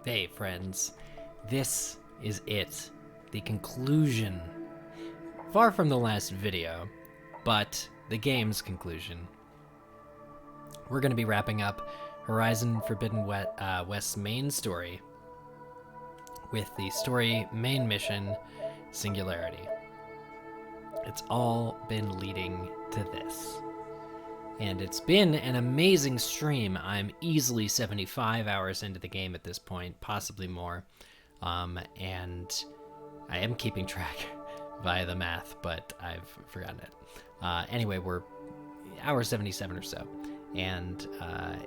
Hey friends, this is it, the conclusion. Far from the last video, but the game's conclusion. We're going to be wrapping up Horizon Forbidden West's main story with the story main mission, Singularity. It's all been leading to this. And it's been an amazing stream. I'm easily 75 hours into the game at this point, possibly more. And I am keeping track via the math, but I've forgotten it. Anyway, we're hour 77 or so. And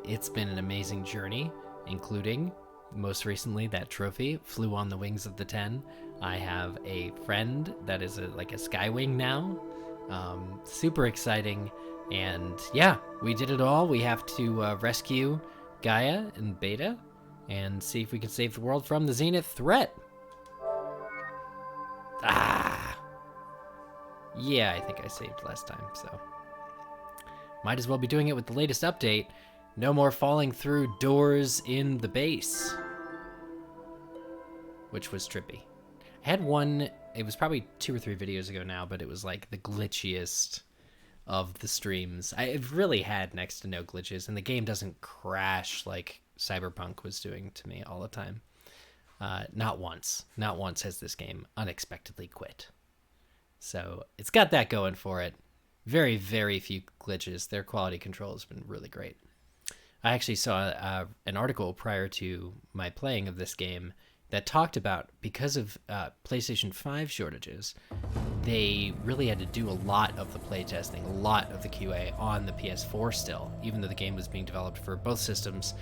it's been an amazing journey, including, most recently, that trophy, Flew on the Wings of the 10. I have a friend that is like a Skywing now. Super exciting. And yeah, we did it all. We have to rescue Gaia and Beta and see if we can save the world from the Zenith threat. Yeah, I think I saved last time, so might as well be doing it with the latest update. No more falling through doors in the base, which was trippy. I had one, it was probably 2 or 3 videos ago now, but it was like the glitchiest of the streams. I've really had next to no glitches, and the game doesn't crash like Cyberpunk was doing to me all the time. Not once has this game unexpectedly quit. So it's got that going for it. Very, very few glitches. Their quality control has been really great. I actually saw an article prior to my playing of this game that talked about, because of PlayStation 5 shortages, they really had to do a lot of the playtesting, a lot of the QA on the PS4 still, even though the game was being developed for both systems,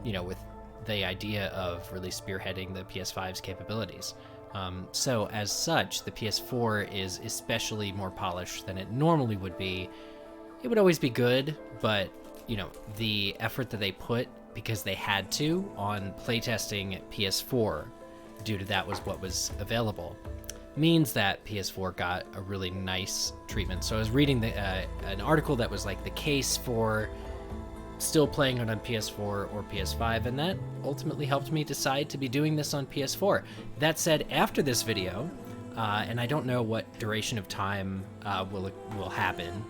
with the idea of really spearheading the PS5's capabilities. So as such, the PS4 is especially more polished than it normally would be. It would always be good, but the effort that they put, because they had to, on playtesting PS4, due to that was what was available, means that PS4 got a really nice treatment. So I was reading an article that was like the case for still playing it on PS4 or PS5, and that ultimately helped me decide to be doing this on PS4. That said, after this video, and I don't know what duration of time will happen,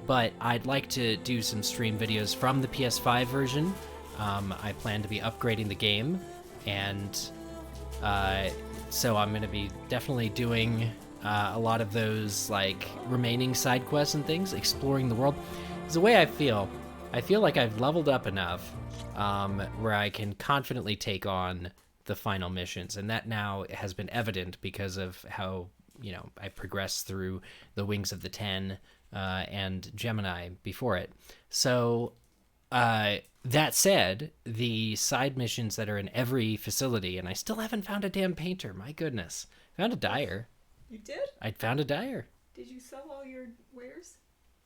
but I'd like to do some stream videos from the PS5 version. I plan to be upgrading the game, and so I'm going to be definitely doing a lot of those like remaining side quests and things, exploring the world. It's the way I feel like I've leveled up enough where I can confidently take on the final missions, and that now has been evident because of how I progressed through the Wings of the 10 and Gemini before it. So that said, the side missions that are in every facility, and I still haven't found a damn painter, my goodness. Found a dyer. You did? I found a dyer. Did you sell all your wares?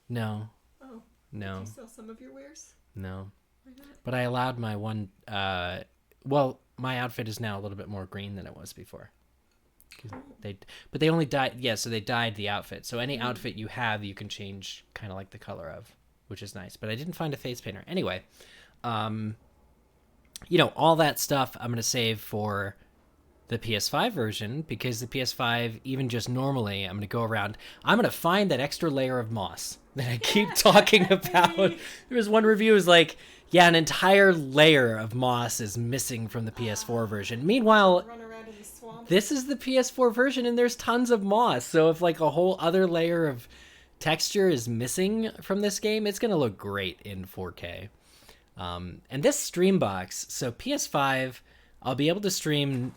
No. Oh. No. Did you sell some of your wares? No. Why not? But I allowed my one, my outfit is now a little bit more green than it was before. But they only dyed, so they dyed the outfit. So any outfit you have, you can change kind of like the color of, which is nice. But I didn't find a face painter. Anyway, all that stuff I'm going to save for the PS5 version, because the PS5, even just normally, I'm going to go around, I'm going to find that extra layer of moss that I keep talking about. There was one review was like, yeah, an entire layer of moss is missing from the PS4 version. Meanwhile, Run around in the swamp. this is the PS4 version and there's tons of moss. So if like a whole other layer of texture is missing from this game, it's going to look great in 4K. And this stream box, so PS5, I'll be able to stream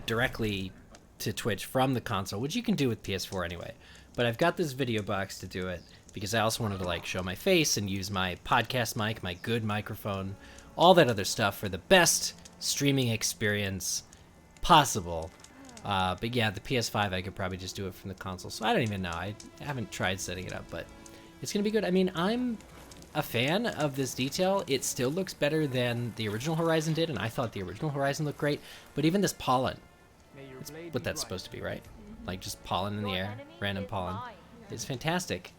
directly to Twitch from the console, which you can do with PS4 anyway. But I've got this video box to do it because I also wanted to like show my face and use my podcast mic, my good microphone, all that other stuff for the best streaming experience possible. But yeah, the PS5, I could probably just do it from the console. So I don't even know. I haven't tried setting it up, but it's going to be good. I mean, I'm a fan of this detail. It still looks better than the original Horizon did, and I thought the original Horizon looked great. But even this pollen, it's what that's supposed to be, right? Like just pollen in the air, random pollen. It's fantastic.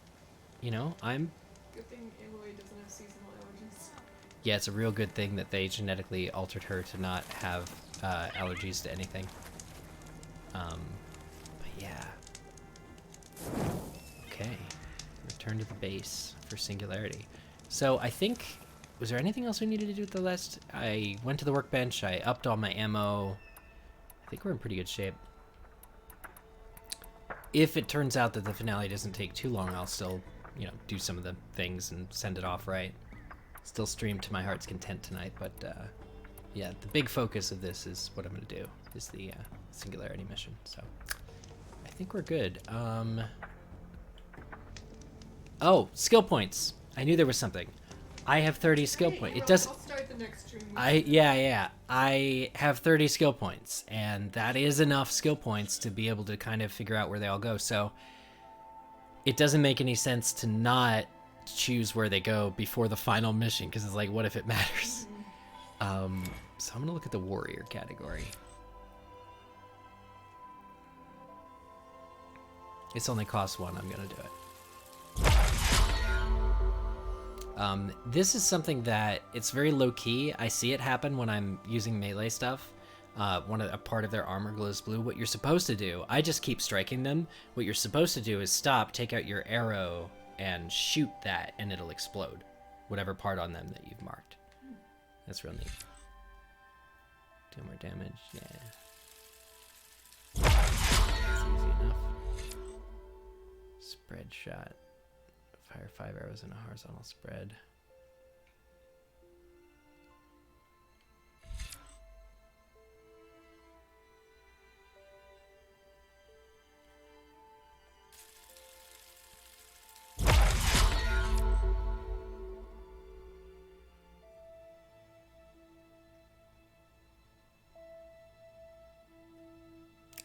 I'm... Good thing Aloy doesn't have seasonal allergies. Yeah, it's a real good thing that they genetically altered her to not have allergies to anything. But yeah. Okay. Return to the base for Singularity. So I think, was there anything else we needed to do with the last? I went to the workbench, I upped all my ammo. I think we're in pretty good shape. If it turns out that the finale doesn't take too long, I'll still, you know, do some of the things and send it off right. Still stream to my heart's content tonight, but yeah, the big focus of this is what I'm gonna do, is the Singularity mission. So I think we're good. Oh, skill points. I knew there was something. I have 30 skill points. It does. I'll start the next stream. Yeah. I have 30 skill points, and that is enough skill points to be able to kind of figure out where they all go. So it doesn't make any sense to not choose where they go before the final mission, because it's like, what if it matters? So I'm gonna look at the warrior category. It's only cost 1. I'm gonna do it. This is something that it's very low key. I see it happen when I'm using melee stuff. A part of their armor glows blue. What you're supposed to do, I just keep striking them. What you're supposed to do is stop, take out your arrow, and shoot that, and it'll explode. Whatever part on them that you've marked. That's real neat. Do more damage, yeah. That's easy enough. Spread shot. Fire 5 arrows in a horizontal spread.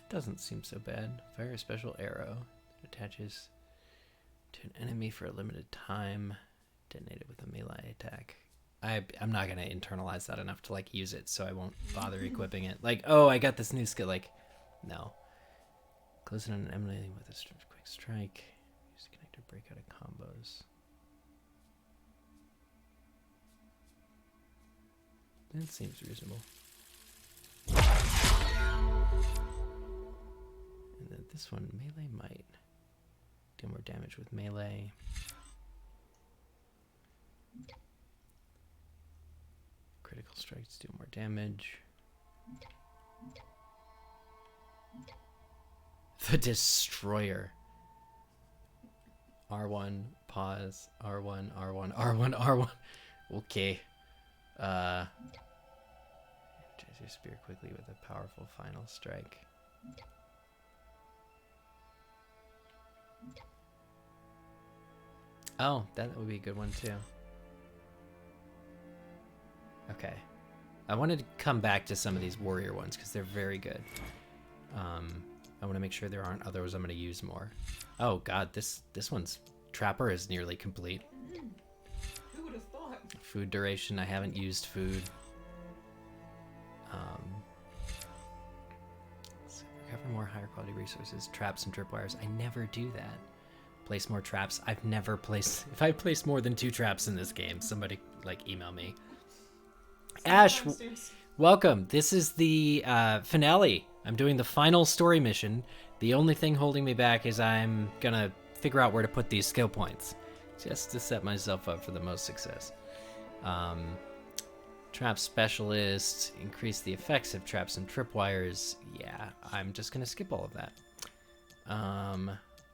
Doesn't seem so bad. Fire a special arrow that attaches to an enemy for a limited time. Detonate it with a melee attack. I'm not gonna internalize that enough to like use it, so I won't bother equipping it. Like, oh, I got this new skill. Like, no. Close in an enemy with a quick strike. Use the connector break out of combos. That seems reasonable. And then this one, melee might do more damage with melee. Critical strikes do more damage. The Destroyer. R1, pause, R1, R1, R1, R1. Okay. Charge your spear quickly with a powerful final strike. Oh, that would be a good one too. Okay. I wanted to come back to some of these warrior ones because they're very good. I want to make sure there aren't others I'm going to use more. Oh god, this one's Trapper is nearly complete. Who would have thought? Food duration, I haven't used food. So recover more higher quality resources, traps and tripwires. I never do that. Place more traps. I've never placed... If I place more than 2 traps in this game, somebody, like, email me. Ash, welcome. This is the finale. I'm doing the final story mission. The only thing holding me back is I'm gonna figure out where to put these skill points, just to set myself up for the most success. Trap specialist, increase the effects of traps and tripwires. Yeah, I'm just gonna skip all of that.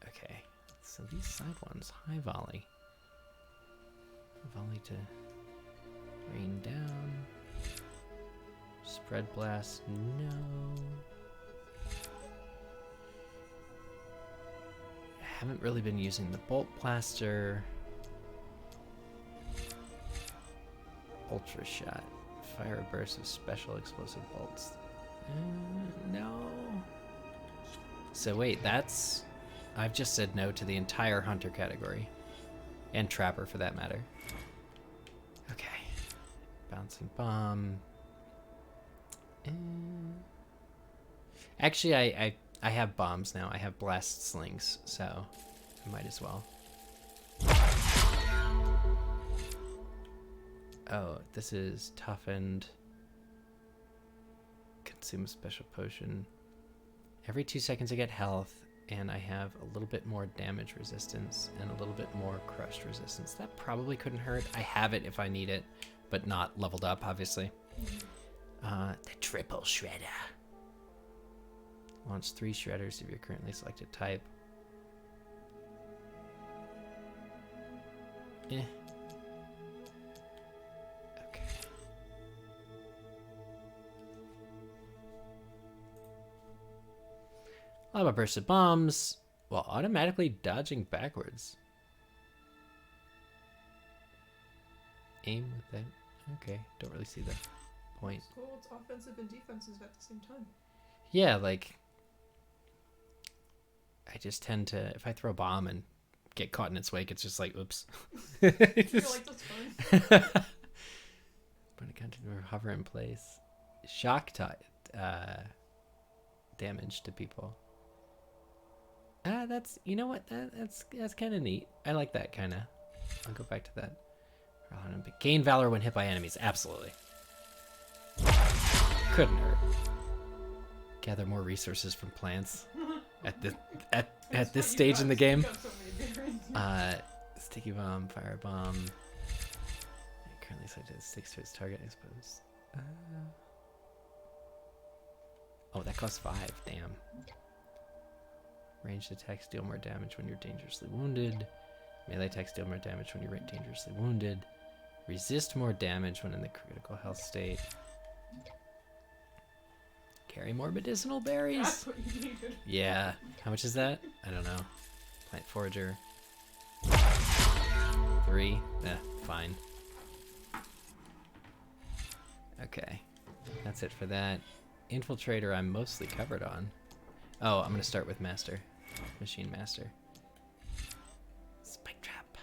Okay. So these side ones, high volley. Volley to rain down. Spread blast, no. I haven't really been using the bolt blaster. Ultra shot. Fire a burst of special explosive bolts. No. So wait, that's... I've just said no to the entire hunter category. And trapper, for that matter. Okay. Bouncing bomb. Actually, I have bombs now. I have blast slings, so I might as well. Oh, this is toughened. Consume a special potion. Every 2 seconds I get health, and I have a little bit more damage resistance and a little bit more crushed resistance. That probably couldn't hurt. I have it if I need it, but not leveled up, obviously. The triple shredder. Launch 3 shredders of your currently selected type. Eh. Okay. Lava burst of bombs while automatically dodging backwards. Aim with that. Okay, don't really see the point. It's cool. It's offensive and defensive at the same time. Yeah, like I just tend to, if I throw a bomb and get caught in its wake, it's just like, oops. You're like, that's fine. But it continues to hover in place. Shock damage to people. That's, you know what? That's kind of neat. I like that kind of. I'll go back to that. Gain valor when hit by enemies. Absolutely. Couldn't hurt. Gather more resources from plants at this stage in the game. Sticky bomb, fire bomb. It currently selected sticks to its target, I suppose. Oh, that costs 5. Damn. Ranged attacks deal more damage when you're dangerously wounded. Melee attacks deal more damage when you're dangerously wounded. Resist more damage when in the critical health state. Carry more medicinal berries. That's what you needed. Yeah. How much is that? I don't know. Plant forager. 3. Fine. Okay. That's it for that. Infiltrator I'm mostly covered on. Oh, I'm going to start with Master. Machine Master. Spike Trap.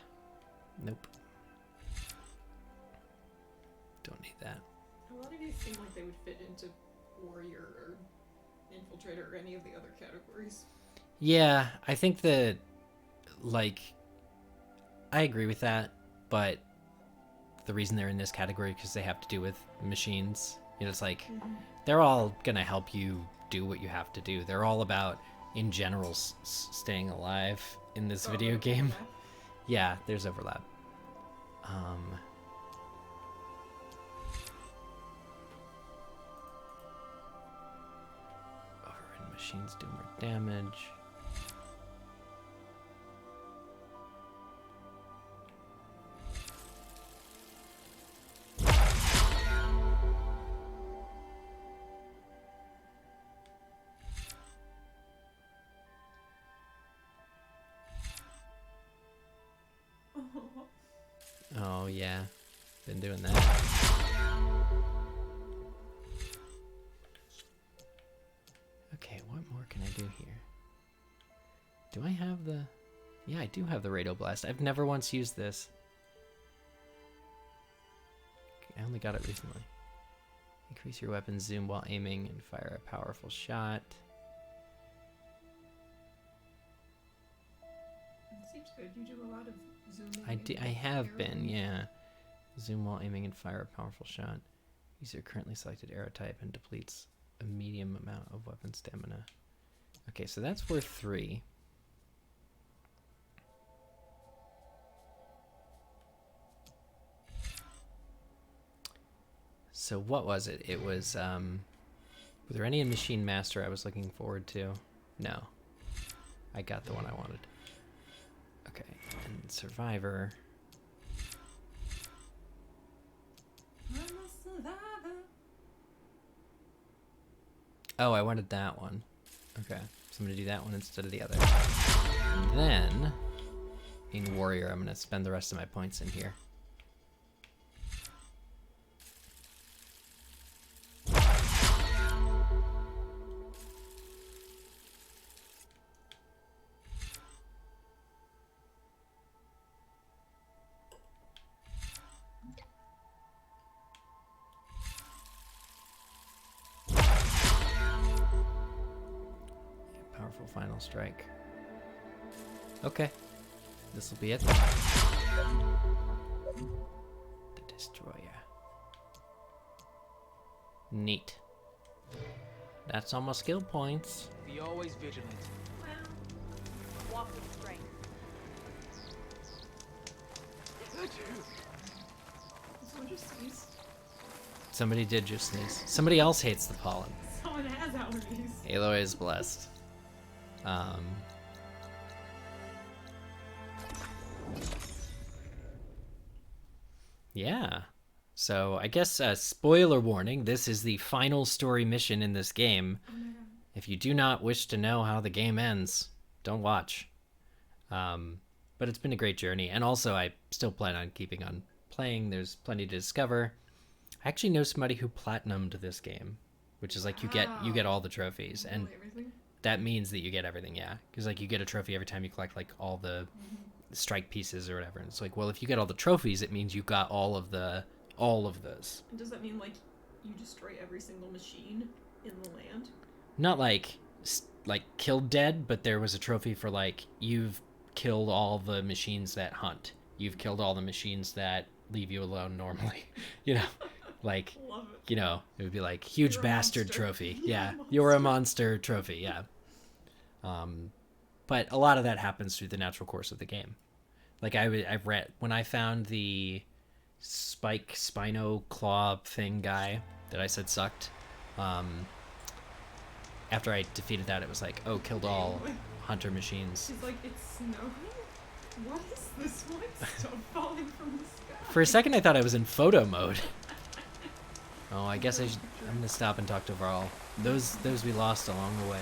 Nope. Don't need that. A lot of these seem like they would fit into Warrior or Infiltrator or any of the other categories. Yeah, I think that, like, I agree with that, but the reason they're in this category because they have to do with machines. You know, it's like, they're all going to help you do what you have to do. They're all about, in general, staying alive in this video game. Overlap. Yeah, there's overlap. Overridden machines do more damage. Oh yeah, been doing that. Okay, what more can I do here? Do I have the... Yeah, I do have the Radio Blast. I've never once used this. I only got it recently. Increase your weapon's zoom while aiming and fire a powerful shot. It seems good. You do a lot of zooming. I have arrow been, moves. yeah. Zoom while aiming and fire a powerful shot. Use your currently selected arrow type and depletes a medium amount of weapon stamina. Okay, so that's worth 3. So what was it? It was, were there any in Machine Master I was looking forward to? No. I got the one I wanted. Okay, and Survivor. I'm a survivor. Oh, I wanted that one. Okay, so I'm going to do that one instead of the other. And then, in Warrior, I'm going to spend the rest of my points in here. Powerful final strike. Okay. This will be it. The Destroyer. Neat. That's all my skill points. Be always vigilant. Walk with strength. Someone just sneezed. Somebody did just sneeze. Somebody else hates the pollen. Someone has allergies. Aloy is blessed. Yeah. So I guess spoiler warning, this is the final story mission in this game. Oh my god. If you do not wish to know how the game ends, don't watch. But it's been a great journey, and also I still plan on keeping on playing. There's plenty to discover. I actually know somebody who platinumed this game, which is like you get all the trophies, and Everything? that means that you get everything, yeah. Because like you get a trophy every time you collect like all the strike pieces or whatever. And it's like, well, if you get all the trophies, it means you got all of those. And does that mean like you destroy every single machine in the land? Not like killed dead, but there was a trophy for like you've killed all the machines that hunt. You've killed all the machines that leave you alone normally. You know, like Love it. you know, it would be like huge You're a bastard monster. trophy. You're a Yeah, monster. you're a monster trophy. Yeah. But a lot of that happens through the natural course of the game. Like I've read when I found the Spino claw thing guy that I said sucked. After I defeated that, it was like, oh, killed all hunter machines. She's like, it's snowing? What is this white stuff falling from the sky? For a second, I thought I was in photo mode. Oh, I guess I'm gonna stop and talk to Varl. Those we lost along the way.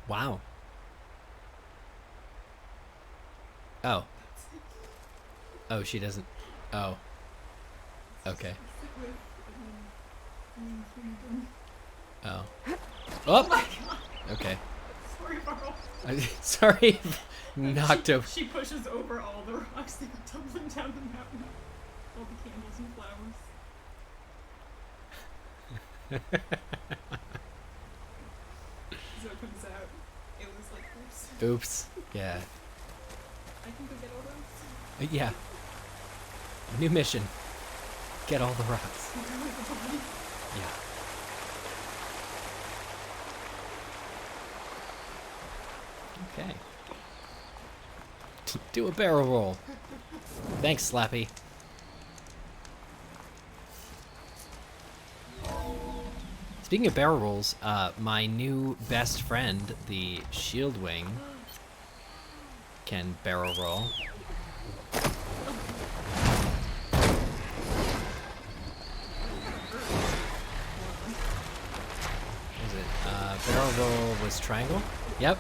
Wow. Oh. Oh, she doesn't. Oh. Okay. Oh. Oh. Okay. Sorry, Barl. Sorry. Knocked over. She pushes over all the rocks that are tumbling down the mountain. All the candles and flowers. So it comes out. It was like, oops. Oops. Yeah. I can go get all those. Yeah. New mission. Get all the rocks. Yeah. Okay. Do a barrel roll. Thanks, Slappy. Speaking of barrel rolls, my new best friend, the Shield Wing, can barrel roll. Is it barrel roll was triangle? Yep.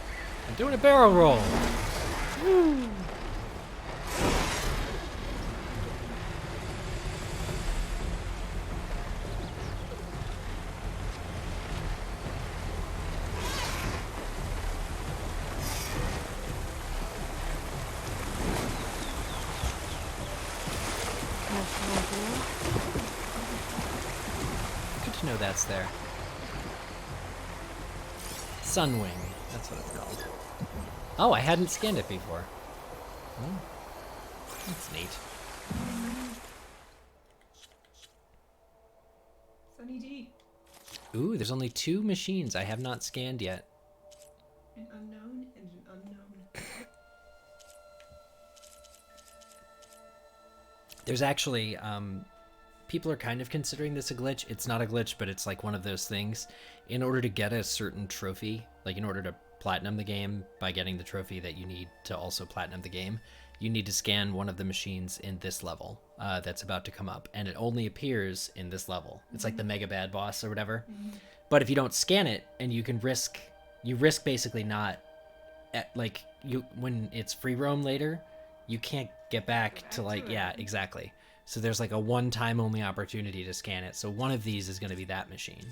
I'm doing a barrel roll. Woo. Good to know that's there. Sunwing, that's what it's called. Oh, I hadn't scanned it before. Oh, that's neat. Sunny D. Ooh, there's only 2 machines I have not scanned yet. An unknown and an unknown. There's actually, people are kind of considering this a glitch. It's not a glitch, but it's like one of those things. In order to get a certain trophy, like in order to platinum the game by getting the trophy that you need to also platinum the game, you need to scan one of the machines in this level that's about to come up, and it only appears in this level. It's like the mega bad boss or whatever. But if you don't scan it, and you risk basically not, like when it's free roam later, you can't get back to like, yeah, exactly. So there's like a one-time only opportunity to scan it. So one of these is going to be that machine.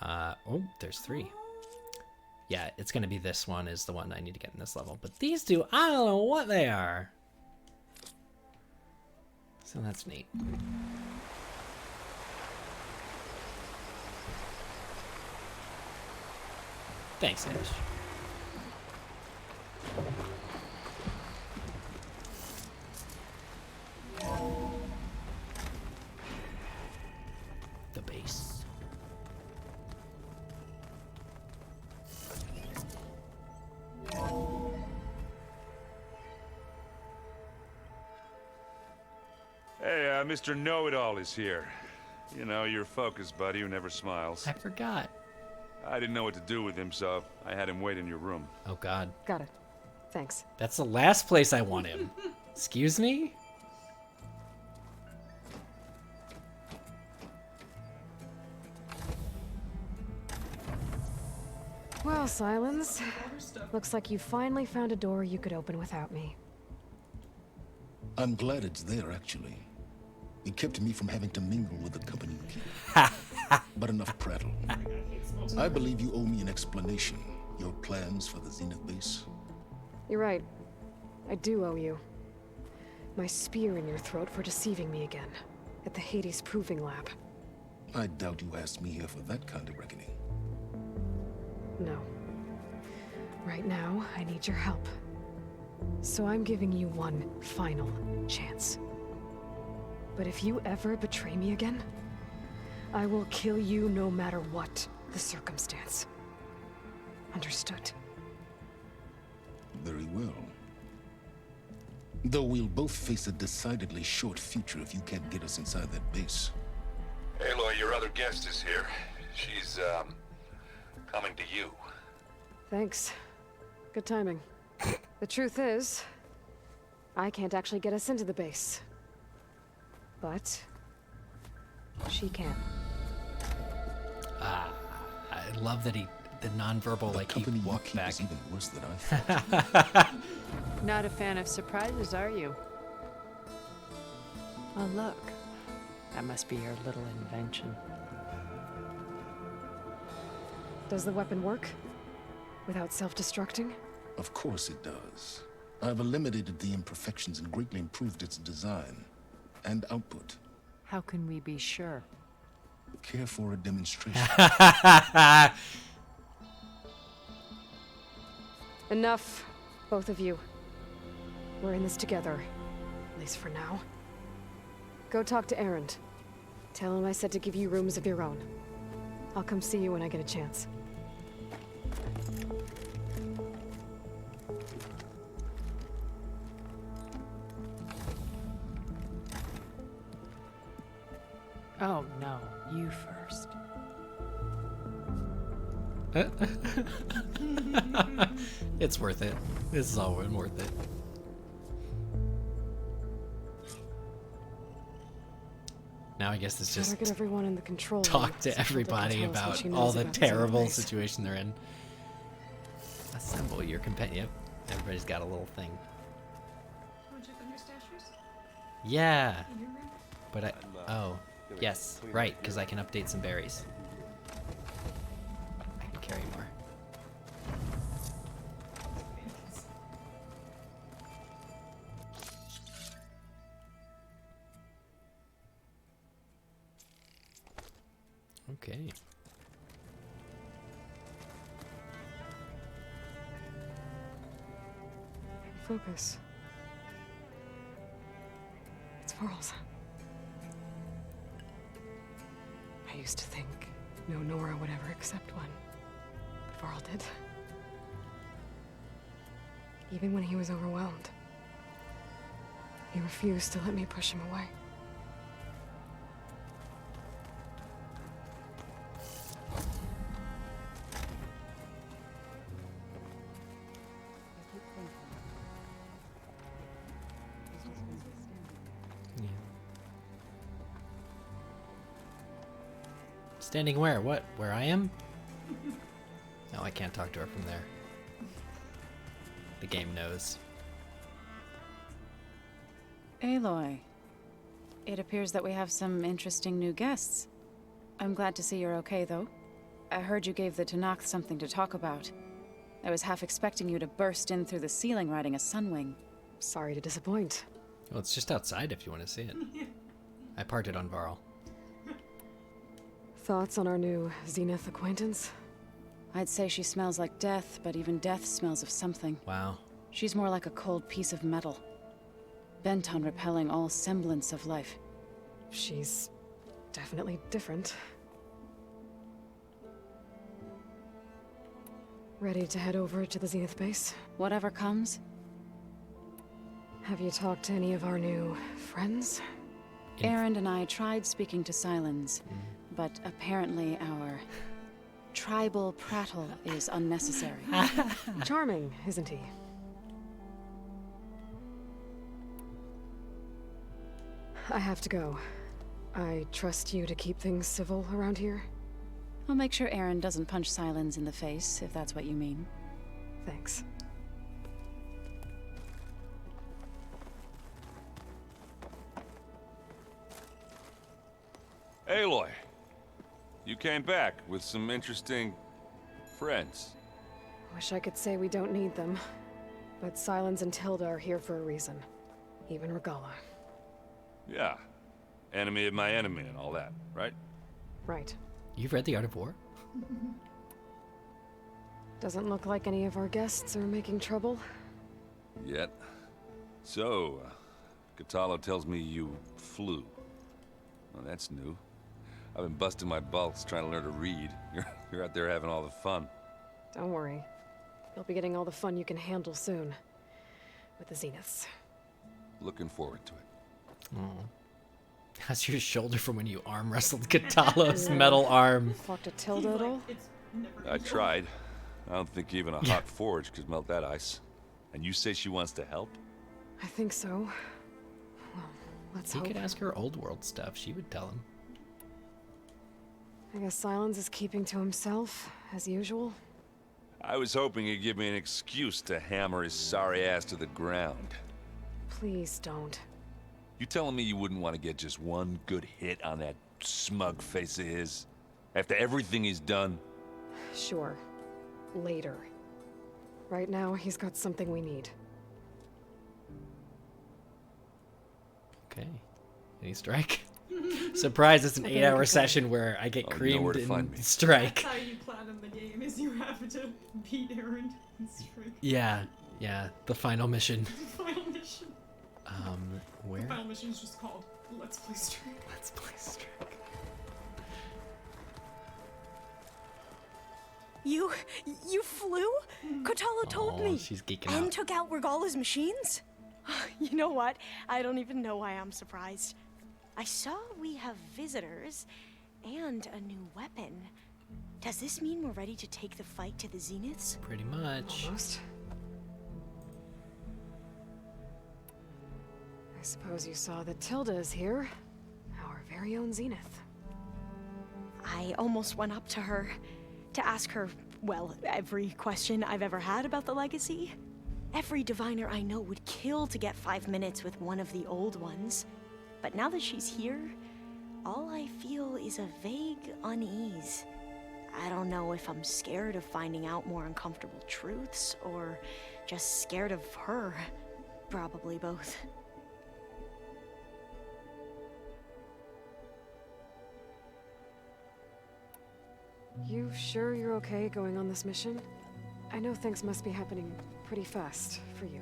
Oh, there's 3. Yeah, it's going to be this one is the one I need to get in this level. But these 2, I don't know what they are. So that's neat. Thanks, Ash. The base. Hey, Mr. Know-It-All is here. You know, your focus buddy who never smiles. I forgot. I didn't know what to do with him, so I had him wait in your room. Oh God. Got it. Thanks. That's the last place I want him. Excuse me? Well, Silence. Other stuff. Looks like you finally found a door you could open without me. I'm glad it's there, actually. It kept me from having to mingle with the company you keep. But enough prattle. I believe you owe me an explanation. Your plans for the Zenith base? You're right. I do owe you. My spear in your throat for deceiving me again. At the Hades Proving Lab. I doubt you asked me here for that kind of reckoning. No. Right now, I need your help. So I'm giving you one final chance. But if you ever betray me again, I will kill you no matter what the circumstance. Understood? Very well. Though we'll both face a decidedly short future if you can't get us inside that base. Aloy, your other guest is here. She's, coming to you. Thanks. Good timing. The truth is, I can't actually get us into the base. But she can. I love that the nonverbal, The like, he company you walked keep back. is even worse than I thought. Not a fan of surprises, are you? Oh, look. That must be your little invention. Does the weapon work? Without self-destructing? Of course it does. I've eliminated the imperfections and greatly improved its design and output. How can we be sure? Care for a demonstration? Enough, both of you. We're in this together. At least for now. Go talk to Erend. Tell him I said to give you rooms of your own. I'll come see you when I get a chance. Oh, no. You first. It's worth it. This is all worth it. Now I guess it's Better just get everyone in the control room talk so to Hilda can everybody tell us what about she all knows the about Zenith terrible base. situation they're in. Assemble your companion. Yep, everybody's got a little thing. Want to check on your stashes? Yeah, In your room? but oh, yes, right, because I can update some berries. I can carry more. Okay. Focus. It's Varl's. I used to think no Nora would ever accept one. But Varl did. Even when he was overwhelmed. He refused to let me push him away. Yeah. Standing where? What? Where I am? No, I can't talk to her from there. The game knows. Aloy, it appears that we have some interesting new guests. I'm glad to see you're okay, though. I heard you gave the Tanakh something to talk about. I was half expecting you to burst in through the ceiling riding a sunwing. Sorry to disappoint. Well, it's just outside if you want to see it. I parked it on Varl. Thoughts on our new Zenith acquaintance? I'd say she smells like death, but even death smells of something. Wow. She's more like a cold piece of metal, bent on repelling all semblance of life. She's definitely different. Ready to head over to the Zenith base? Whatever comes, Have you talked to any of our new friends? Aaron and I tried speaking to Silence, but apparently our tribal prattle is unnecessary. Charming, isn't he? I have to go. I trust you to keep things civil around here. I'll make sure Aaron doesn't punch Silence in the face, if that's what you mean. Thanks. Aloy, you came back with some interesting friends. Wish I could say we don't need them, but Silence and Tilda are here for a reason. Even Regala. Yeah, enemy of my enemy and all that, right? Right. You've read The Art of War? Doesn't look like any of our guests are making trouble. Yet. So, Katalo tells me you flew. Well, that's new. I've been busting my balls trying to learn to read. You're out there having all the fun. Don't worry. You'll be getting all the fun you can handle soon. With the Zeniths. Looking forward to it. Oh. How's your shoulder from when you arm wrestled Katalo's metal arm? Talk to Tilda at all? It's never I tried. I don't think even a hot forge could melt that ice. And you say she wants to help? I think so. Well, let's He hope. could ask her old world stuff. She would tell him. I guess Silence is keeping to himself, as usual. I was hoping he'd give me an excuse to hammer his sorry ass to the ground. Please don't. You telling me you wouldn't want to get just one good hit on that smug face of his? After everything he's done? Sure. Later. Right now, he's got something we need. Okay. Any strike? Surprise, it's an I think 8-hour we could. session where I get Oh, you know where creamed to find in me. strike. That's how you platinum the game, is you have to beat Aaron and Strike. Yeah, the final mission. The final mission. The Where? final mission is just called Let's Play Strike. Let's play strike. You flew? Kotalo told Aw, me. she's geeking and out. took out Regala's machines? You know what? I don't even know why I'm surprised. I saw we have visitors and a new weapon. Does this mean we're ready to take the fight to the Zeniths? Pretty much. Almost. I suppose you saw that Tilda is here. Our very own Zenith. I almost went up to her to ask her, well, every question I've ever had about the legacy. Every diviner I know would kill to get 5 minutes with one of the old ones. But now that she's here, all I feel is a vague unease. I don't know if I'm scared of finding out more uncomfortable truths, or just scared of her. Probably both. You sure you're okay going on this mission? I know things must be happening pretty fast for you.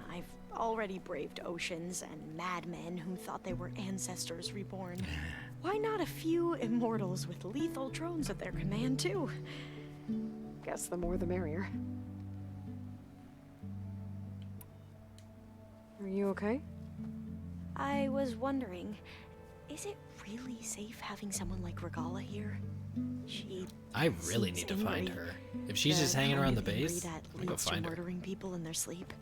I've already braved oceans and madmen who thought they were ancestors reborn. Why not a few immortals with lethal drones at their command, too? Guess the more the merrier. Are you okay? I was wondering, is it really safe having someone like Regala here? She I really seems need to find angry. her. If she's The just hanging kind around the of angry base, that I'm gonna go leads to find her. murdering people in their sleep.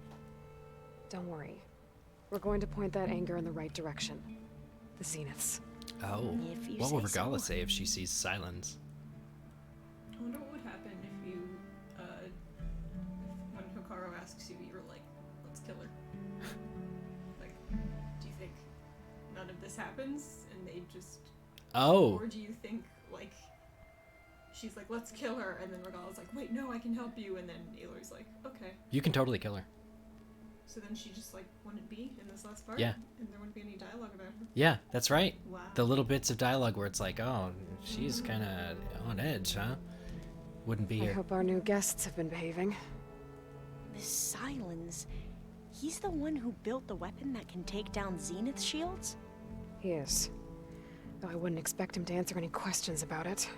Don't worry. We're going to point that anger in the right direction. The Zeniths. Oh, If you what will say Regala so. say if she sees Silence? I wonder what would happen if you, when Hikaru asks you, you're like, let's kill her. Like, do you think none of this happens and they just, Oh, or do you think, like, she's like, let's kill her, and then Regala's like, wait, no, I can help you, and then Aloy's like, okay. you can totally kill her. So then she just, like, wouldn't be in this last part? Yeah. And there wouldn't be any dialogue about her? Yeah, that's right. Wow. The little bits of dialogue where it's like, oh, she's kind of on edge, huh? wouldn't be I here. hope our new guests have been behaving. This Silence. He's the one who built the weapon that can take down Zenith shields? He is. Though I wouldn't expect him to answer any questions about it.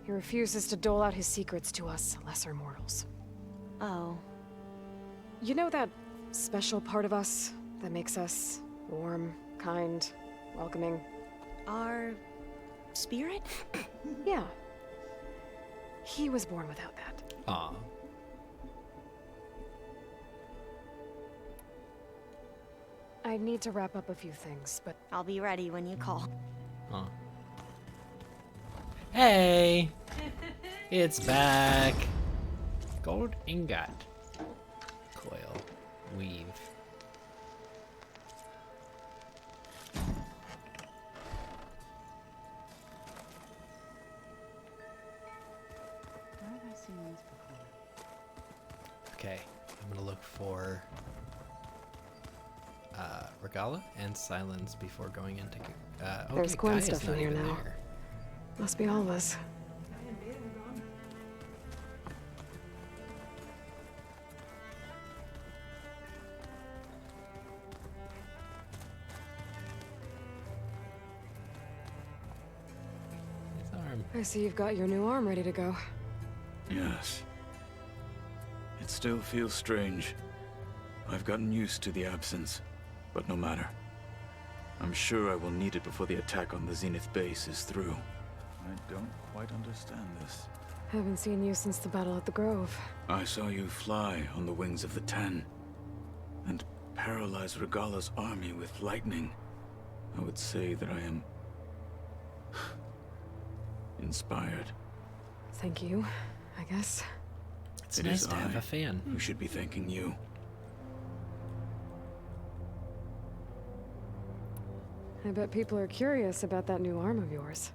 He refuses to dole out his secrets to us lesser mortals. Oh. You know that special part of us that makes us warm, kind, welcoming? Our spirit? Yeah. He was born without that. Aw. I need to wrap up a few things, but I'll be ready when you call. Huh. Hey! It's back! Gold ingot. Coil. Weave. Where have I seen this before? Okay, I'm gonna look for Regala and Silence before going into. Okay, There's Gwen Gaia's stuff in not here even now. there. must be all of us. Guy and Beta are gone. His arm. I see you've got your new arm ready to go. Yes. It still feels strange. I've gotten used to the absence, but no matter. I'm sure I will need it before the attack on the Zenith base is through. I don't quite understand this. Haven't seen you since the battle at the Grove. I saw you fly on the wings of the Ten, and paralyze Regala's army with lightning. I would say that I am inspired. Thank you, I guess. It's It nice is to have I a fan. who should be thanking you. I bet people are curious about that new arm of yours.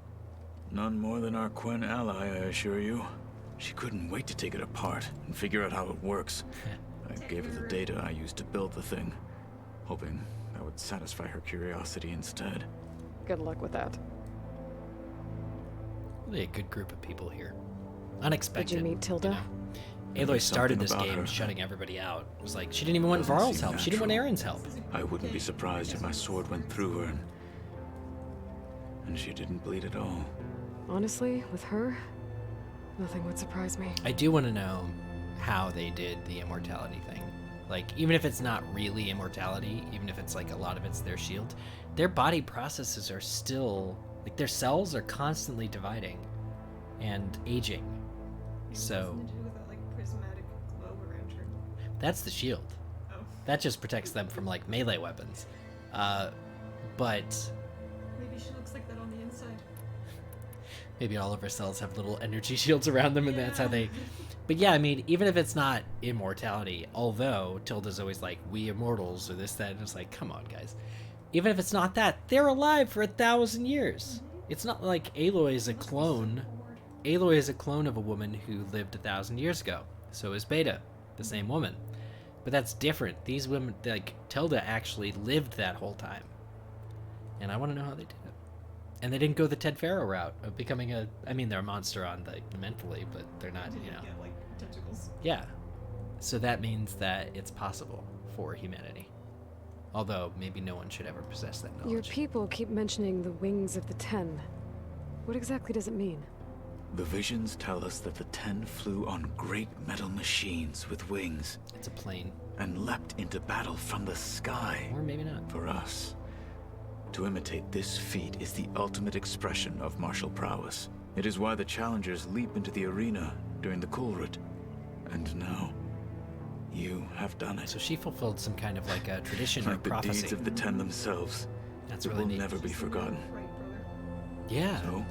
None more than our Quen ally, I assure you. She couldn't wait to take it apart and figure out how it works. I gave her the data I used to build the thing, hoping that would satisfy her curiosity instead. Good luck with that. Really a good group of people here. Unexpected. Did you meet Tilda? know. Aloy There's started something this about game her. shutting everybody out. It was like, she didn't even want Doesn't Varl's seem help. She didn't want natural. Aaron's help. I wouldn't be surprised if my sword went through her and she didn't bleed at all. Honestly, with her, nothing would surprise me. I do want to know how they did the immortality thing. Like, even if it's not really immortality, even if it's like a lot of it's their shield, their body processes are still, like, their cells are constantly dividing and aging. So Nothing to do with that, like, prismatic glow around her. that's the shield. Oh. That just protects them from like melee weapons. But Maybe she looks like that on the inside. maybe all of our cells have little energy shields around them, and that's how Yeah. they. But yeah, I mean, even if it's not immortality, although Tilda's always like, "We immortals" or this, that, and it's like, come on, guys. Even if it's not that, they're alive for 1,000 years. It's not like Aloy is a clone. Aloy is a clone of a woman who lived 1,000 years ago. So is Beta, the same woman. But that's different. These women, like Tilda, actually lived that whole time. And I want to know how they did it. And they didn't go the Ted Faro route of becoming a. I mean, they're a monster on the mentally, but they're not. You know. Get, like, tentacles. Yeah. So that means that it's possible for humanity. Although maybe no one should ever possess that knowledge. Your people keep mentioning the wings of the Ten. What exactly does it mean? The visions tell us that the Ten flew on great metal machines with wings It's a plane, and leapt into battle from the sky. or maybe not. For us, to imitate this feat is the ultimate expression of martial prowess. It is why the challengers leap into the arena during the Kulrut. And now, you have done it. So she fulfilled some kind of like a tradition or Like the prophecy. deeds of the Ten themselves. That's It really will neat. never be forgotten. Right, brother. Yeah. So,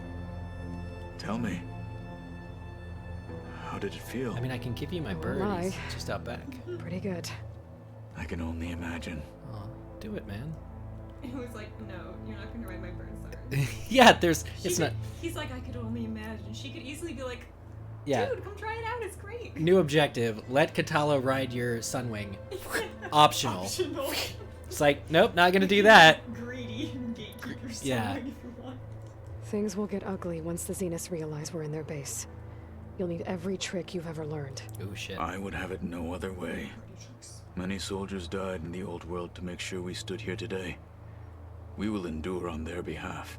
tell me, how did it feel? I mean, I can give you my bird. lie. He's just out back. Pretty good. I can only imagine. Oh, do it, man. He was like, no, you're not going to ride my bird, sir. Yeah, there's. She It's could- not. He's like, I could only imagine. She could easily be like, Yeah. dude, come try it out. It's great. New objective: let Katala ride your Sunwing. Optional. Optional. It's like, nope, not gonna do that. Greedy gatekeepers. Yeah. If you want. Things will get ugly once the Zeniths realize we're in their base. You'll need every trick you've ever learned. Oh shit. I would have it no other way. Many soldiers died in the old world to make sure we stood here today. We will endure on their behalf.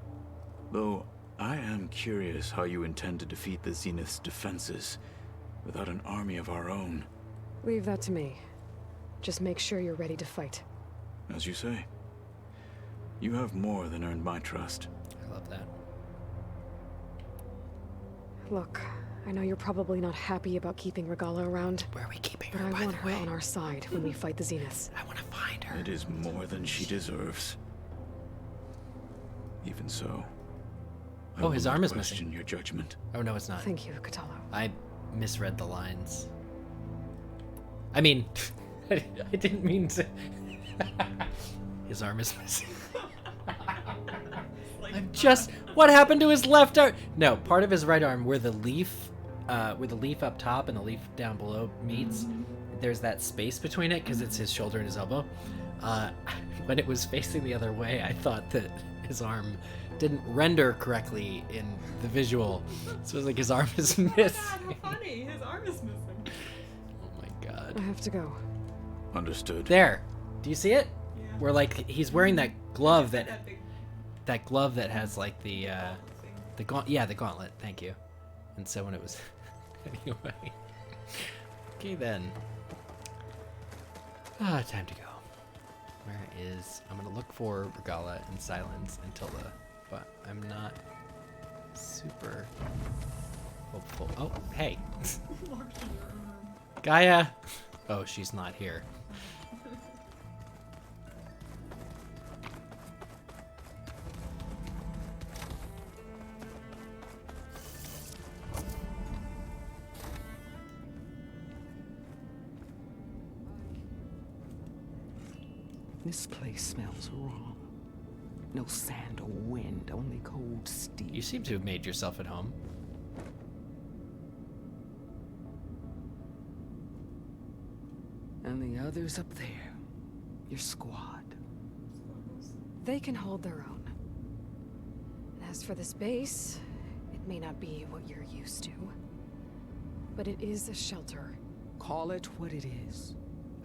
Though, I am curious how you intend to defeat the Zenith's defenses without an army of our own. Leave that to me. Just make sure you're ready to fight. As you say. You have more than earned my trust. I love that. Look, I know you're probably not happy about keeping Regala around. Where are we keeping But her, I by want the her way? on our side when we fight the Zeniths. I want to find her. It is more than she deserves. Even so, I Oh, his will arm not is question missing. your judgment. Oh, no, it's not. Thank you, Katalo. I misread the lines. I mean, I didn't mean to. His arm is missing. I'm just. What happened to his left arm? No, part of his right arm where the leaf up top and the leaf down below meets. There's that space between it because it's his shoulder and his elbow. When it was facing the other way, I thought that his arm didn't render correctly in the visual. So it was like his arm is missing. God, how funny. His arm is missing. Oh my god. I have to go. Understood. There. Do you see it? Yeah. Where like he's wearing that glove That that big glove that has like the thing. the gauntlet. Thank you. And so when it was anyway. Okay then. Time to go. Where is I'm gonna look for Regala and Silence until but I'm not super hopeful. Oh, hey. Gaia. Oh, she's not here. This place smells wrong. No sand or wind, only cold steel. You seem to have made yourself at home. And the others up there, your squad. They can hold their own. And as for this base, it may not be what you're used to. But it is a shelter. Call it what it is.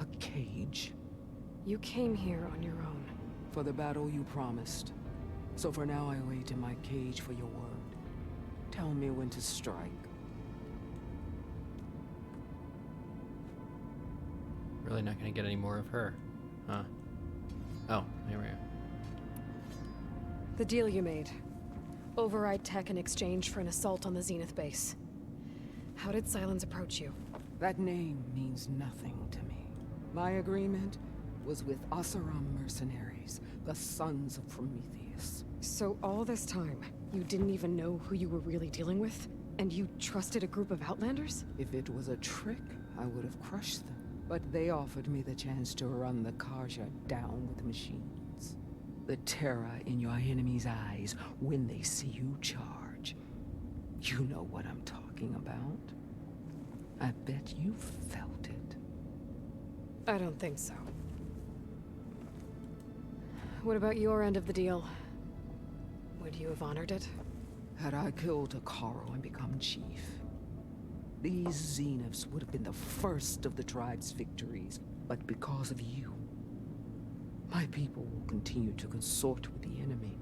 A cage. You came here on your own. For the battle you promised. So for now I wait in my cage for your word. Tell me when to strike. Really not gonna get any more of her. Huh. Oh, there we are. The deal you made. Override tech in exchange for an assault on the Zenith base. How did Silence approach you? That name means nothing to me. My agreement was with Oseram mercenaries, the sons of Prometheus. So all this time, you didn't even know who you were really dealing with? And you trusted a group of Outlanders? If it was a trick, I would have crushed them. But they offered me the chance to run the Karja down with machines. The terror in your enemy's eyes when they see you charge. You know what I'm talking about. I bet you felt it. I don't think so. What about your end of the deal? Would you have honored it? Had I killed Akaro and become chief, these Zeniths would have been the first of the tribe's victories. But because of you, my people will continue to consort with the enemy.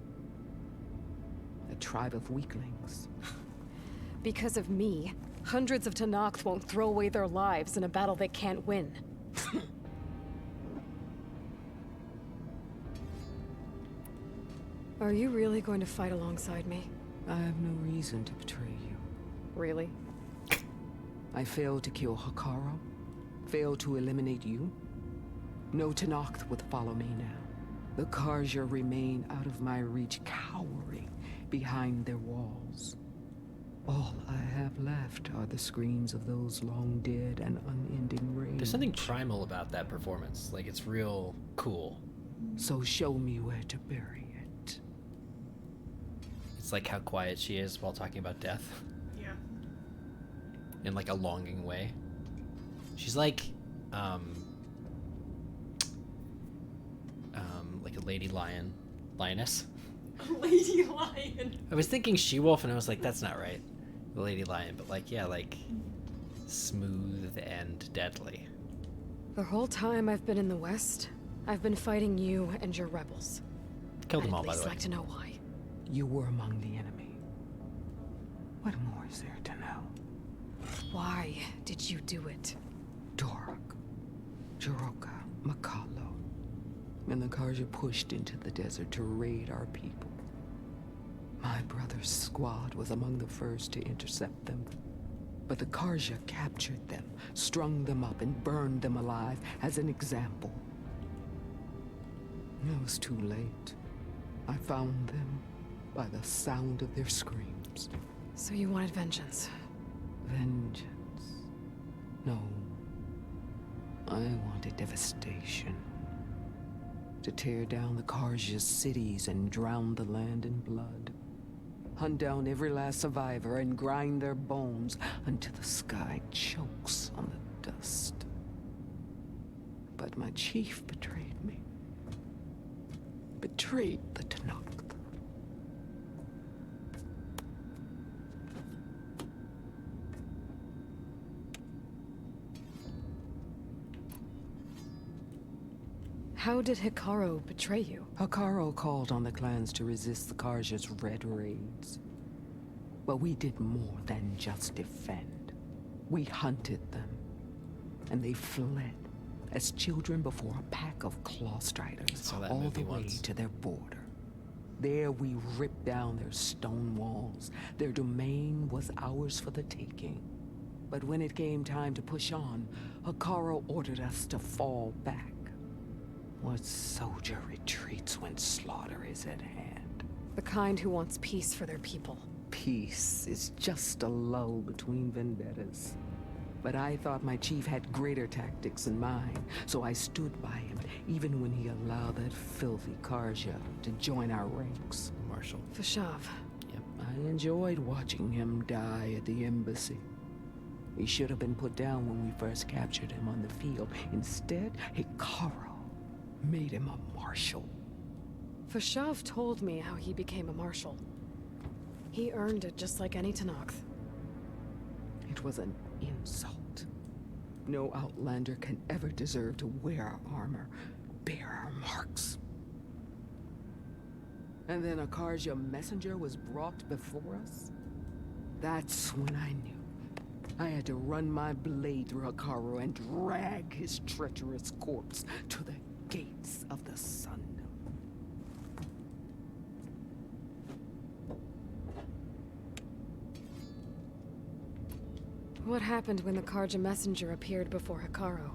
A tribe of weaklings. Because of me, hundreds of Tenakth won't throw away their lives in a battle they can't win. Are you really going to fight alongside me? I have no reason to betray you. Really? I failed to kill Hakaro, failed to eliminate you. No Tenakth would follow me now. The Karja remain out of my reach, cowering behind their walls. All I have left are the screams of those long dead and unending rage. There's something primal about that performance. Like, it's real cool. So show me where to bury it. It's like how quiet she is while talking about death. Yeah. In like a longing way. She's like a lady lioness. Lady lion. I was thinking she-wolf and I was like, that's not right. the Lady Lion, but like, yeah, like smooth and deadly. The whole time I've been in the West, I've been fighting you and your rebels. Killed them I'd all, at by the least way. like to know why. You were among the enemy. What more is there to know? Why did you do it? Dork, Jiroka, Makalo, and the Karja pushed into the desert to raid our people. My brother's squad was among the first to intercept them. But the Karja captured them, strung them up, and burned them alive as an example. It was too late. I found them by the sound of their screams. So you wanted vengeance? Vengeance? No. I wanted devastation. To tear down the Karja's cities and drown the land in blood. Hunt down every last survivor and grind their bones until the sky chokes on the dust. But my chief betrayed me. Betrayed the Tanakh. How did Hikaru betray you? Hikaru called on the clans to resist the Karja's red raids. But we did more than just defend. We hunted them. And they fled as children before a pack of claw striders all the way to their border. There we ripped down their stone walls. Their domain was ours for the taking. But when it came time to push on, Hikaru ordered us to fall back. What soldier retreats when slaughter is at hand? The kind who wants peace for their people. Peace is just a lull between vendettas. But I thought my chief had greater tactics in mind, so I stood by him, even when he allowed that filthy Karja to join our ranks. Marshal. Fashav. Yep. I enjoyed watching him die at the embassy. He should have been put down when we first captured him on the field. Instead, Hikaru made him a marshal. Fashav told me how he became a marshal. He earned it just like any Tanakh. It was an insult. No outlander can ever deserve to wear our armor, bear our marks. And then a Karja messenger was brought before us? That's when I knew. I had to run my blade through Hikaru and drag his treacherous corpse to the gates of the sun. What happened when the Karja messenger appeared before Hikaru?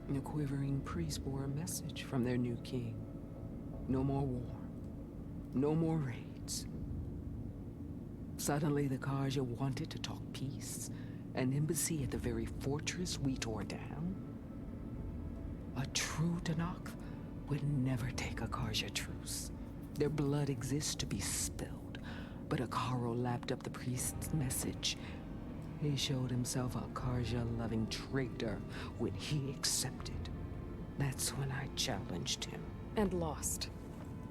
The quivering priests bore a message from their new king. No more war. No more raids. Suddenly the Karja wanted to talk peace. An embassy at the very fortress we tore down? A true Tanakh would never take a Karja truce. Their blood exists to be spilled. But Hikaru lapped up the priest's message. He showed himself a Karja-loving traitor when he accepted. That's when I challenged him. And lost.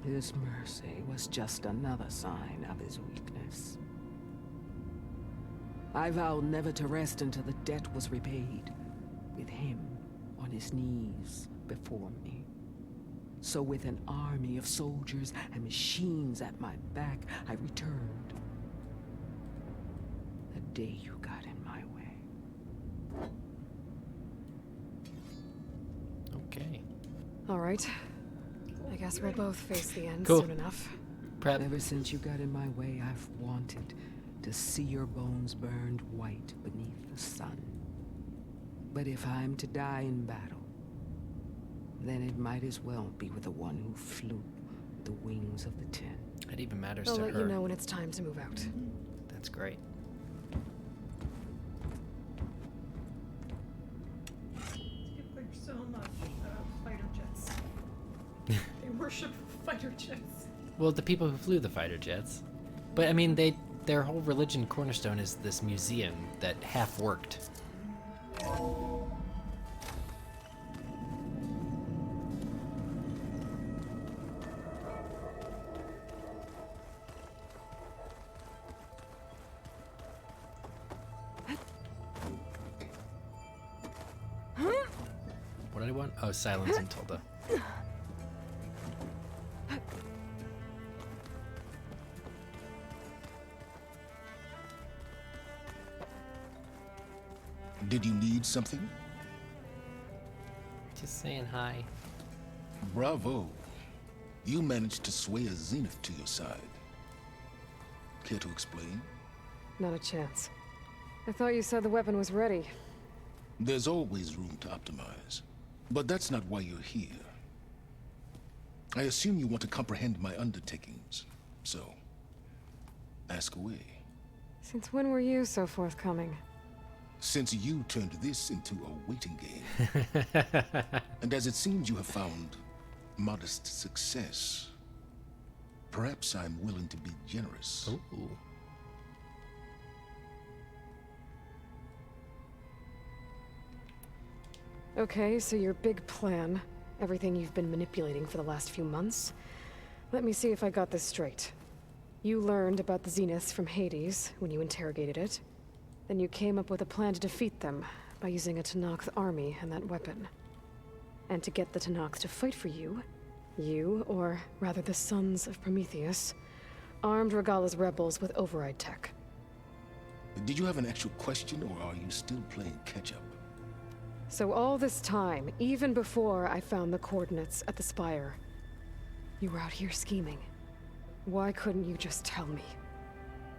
His mercy was just another sign of his weakness. I vowed never to rest until the debt was repaid, with him on his knees before me. So with an army of soldiers and machines at my back, I returned. The day you got in my way. Okay. All right. I guess we'll both face the end Cool. soon enough. Prep. Ever since you got in my way, I've wanted to see your bones burned white beneath the sun. But if I'm to die in battle, then it might as well be with the one who flew the wings of the Ten. It even matters I'll to let her. you know when it's time to move out. That's great. People are so much fighter jets. They worship fighter jets. Well, the people who flew the fighter jets. But I mean, their whole religion cornerstone is this museum that half worked. one? Oh, Silence and Tilda. Did you need something? Just saying hi. Bravo. You managed to sway a Zenith to your side. Care to explain? Not a chance. I thought you said the weapon was ready. There's always room to optimize. But that's not why you're here. I assume you want to comprehend my undertakings. So, ask away. Since when were you so forthcoming? Since you turned this into a waiting game. And as it seems you have found modest success, perhaps I'm willing to be generous. Ooh. Okay, so your big plan, everything you've been manipulating for the last few months. Let me see if I got this straight. You learned about the Zeniths from Hades when you interrogated it. Then you came up with a plan to defeat them by using a Tenakth army and that weapon. And to get the Tenakth to fight for you, or rather the Sons of Prometheus, armed Regalla's rebels with override tech. Did you have an actual question, or are you still playing catch-up? So all this time, even before I found the coordinates at the Spire, you were out here scheming. Why couldn't you just tell me?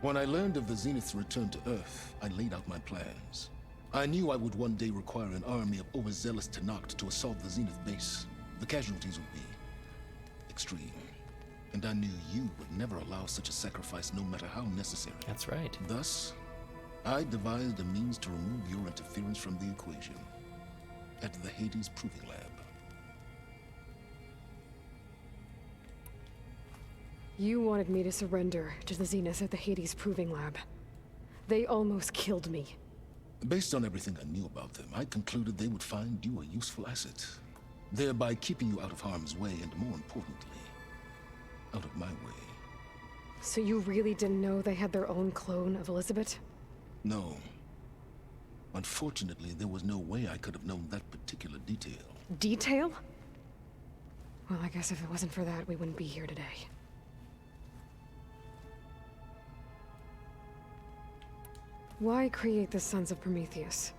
When I learned of the Zenith's return to Earth, I laid out my plans. I knew I would one day require an army of overzealous Tenakth to assault the Zenith base. The casualties would be extreme. And I knew you would never allow such a sacrifice, no matter how necessary. That's right. Thus, I devised a means to remove your interference from the equation. At the Hades Proving Lab. You wanted me to surrender to the Zenith at the Hades Proving Lab. They almost killed me. Based on everything I knew about them, I concluded they would find you a useful asset, thereby keeping you out of harm's way and, more importantly, out of my way. So you really didn't know they had their own clone of Elizabeth? No. Unfortunately, there was no way I could have known that particular detail. Detail? Well, I guess if it wasn't for that, we wouldn't be here today. Why create the Sons of Prometheus?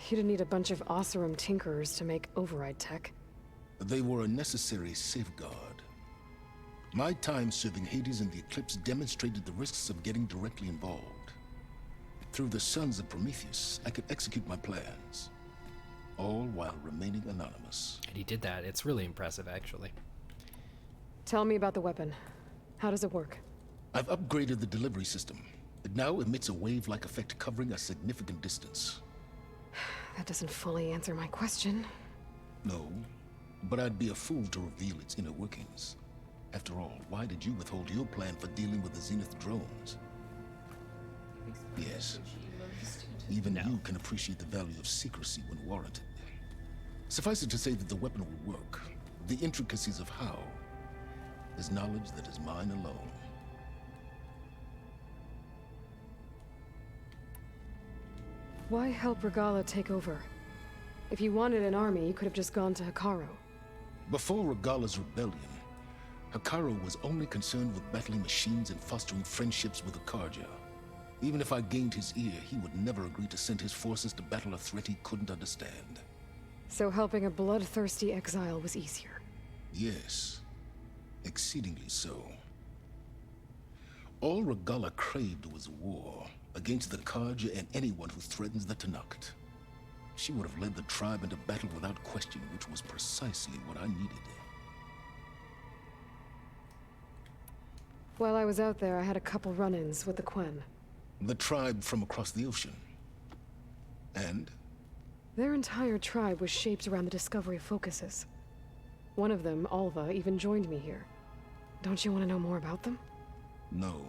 You didn't need a bunch of Oseram tinkerers to make override tech. They were a necessary safeguard. My time serving Hades and the Eclipse demonstrated the risks of getting directly involved. Through the Sons of Prometheus, I could execute my plans, all while remaining anonymous. And he did that. It's really impressive, actually. Tell me about the weapon. How does it work? I've upgraded the delivery system. It now emits a wave-like effect covering a significant distance. That doesn't fully answer my question. No, but I'd be a fool to reveal its inner workings. After all, why did you withhold your plan for dealing with the Zenith drones? Yes. Even you can appreciate the value of secrecy when warranted. Suffice it to say that the weapon will work. The intricacies of how is knowledge that is mine alone. Why help Regalla take over? If you wanted an army, you could have just gone to Hekarro. Before Regalla's rebellion, Hekarro was only concerned with battling machines and fostering friendships with Akarja. Even if I gained his ear, he would never agree to send his forces to battle a threat he couldn't understand. So helping a bloodthirsty exile was easier? Yes, exceedingly so. All Regalla craved was war against the Karja and anyone who threatens the Tenakth. She would have led the tribe into battle without question, which was precisely what I needed. While I was out there, I had a couple run-ins with the Quen. The tribe from across the ocean. And? Their entire tribe was shaped around the discovery of focuses. One of them, Alva, even joined me here. Don't you want to know more about them? No.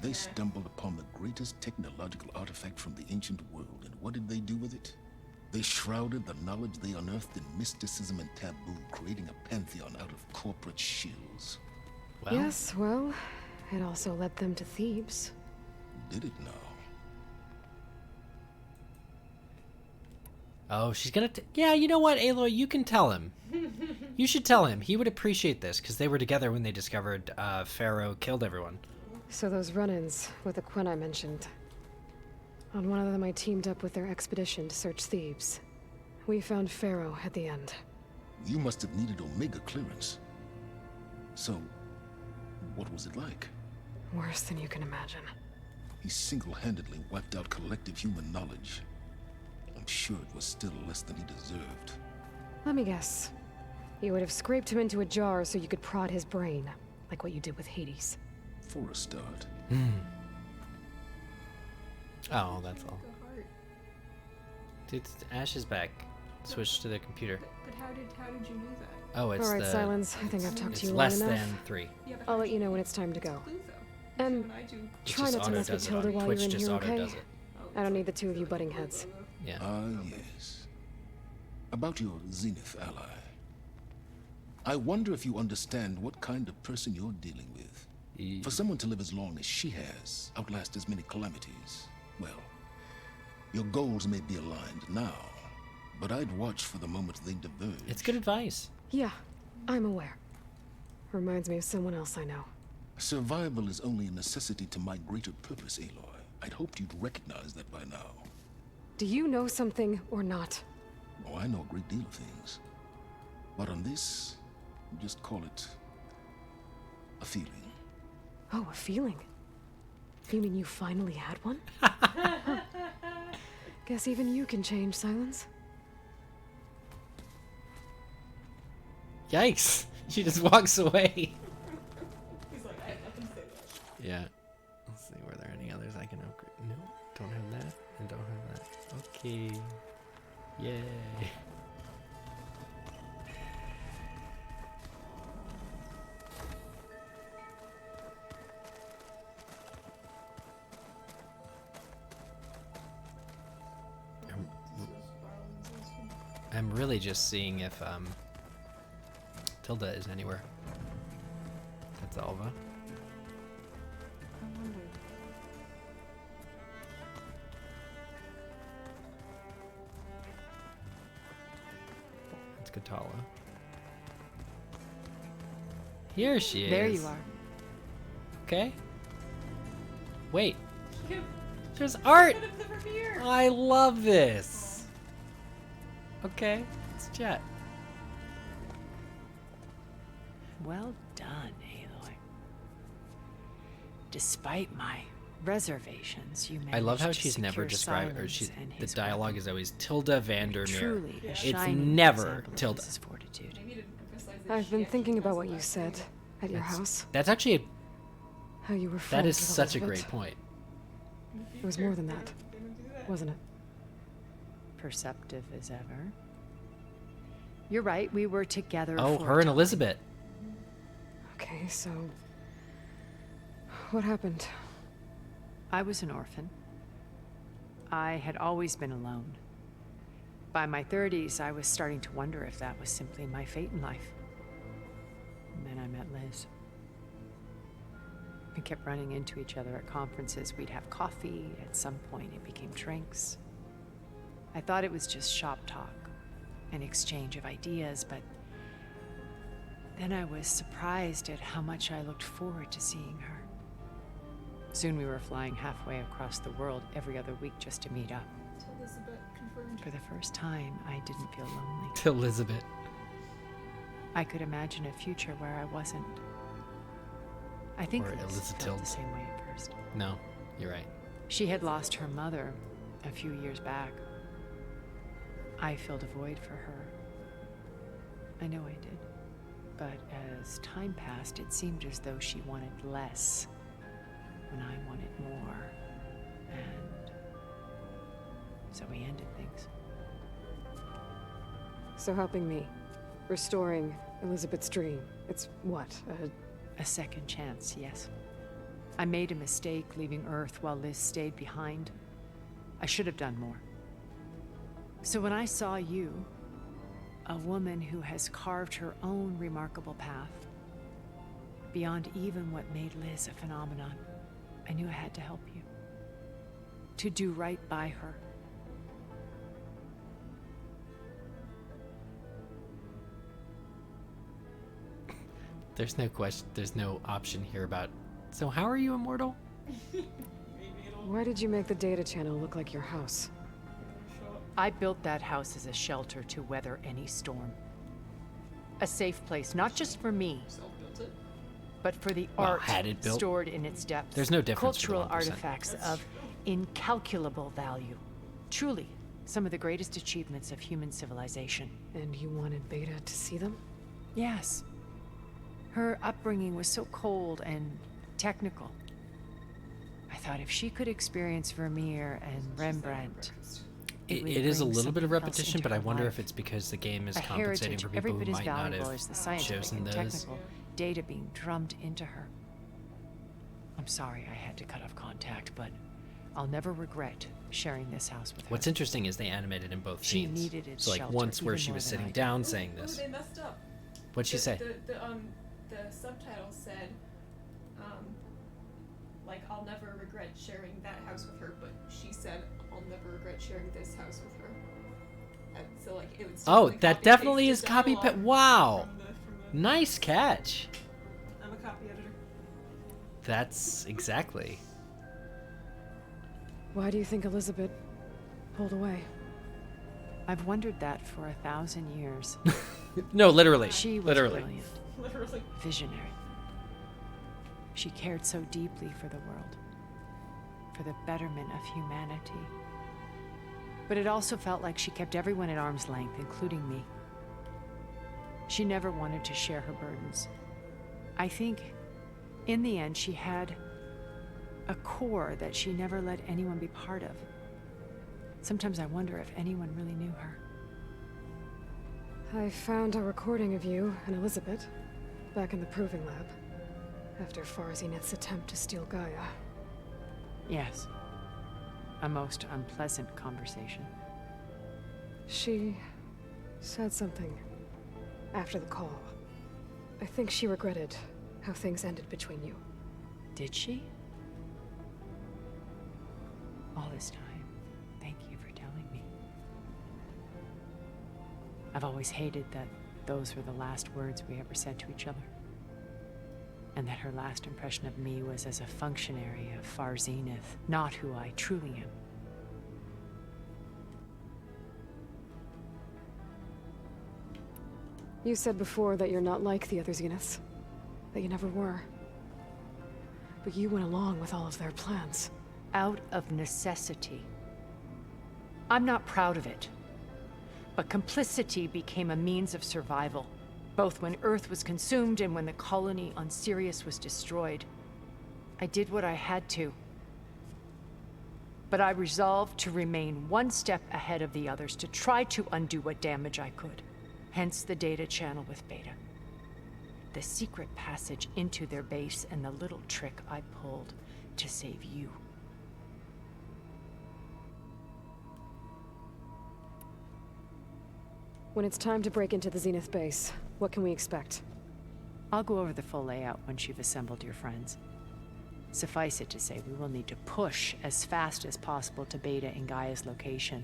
They stumbled upon the greatest technological artifact from the ancient world, and what did they do with it? They shrouded the knowledge they unearthed in mysticism and taboo, creating a pantheon out of corporate shills. Well. Yes, well, it also led them to Thebes. Did it now? Oh, she's gonna... yeah, you know what, Aloy? You can tell him. You should tell him. He would appreciate this, because they were together when they discovered Pharaoh killed everyone. So those run-ins with the Quinn I mentioned. On one of them I teamed up with their expedition to search Thebes. We found Pharaoh at the end. You must have needed Omega clearance. So, what was it like? Worse than you can imagine. He single-handedly wiped out collective human knowledge. I'm sure it was still less than he deserved. Let me guess. You would have scraped him into a jar so you could prod his brain, like what you did with Hades. For a start. Oh, that's all. Dude, Ash is back. Switch to the computer. But how did you know that? Oh, it's all right, the... Silence. I think I've talked to you long less enough. than 3. Yeah, but I'll let you know when it's time to go. Clue, though. And It try just not to mess with auto-does it Tilda on while Twitch, you're in just here, okay? auto-does it. I don't need the two of you butting heads. Yeah. Yes. About your Zenith ally. I wonder if you understand what kind of person you're dealing with. For someone to live as long as she has, outlast as many calamities, well, your goals may be aligned now, but I'd watch for the moment they diverge. It's good advice. Yeah, I'm aware. Reminds me of someone else I know. Survival is only a necessity to my greater purpose, Aloy. I'd hoped you'd recognize that by now. Do you know something or not? Oh, I know a great deal of things. But on this, just call it a feeling. Oh, a feeling. You mean you finally had one? Guess even you can change, Silence. Yikes! She just walks away. He's like, I have nothing to say to that. Yeah. Let's see, were there any others I can upgrade? No, don't have that, and don't have that. Okay. Yay. I'm really just seeing if Tilda is anywhere. That's Alva. That's Katala. Here she is. There you are. Okay. Wait. There's art! I love this! Okay, let's chat. Well done, Aloy. Despite my reservations, you managed I love how to she's never secure described, or Silence she, and the his dialogue weapon. is always Tilda Vandermeer. Truly a It's shining never example of Tilda. Mrs. Fortitude. I've been thinking about what you said at your house. That's actually, How you were that friends is with such a Elizabeth. great point. It was more than that, wasn't it? Perceptive as ever. You're right, we were together Oh, for a her and time. Elizabeth. Okay, so... what happened? I was an orphan. I had always been alone. By my 30s, I was starting to wonder if that was simply my fate in life. And then I met Liz. We kept running into each other at conferences. We'd have coffee. At some point, it became drinks. I thought it was just shop talk, an exchange of ideas, but then I was surprised at how much I looked forward to seeing her. Soon we were flying halfway across the world every other week just to meet up. Elizabeth confirmed. For the first time, I didn't feel lonely. To Elizabeth. I could imagine a future where I wasn't. I think Or Liz Elizabeth felt the Tilda. same way at first. No, you're right. She had lost her mother a few years back. I filled a void for her. I know I did. But as time passed, it seemed as though she wanted less when I wanted more. And so we ended things. So helping me. Restoring Elizabeth's dream. It's what? A second chance, yes. I made a mistake leaving Earth while Liz stayed behind. I should have done more. So when I saw you, a woman who has carved her own remarkable path, beyond even what made Liz a phenomenon, I knew I had to help you. To do right by her. There's no question. There's no option here about. So how are you immortal? Why did you make the data channel look like your house? I built that house as a shelter to weather any storm. A safe place, not just for me, Self-built it. but for the Well, art had it built. stored in its depths. There's no difference for the Cultural 1%. artifacts of incalculable value. Truly, some of the greatest achievements of human civilization. And you wanted Beta to see them? Yes. Her upbringing was so cold and technical. I thought if she could experience Vermeer and Rembrandt, It would is a bring little bit of something else repetition, into but I her wonder life. if it's because the game is a compensating heritage for every people bit who as might not valuable have as the scientific chosen and those. technical data being drummed into her. I'm sorry I had to cut off contact, but I'll never regret sharing this house with her. What's interesting is they animated in both She scenes. needed its So like shelter once where even she more was than sitting I did. down saying Ooh, this. they messed up. What'd she say? The subtitle said, like, I'll never regret sharing that house with her, but she said, I'll never regret sharing this house with her. And so, like, it would still Oh, be that copy definitely pasted is copy dialogue pa- Wow. from the- Nice catch. I'm a copy editor. That's exactly. Why do you think Elizabeth pulled away? I've wondered that for 1,000 years. No, literally. She was literally. brilliant, Literally. visionary. She cared so deeply for the world, for the betterment of humanity. But it also felt like she kept everyone at arm's length, including me. She never wanted to share her burdens. I think, in the end, she had a core that she never let anyone be part of. Sometimes I wonder if anyone really knew her. I found a recording of you and Elizabeth back in the proving lab after Farzineth's attempt to steal Gaia. Yes. A most unpleasant conversation. She said something after the call. I think she regretted how things ended between you. Did she? All this time, thank you for telling me. I've always hated that those were the last words we ever said to each other. And that her last impression of me was as a functionary of Far Zenith, not who I truly am. You said before that you're not like the other Zeniths. That you never were. But you went along with all of their plans. Out of necessity. I'm not proud of it. But complicity became a means of survival, both when Earth was consumed and when the colony on Sirius was destroyed. I did what I had to. But I resolved to remain one step ahead of the others, to try to undo what damage I could. Hence the data channel with Beta. The secret passage into their base and the little trick I pulled to save you. When it's time to break into the Zenith base, what can we expect? I'll go over the full layout once you've assembled your friends. Suffice it to say, we will need to push as fast as possible to Beta and Gaia's location,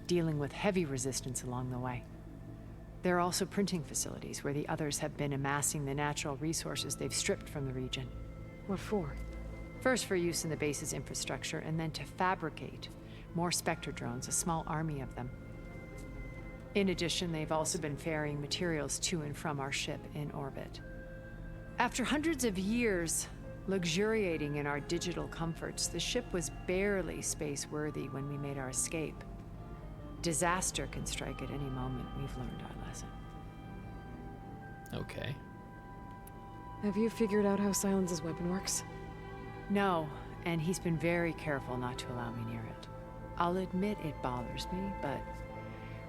dealing with heavy resistance along the way. There are also printing facilities where the others have been amassing the natural resources they've stripped from the region. What for? First for use in the base's infrastructure, and then to fabricate more Spectre drones, a small army of them. In addition, they've also been ferrying materials to and from our ship in orbit. After hundreds of years luxuriating in our digital comforts, the ship was barely space-worthy when we made our escape. Disaster can strike at any moment. We've learned our lesson. Okay. Have you figured out how Silence's weapon works? No, and he's been very careful not to allow me near it. I'll admit it bothers me, but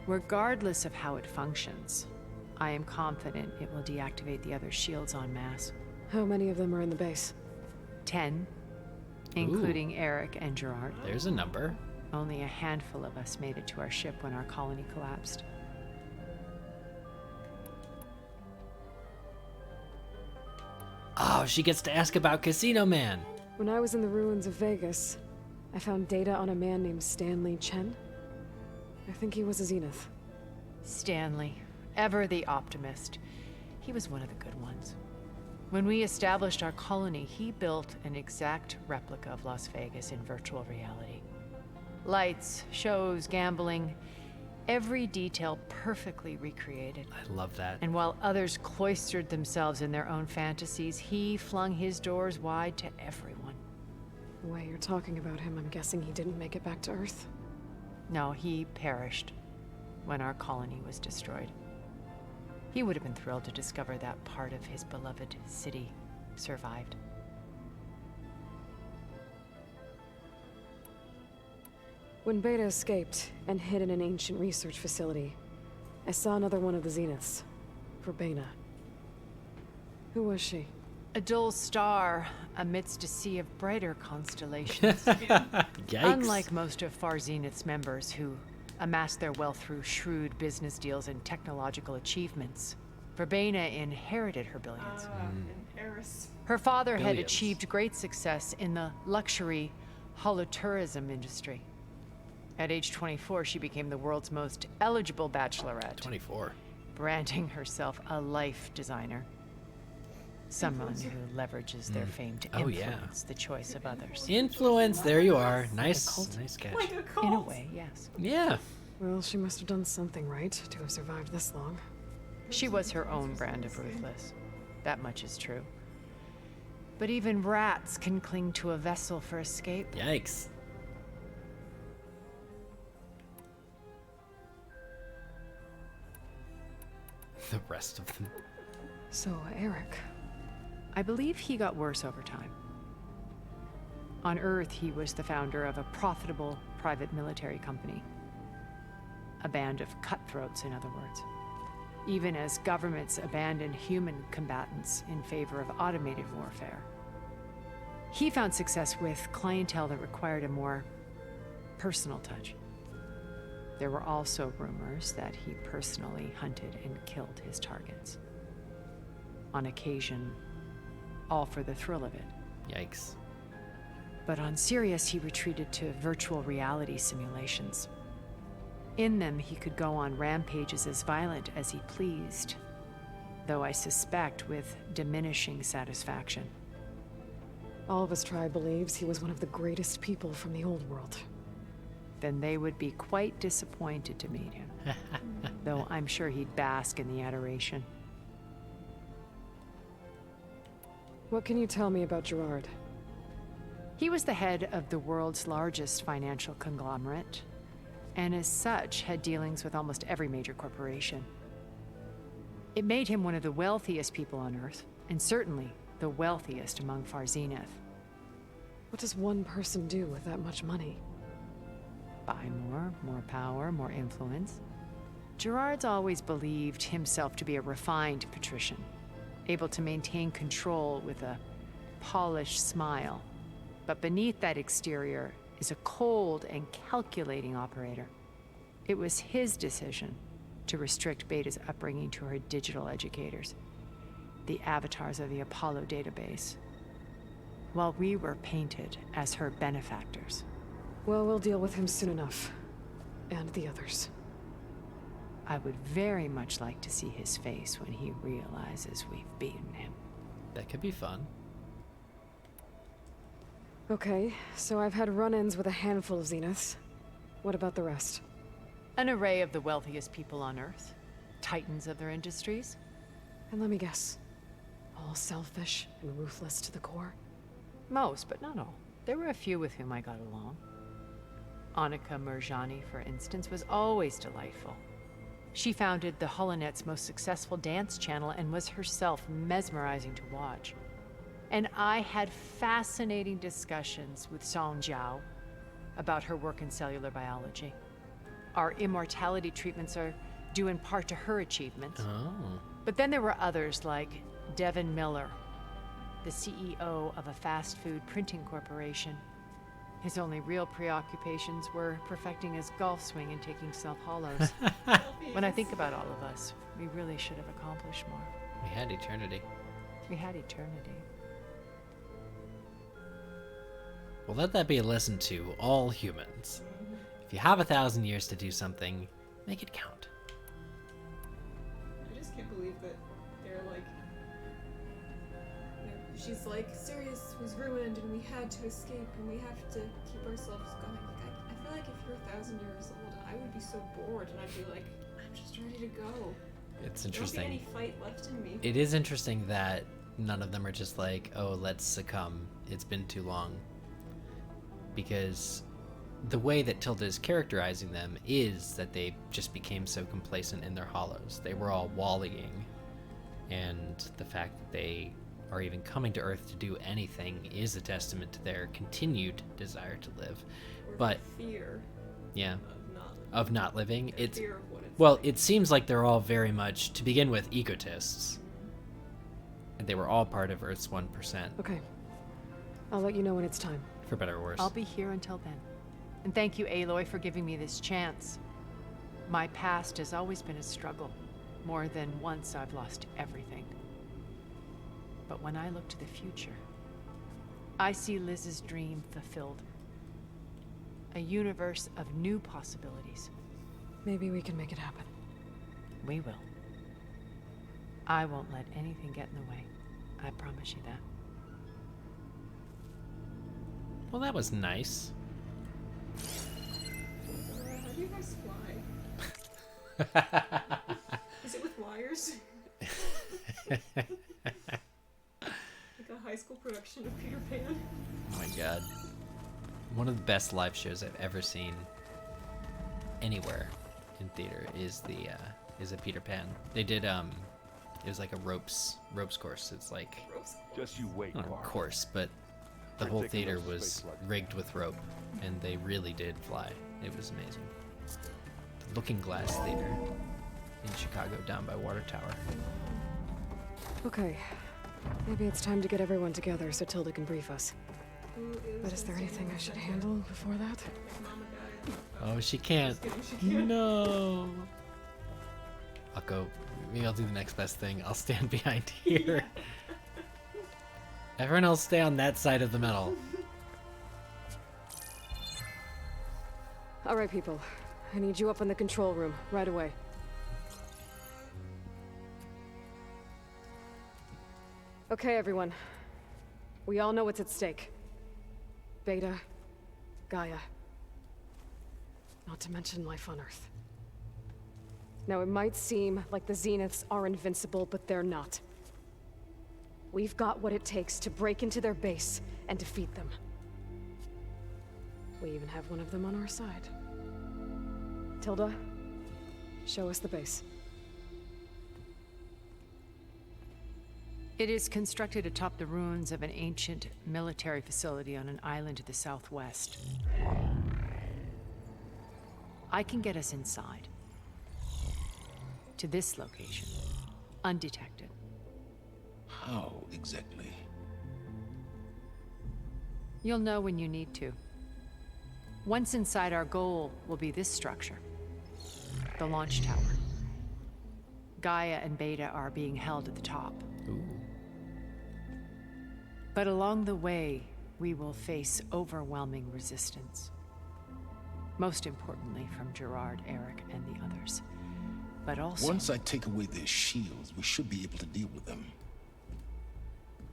regardless of how it functions, I am confident it will deactivate the other shields en masse. How many of them are in the base? 10, including Eric and Gerard. There's a number. Only a handful of us made it to our ship when our colony collapsed. Oh, she gets to ask about Casino Man. When I was in the ruins of Vegas, I found data on a man named Stanley Chen. I think he was a Zenith. Stanley, ever the optimist. He was one of the good ones. When we established our colony, he built an exact replica of Las Vegas in virtual reality. Lights, shows, gambling, every detail perfectly recreated. I love that. And while others cloistered themselves in their own fantasies, he flung his doors wide to everyone. The way you're talking about him, I'm guessing he didn't make it back to Earth. No, he perished when our colony was destroyed. He would have been thrilled to discover that part of his beloved city survived. When Beta escaped and hid in an ancient research facility, I saw another one of the Zeniths. Verbena. Who was she? A dull star amidst a sea of brighter constellations. Yikes. Unlike most of Far Zenith's members who amassed their wealth through shrewd business deals and technological achievements, Verbena inherited her billions. An heiress. Her father had Billions. achieved great success in the luxury holotourism industry. At age 24, she became the world's most eligible bachelorette, 24. branding herself a life designer. Someone who leverages their fame to Oh, yeah. influence the choice of others. Influence, there you are. Nice, cult. nice catch. Like a cult. In a way, yes. Yeah. Well, she must have done something right to have survived this long. She was her own brand of ruthless. That much is true. But even rats can cling to a vessel for escape. Yikes. The rest of them. So, Eric. I believe he got worse over time. On Earth, he was the founder of a profitable private military company. A band of cutthroats, in other words. Even as governments abandoned human combatants in favor of automated warfare. He found success with clientele that required a more personal touch. There were also rumors that he personally hunted and killed his targets. On occasion, all for the thrill of it. Yikes. But on Sirius, he retreated to virtual reality simulations. In them, he could go on rampages as violent as he pleased, though I suspect with diminishing satisfaction. All of his tribe believes he was one of the greatest people from the old world. Then they would be quite disappointed to meet him, though I'm sure he'd bask in the adoration. What can you tell me about Gerard? He was the head of the world's largest financial conglomerate, and as such had dealings with almost every major corporation. It made him one of the wealthiest people on Earth, and certainly the wealthiest among Far Zenith. What does one person do with that much money? Buy more power, more influence. Gerard's always believed himself to be a refined patrician, able to maintain control with a polished smile. But beneath that exterior is a cold and calculating operator. It was his decision to restrict Beta's upbringing to her digital educators, the avatars of the Apollo database, while we were painted as her benefactors. Well, we'll deal with him soon enough. And the others. I would very much like to see his face when he realizes we've beaten him. That could be fun. Okay, so I've had run-ins with a handful of Zeniths. What about the rest? An array of the wealthiest people on Earth, titans of their industries. And let me guess. All selfish and ruthless to the core? Most, but not all. There were a few with whom I got along. Annika Murjani, for instance, was always delightful. She founded the HoloNet's most successful dance channel and was herself mesmerizing to watch. And I had fascinating discussions with Song Jiao about her work in cellular biology. Our immortality treatments are due in part to her achievements. Oh. But then there were others like Devin Miller, the CEO of a fast food printing corporation. His only real preoccupations were perfecting his golf swing and taking self-hollows. When I think about all of us, we really should have accomplished more. We had eternity. We had eternity. Well, let that be a lesson to all humans. If you have 1,000 years to do something, make it count. I just can't believe that they're like she's like, Sirius was ruined and we had to escape and we have to keep ourselves going. Like, I feel like if you're 1,000 years old, I would be so bored and I'd be like, I'm just ready to go. It's There won't be interesting. any fight left in me. It is interesting that none of them are just like, oh, let's succumb. It's been too long. Because the way that Tilda is characterizing them is that they just became so complacent in their hollows. They were all wallying. And the fact that they are even coming to Earth to do anything is a testament to their continued desire to live. Or But fear yeah, of not living. of not living. Their It's fear of what it's well, like. it seems like they're all very much, to begin with, egotists. And they were all part of Earth's 1%, Okay. I'll let you know when it's time. for better or worse. I'll be here until then. And thank you, Aloy, for giving me this chance. My past has always been a struggle. More than once I've lost everything. But when I look to the future, I see Liz's dream fulfilled. A universe of new possibilities. Maybe we can make it happen. We will. I won't let anything get in the way. I promise you that. Well, that was nice. How do you guys fly? Is it with wires? Like a high school production of Peter Pan? Oh my god. One of the best live shows I've ever seen anywhere in theater is a Peter Pan. They did it was like a ropes course. It's like Just you wait, not a Clark. course, but the We're whole taking theater those was space luggage. rigged with rope, and they really did fly. It was amazing. The Looking Glass Theater in Chicago, down by Water Tower. Okay. Maybe it's time to get everyone together so Tilda can brief us. But is there anything I should handle before that? Mama guy. Oh, she can't. Just kidding, she can't. No. I'll go. Maybe I'll do the next best thing. I'll stand behind here. Everyone else stay on that side of the metal. All right, people. I need you up in the control room right away. Okay, everyone. We all know what's at stake. Beta, Gaia. Not to mention life on Earth. Now, it might seem like the Zeniths are invincible, but they're not. We've got what it takes to break into their base and defeat them. We even have one of them on our side. Tilda, show us the base. It is constructed atop the ruins of an ancient military facility on an island to the southwest. I can get us inside. To this location. Undetected. How exactly? You'll know when you need to. Once inside, our goal will be this structure. The launch tower. Gaia and Beta are being held at the top. Ooh. But along the way, we will face overwhelming resistance. Most importantly from Gerard, Eric, and the others. But also... Once I take away their shields, we should be able to deal with them.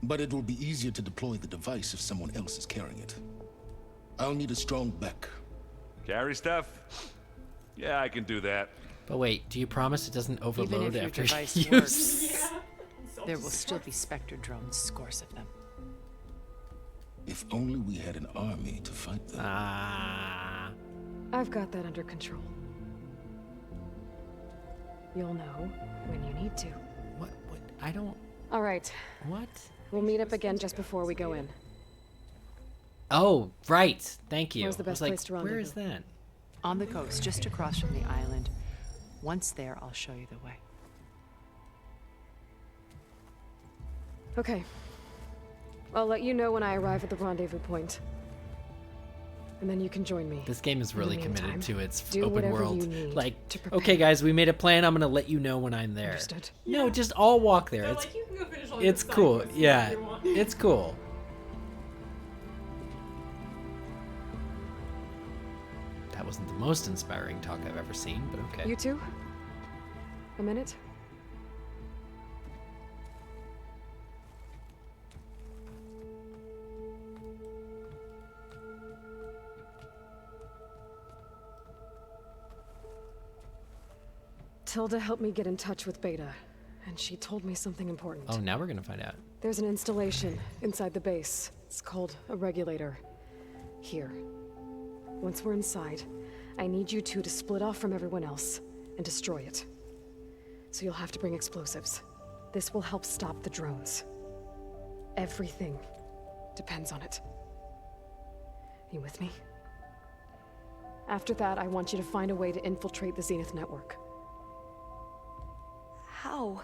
But it will be easier to deploy the device if someone else is carrying it. I'll need a strong back. Carry stuff? Yeah, I can do that. But wait, do you promise it doesn't Even overload if your after device use? works, Yeah. there will still be Spectre drones, scores of them. If only we had an army to fight them. Ah. I've got that under control. You'll know when you need to. What? I don't. All right. What? We'll meet up again just before we go in. Oh, right. Thank you. Where's the I was best like, place to where is rendezvous? that? On the coast, just across from the island. Once there, I'll show you the way. Okay. I'll let you know when I arrive at the rendezvous point. And then you can join me. This game is really In the committed meantime, to its do open whatever world. you need Like, to prepare. okay, guys, we made a plan. I'm gonna let you know when I'm there. Understood. No, just all walk there. They're It's like, you can go finish all your it's side cool. quests Yeah, if you want. it's cool. That wasn't the most inspiring talk I've ever seen, but okay. You two? A minute? Tilda helped me get in touch with Beta, and she told me something important. Oh, now we're gonna find out. There's an installation inside the base. It's called a regulator. Here. Once we're inside, I need you two to split off from everyone else and destroy it. So you'll have to bring explosives. This will help stop the drones. Everything depends on it. You with me? After that, I want you to find a way to infiltrate the Zenith network. How?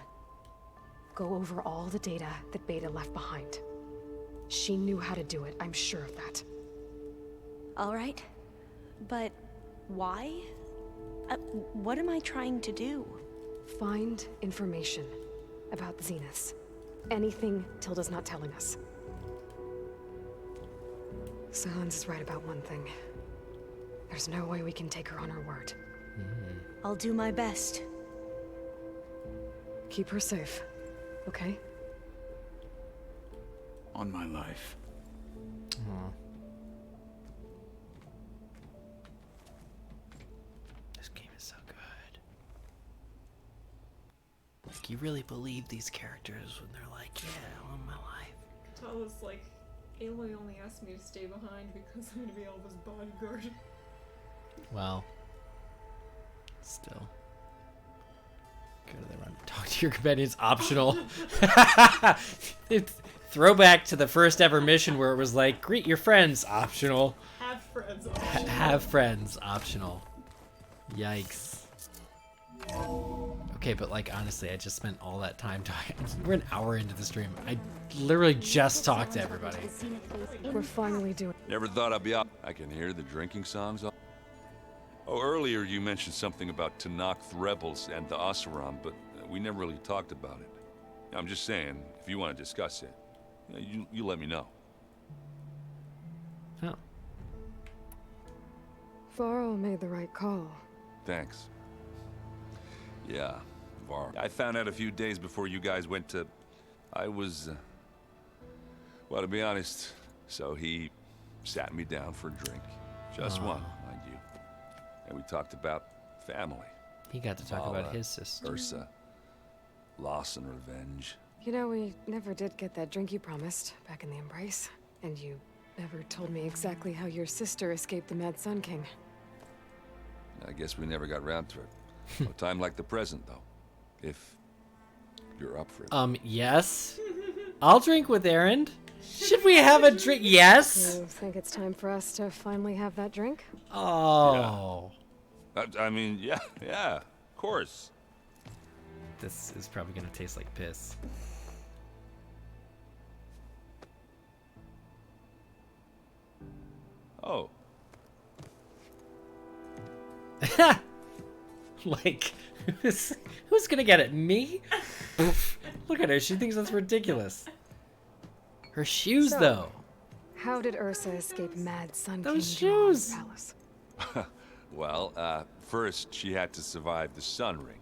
Go over all the data that Beta left behind. She knew how to do it, I'm sure of that. All right. But why? What am I trying to do? Find information about the Zeniths. Anything Tilda's not telling us. Silence is right about one thing. There's no way we can take her on her word. I'll do my best. Keep her safe, okay? On my life. Aw. This game is so good. Like, you really believe these characters when they're like, yeah, on my life. Katala's like, Aloy only asked me to stay behind because I'm gonna be Alva's bodyguard. Well, still. Go to the run. Talk to your companions. Optional. It's throwback to the first ever mission where it was like, greet your friends. Optional. Have friends. Optional. Have friends. Optional. Yikes. Okay, but like honestly, I just spent all that time talking. We're an hour into the stream. I literally just talked to everybody. We're finally doing. Never thought I'd be out. I can hear the drinking songs. Oh, earlier you mentioned something about Tanakh rebels and the Oseram, but we never really talked about it. I'm just saying, if you want to discuss it, you let me know. Oh. Varro made the right call. Thanks. Yeah, Var. I found out a few days before you guys went to... I was... well, to be honest, so he sat me down for a drink. Just one, mind you. And we talked about family. He got to talk Vala, about his sister. Ursa. Loss and revenge. You know, we never did get that drink you promised back in the Embrace. And you never told me exactly how your sister escaped the Mad Sun King. I guess we never got round to it. No time like the present, though. If you're up for it. Yes. I'll drink with Aaron. Should we have a drink? Yes. You think it's time for us to finally have that drink? Oh. Yeah. I mean, yeah, of course. This is probably gonna taste like piss. Oh. Like, who's gonna get it? Me? Look at her. She thinks that's ridiculous. Her shoes, So, though. How did Ursa escape Mad Sun Those King John's shoes. palace? Well, first she had to survive the Sun Ring.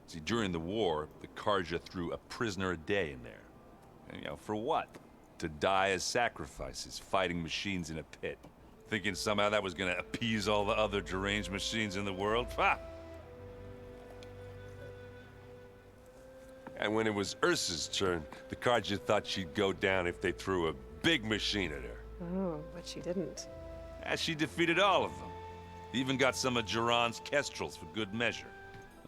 See, during the war, the Karja threw a prisoner a day in there. And, for what? To die as sacrifices, fighting machines in a pit. Thinking somehow that was gonna appease all the other deranged machines in the world? Ha! And when it was Ursa's turn, the Karja thought she'd go down if they threw a big machine at her. Oh, but she didn't. And she defeated all of them. Even got some of Jiran's kestrels for good measure.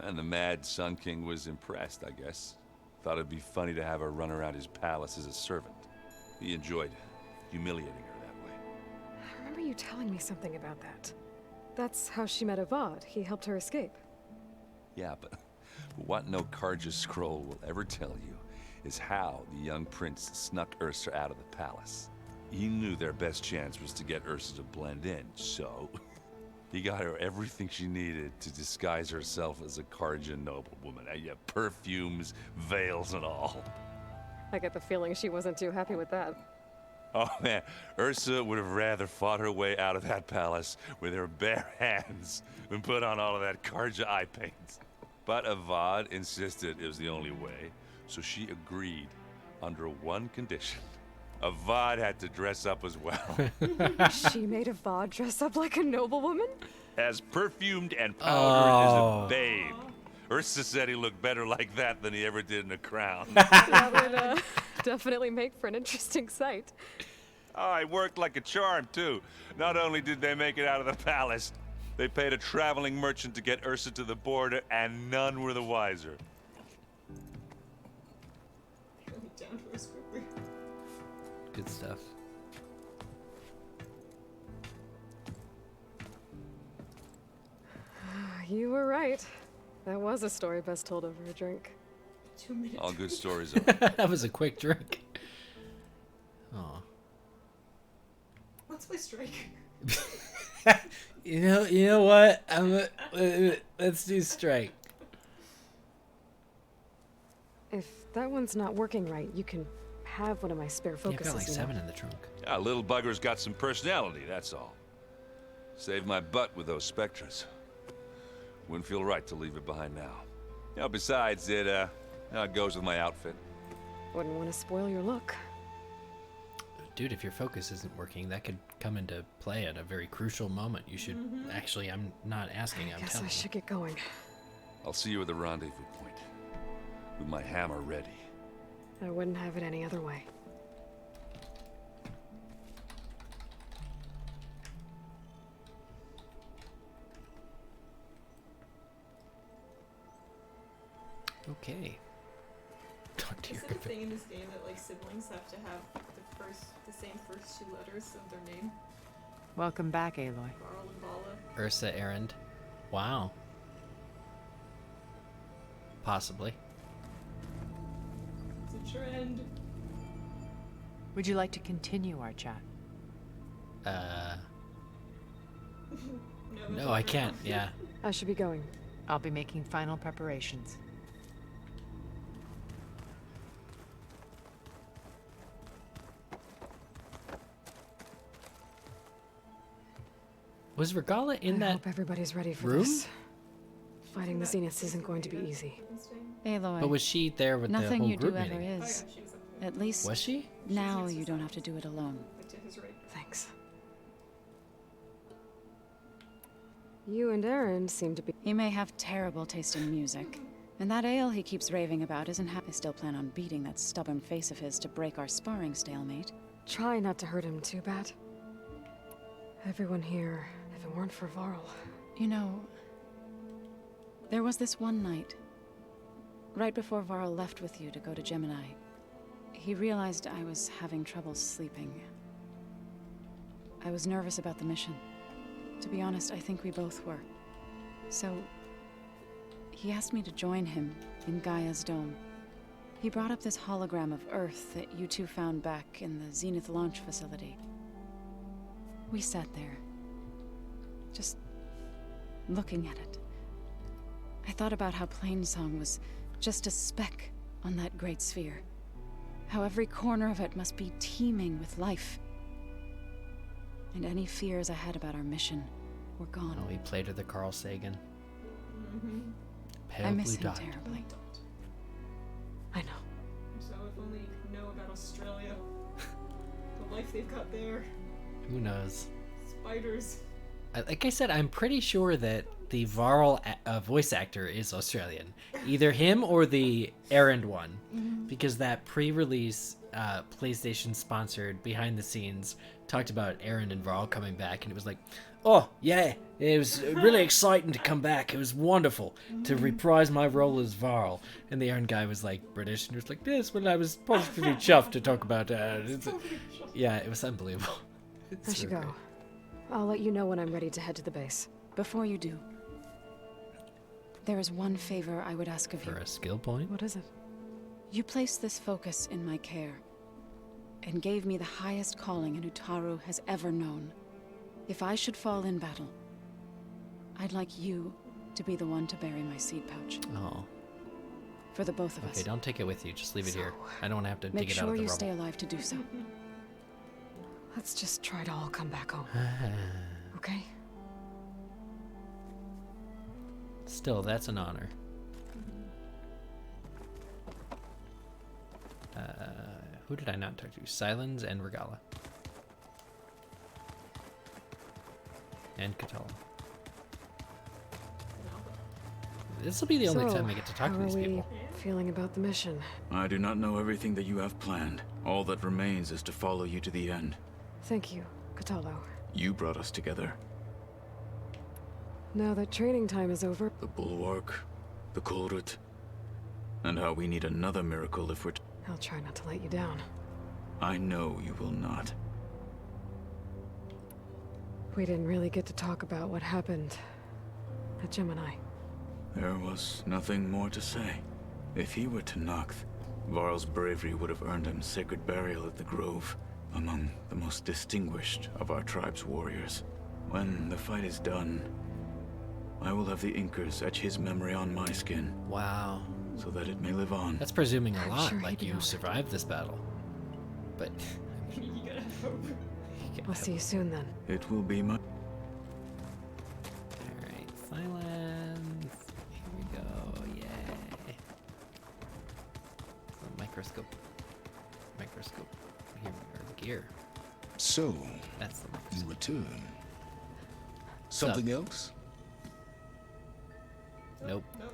And the Mad Sun King was impressed, I guess. Thought it'd be funny to have her run around his palace as a servant. He enjoyed humiliating her that way. I remember you telling me something about that. That's how she met Avad. He helped her escape. Yeah, but what no Karja scroll will ever tell you is how the young prince snuck Ursa out of the palace. He knew their best chance was to get Ursa to blend in, so he got her everything she needed to disguise herself as a Karja noblewoman. Yeah, perfumes, veils, and all. I get the feeling she wasn't too happy with that. Oh man, Ursa would have rather fought her way out of that palace with her bare hands than put on all of that Karja eye paint. But Avad insisted it was the only way, so she agreed under one condition. Avad had to dress up as well. She made Avad dress up like a noblewoman? As perfumed and powdered as a babe. Ursa said he looked better like that than he ever did in a crown. That would definitely make for an interesting sight. Oh, it worked like a charm, too. Not only did they make it out of the palace, they paid a traveling merchant to get Ursa to the border, and none were the wiser. Down to us quickly. Good stuff. You were right. That was a story best told over a drink. 2 minutes. All good stories. That was a quick drink. Oh. Let's play Strike. You know what? Let's do Strike. If that one's not working right, you can have one of my spare Yeah, I've focuses. got like you know. 7 in the trunk. Yeah, little bugger's got some personality, that's all. Saved my butt with those Spectres. Wouldn't feel right to leave it behind now. You know, besides, it goes with my outfit. Wouldn't want to spoil your look. Dude, if your focus isn't working, that could come into play at a very crucial moment. You should actually, I'm not asking, I'm Guess telling I should get going. I'll see you at the rendezvous point. With my hammer ready. I wouldn't have it any other way. Okay. Talk to Is your it a thing in this game that like siblings have to have the same first 2 letters of their name? Welcome back, Aloy. Varl and Vala. Ursa Erend. Wow. Possibly. It's a trend. Would you like to continue our chat? No, I can't. Yeah. I should be going. I'll be making final preparations. Was Regala in I that? hope everybody's ready for room? this. Fighting the Zeniths isn't going to be easy. Aloy, But was she there with the nothing whole you group do ever meeting? is. At least Was she? now you don't have to do it alone. Thanks. You and Aaron seem to be... He may have terrible taste in music, and that ale he keeps raving about isn't half. I still plan on beating that stubborn face of his to break our sparring stalemate. Try not to hurt him too bad. Everyone here, if it weren't for Varl... You know, there was this one night, right before Varl left with you to go to Gemini. He realized I was having trouble sleeping. I was nervous about the mission. To be honest, I think we both were. So, he asked me to join him in Gaia's dome. He brought up this hologram of Earth that you two found back in the Zenith launch facility. We sat there, just looking at it. I thought about how Plainsong was just a speck on that great sphere. How every corner of it must be teeming with life. And any fears I had about our mission were gone. Oh, he played her the Carl Sagan. Pale I miss blue him dot. terribly. I know. So if only you could know about Australia. The life they've got there. Who knows? Spiders. Like I said, I'm pretty sure that the Varl voice actor is Australian. Either him or the Erend one. Because that pre-release PlayStation-sponsored behind-the-scenes talked about Erend and Varl coming back, and it was like, oh, yeah, it was really exciting to come back. It was wonderful to reprise my role as Varl. And the Erend guy was like British, and he was like, this, when I was positively chuffed to talk about yeah, it was unbelievable. I should go. I'll let you know when I'm ready to head to the base. Before you do, there is one favor I would ask of you. For a skill point? What is it? You placed this focus in my care, and gave me the highest calling an Utaru has ever known. If I should fall in battle, I'd like you to be the one to bury my seed pouch. Oh. For the both of us. Okay, don't take it with you. Just leave it here. I don't want to have to Make dig it out sure of the you rubble. stay alive to do so. Let's just try to all come back home. Okay? Still, that's an honor. Who did I not talk to? Silence and Regala. And Katala. This will be the only So, time I get to talk how to these are we people. feeling about the mission? I do not know everything that you have planned. All that remains is to follow you to the end. Thank you, Katalo. You brought us together. Now that training time is over, The Bulwark, the Kulrut, and how we need another miracle if we're I'll try not to let you down. I know you will not. We didn't really get to talk about what happened at Gemini. There was nothing more to say. If he were Tenakth, Varl's bravery would have earned him sacred burial at the Grove, among the most distinguished of our tribe's warriors. When the fight is done, I will have the Inkers etch his memory on my skin, Wow. so that it may live on. That's presuming a I'm lot, sure he'd like be you honored. survived this battle. But You gotta hope. I'll see you soon then. It will be my... alright, silence. Here we go. Yay. So, microscope. Microscope. Here we are. The gear. So, That's the you microscope. return. Something else? Nope. Nope.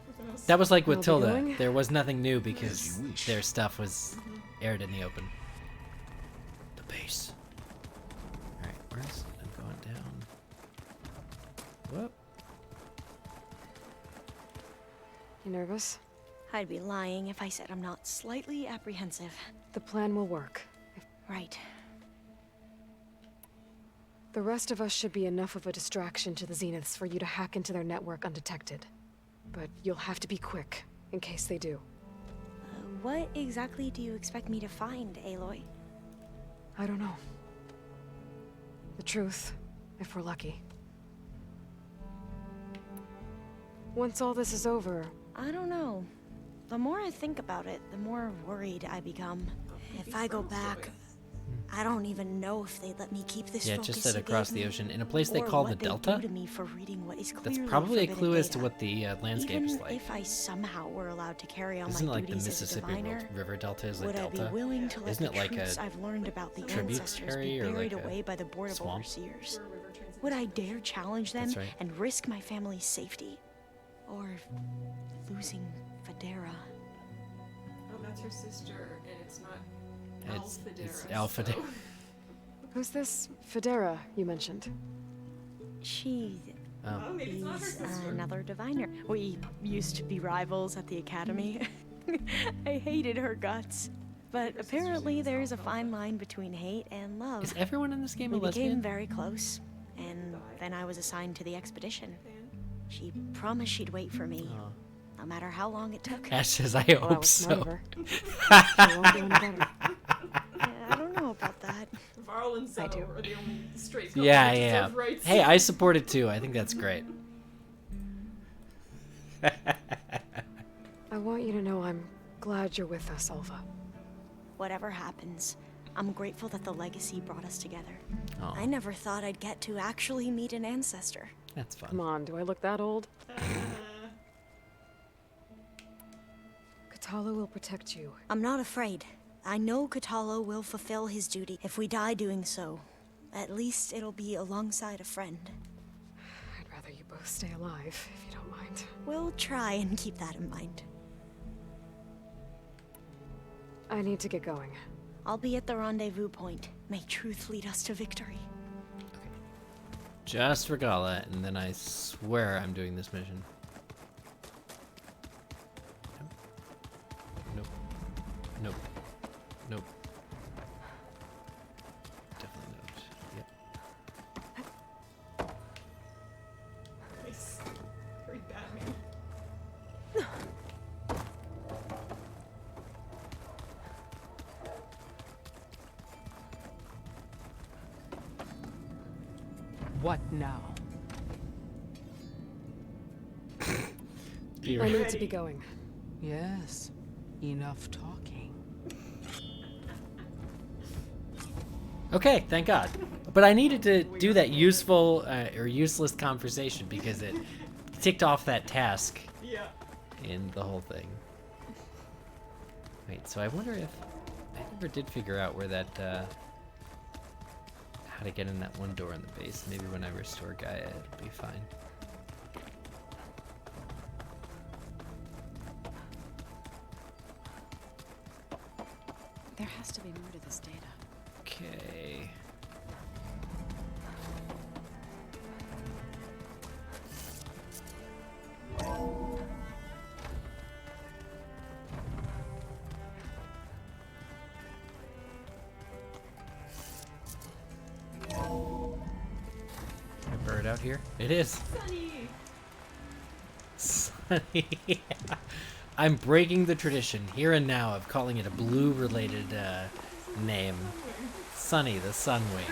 Nothing else. That was like with I'll be Tilda. going. There was nothing new because As you wish. their stuff was aired in the open. The base. Alright, where's... I'm going down. Whoop. You nervous? I'd be lying if I said I'm not slightly apprehensive. The plan will work. Right. The rest of us should be enough of a distraction to the Zeniths for you to hack into their network undetected. But you'll have to be quick, in case they do. What exactly do you expect me to find, Aloy? I don't know. The truth, if we're lucky. Once all this is over, I don't know. The more I think about it, the more worried I become. If I go back, I don't even know if they'd let me keep this Yeah, it focus just said you across gave the me, ocean. In a place they or call what the they Delta? do to me for reading what is That's clearly probably a forbidden clue as to data. what the landscape Even is like. if I somehow were allowed to carry on Isn't it my like the duties as a Mississippi diviner, River Delta is a would I delta? be willing to let Isn't the it like truths a I've learned about the ancestors tributary be or buried like a away by the Board of swamp? Overseers? Where river transitions. Would I dare challenge them That's right. and risk my family's safety? Or losing Federa? Oh, that's her sister, and it's not It's Alfadera. Alfadera. so- who's this Federa you mentioned? She Oh. Oh, maybe it's not her is sister. another diviner. We used to be rivals at the academy. I hated her guts. But apparently there's a fine line between hate and love. Is everyone in this game a We became lesbian? very close, and then I was assigned to the expedition. She promised she'd wait for me, Oh. no matter how long it took. Ash says, I Well, that hope was so. smart of her. She won't do any better. Yeah, I don't know about that. Varl and I do. Zoe are the only straight couple Yeah, that yeah. deserve rights. Hey, I support it too. I think that's great. I want you to know I'm glad you're with us, Alva. Whatever happens, I'm grateful that the legacy brought us together. Oh, I never thought I'd get to actually meet an ancestor. that's fun. Come on, do I look that old? Katalo will protect you. I'm not afraid. I know Katalo will fulfill his duty. If we die doing so, at least it'll be alongside a friend. I'd rather you both stay alive, if you don't mind. We'll try and keep that in mind. I need to get going. I'll be at the rendezvous point. May truth lead us to victory. Just for Gala, and then I swear I'm doing this mission. Nope. Nope. Nope. Definitely not. Yep. Nice. Very Batman. What now? Be I right. need to be going. Yes, enough talking. Okay, thank God. But I needed to do that useful or useless conversation because it ticked off that task Yeah. in the whole thing. Wait, so I wonder if I never did figure out where that how to get in that one door in the base. Maybe when I restore Gaia, it'll be fine. There has to be more to this data. Okay. A bird out here? It is. Sunny. I'm breaking the tradition here and now of calling it a blue-related name. Sunny, the Sunwing.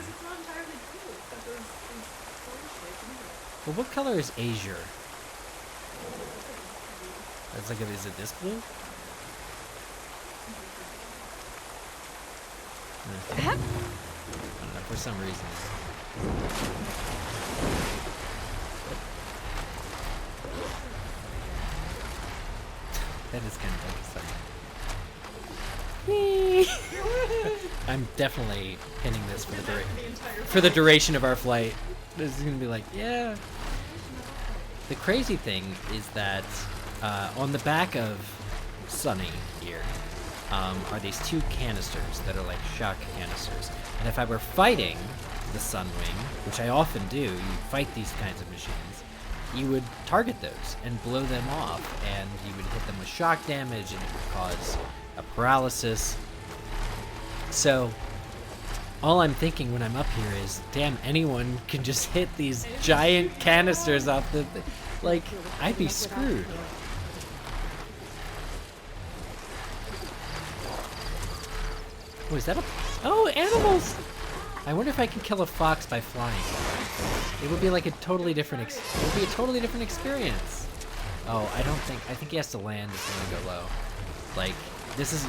Well, what color is azure? That's like, is it this blue? I don't know, for some reason. That is kind of like a I'm definitely pinning this for the duration of our flight. This is gonna be like, yeah. The crazy thing is that on the back of Sunny here are these two canisters that are like shock canisters. And if I were fighting the Sunwing, which I often do, you fight these kinds of machines, you would target those and blow them off, and you would hit them with shock damage, and it would cause a paralysis. So all I'm thinking when I'm up here is, damn, anyone can just hit these giant canisters off the... Like, I'd be screwed. Oh, is that a... Oh, animals! I wonder if I can kill a fox by flying. It would be like a totally different experience. Oh, I think he has to land if you want to go low. Like, this is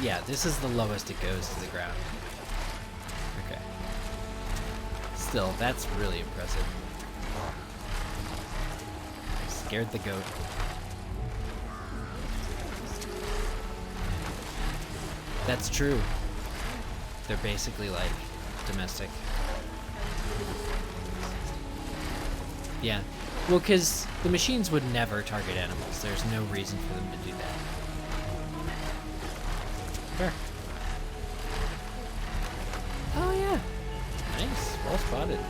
the lowest it goes to the ground. Okay. Still, that's really impressive. I scared the goat. That's true. They're basically like domestic. Yeah. Well, because the machines would never target animals. There's no reason for them to do that. Sure. Oh, yeah. Nice. Well spotted.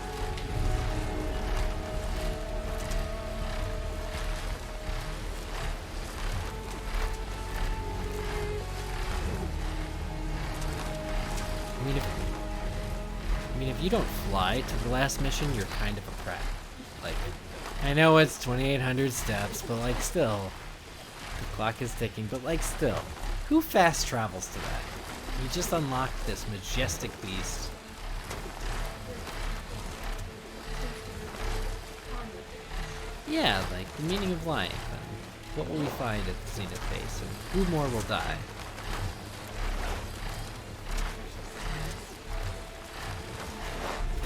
I mean, if you don't fly to the last mission, you're kind of a prat. Like, I know it's 2,800 steps, but like, still, the clock is ticking. But like, still, who fast travels to that? You just unlocked this majestic beast. Yeah, like the meaning of life, and what will we find at the zenith base, and who more will die?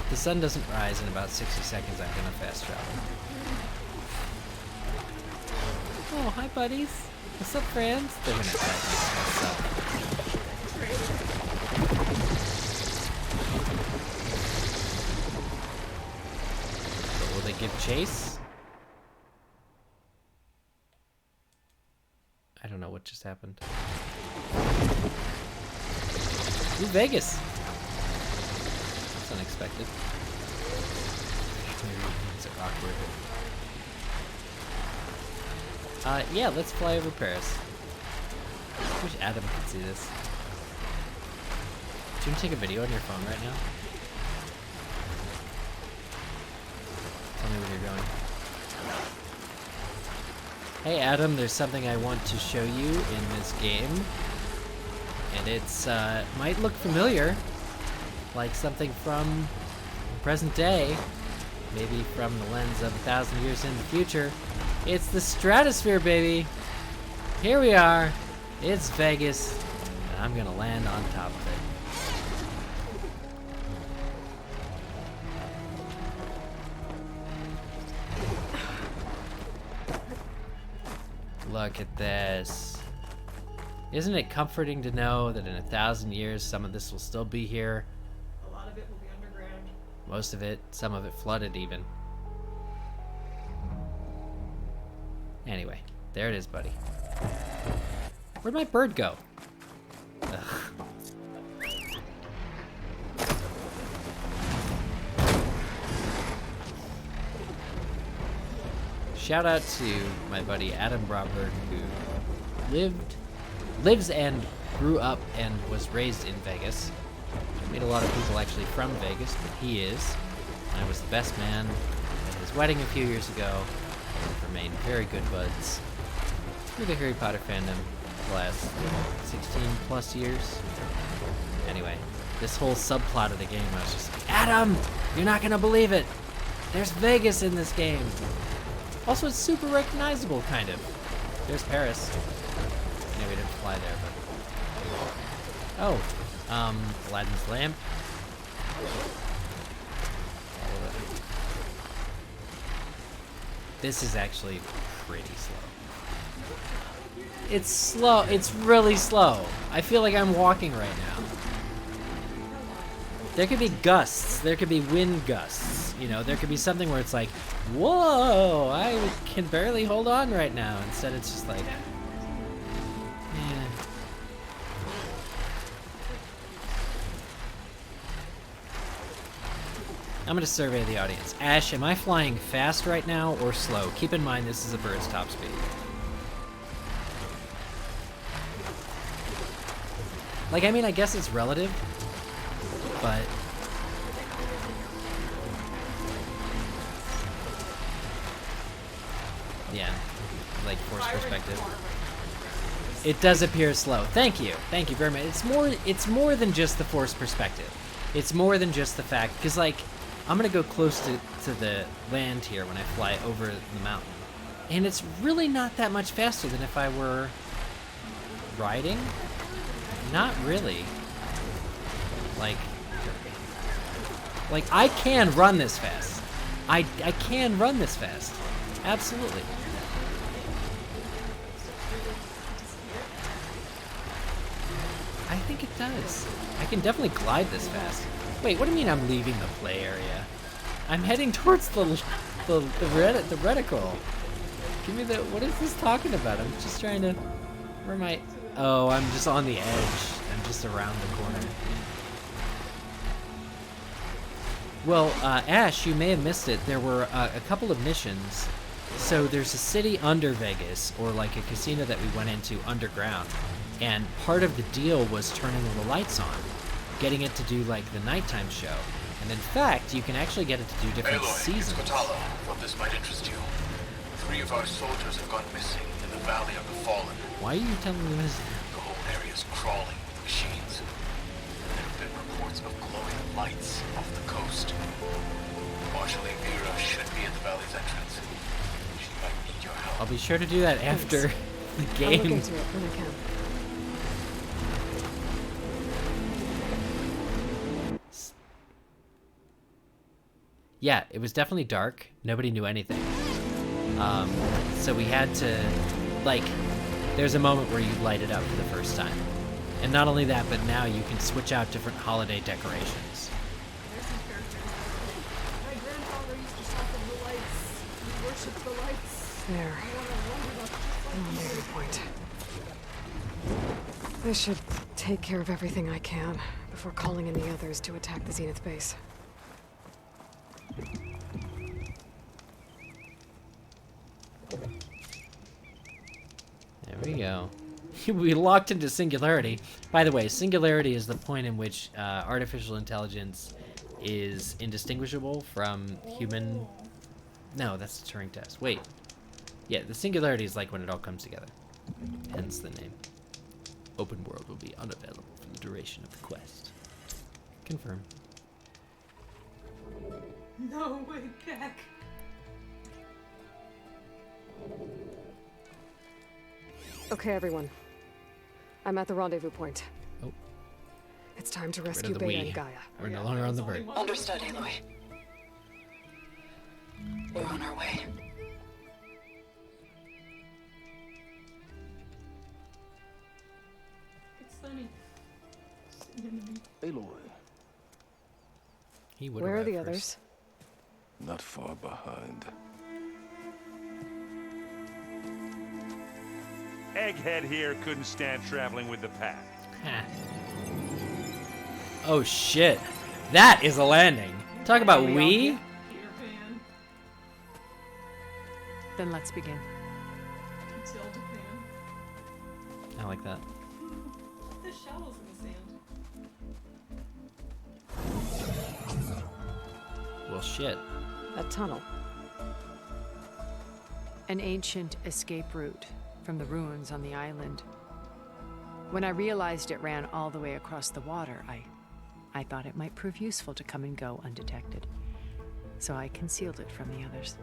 The sun doesn't rise in about 60 seconds, I'm gonna fast travel. Oh, hi buddies. What's up, friends? They're gonna attack me. What's up? But will they give chase? I don't know what just happened. Ooh, Vegas! Unexpected. Maybe it's awkward. Yeah, let's fly over Paris. I wish Adam could see this. Do you want to take a video on your phone right now? Tell me where you're going. Hey Adam, there's something I want to show you in this game. And it's, might look familiar. Like something from the present day, maybe from the lens of 1,000 years in the future. It's the stratosphere, baby! Here we are. It's Vegas, and I'm gonna land on top of it. Look at this. Isn't it comforting to know that in 1,000 years some of this will still be here? Most of it, some of it flooded even. Anyway, there it is, buddy. Where'd my bird go? Ugh. shout out to my buddy Adam Robert, who lives and grew up and was raised in Vegas. Made a lot of people actually from Vegas, but he is. I was the best man at his wedding a few years ago. We've remained very good buds through the Harry Potter fandom the last 16 plus years. Anyway, this whole subplot of the game, I was just like, Adam, you're not gonna believe it. There's Vegas in this game. Also, it's super recognizable, kind of. There's Paris. Maybe we didn't fly there, but... Oh, Aladdin's lamp. This is actually pretty slow. It's slow. It's really slow. I feel like I'm walking right now. There could be gusts. There could be wind gusts. You know, there could be something where it's like, whoa, I can barely hold on right now. Instead, it's just like, yeah. I'm gonna survey the audience. Ash, am I flying fast right now or slow? Keep in mind, this is a bird's top speed. Like, I mean, I guess it's relative, but... yeah, like force perspective. It does appear slow. Thank you very much. It's more than just the force perspective. It's more than just the fact, because like, I'm gonna go close to the land here when I fly over the mountain. And it's really not that much faster than if I were riding. Not really. Like I can run this fast. I can run this fast. Absolutely. I think it does. I can definitely glide this fast. Wait, what do you mean I'm leaving the play area? I'm heading towards the reticle. Give me the... what is this talking about? I'm just trying to... where am I... oh, I'm just on the edge. I'm just around the corner. Well, Ash, you may have missed it. There were a couple of missions. So there's a city under Vegas, or like a casino that we went into underground. And part of the deal was turning the lights on. Getting it to do like the nighttime show. And in fact, you can actually get it to do different seasons. Aloy, thought this might interest you. 3 of our soldiers have gone missing in the Valley of the Fallen. Why are you telling me this? The whole area is crawling with machines. There have been reports of glowing lights off the coast. Marshal Vera should be at the valley's entrance. She might need your help. I'll be sure to do that after the game. I'll look into it when I can. Yeah, it was definitely dark. Nobody knew anything. So we had to, like, there's a moment where you light it up for the first time. And not only that, but now you can switch out different holiday decorations. There's some characters. My grandfather used to talk of the lights. He worshipped the lights. There. I want to wonder about just like Rendezvous point. This should take care of everything I can before calling in the others to attack the Zenith base. There we go. We locked into Singularity. By the way, Singularity is the point in which artificial intelligence is indistinguishable from human... no, that's the Turing test. Wait. Yeah, the Singularity is like when it all comes together. Hence the name. Open world will be unavailable for the duration of the quest. Confirm. no way back. Okay, everyone. I'm at the rendezvous point. Oh. It's time to Get rid rescue of the Beta we. and Gaia. We're no longer on the bird. Understood, Aloy. We're on our way. It's sunny. Aloy, He would Where are arrive the first. others? not far behind. Egghead here couldn't stand traveling with the pack. Huh. Oh shit. That is a landing. Talk about we. Then let's begin. Tilde pan. I like that. The shells in the sand. Well, shit. A tunnel. An ancient escape route from the ruins on the island. When I realized it ran all the way across the water, I thought it might prove useful to come and go undetected. So I concealed it from the others.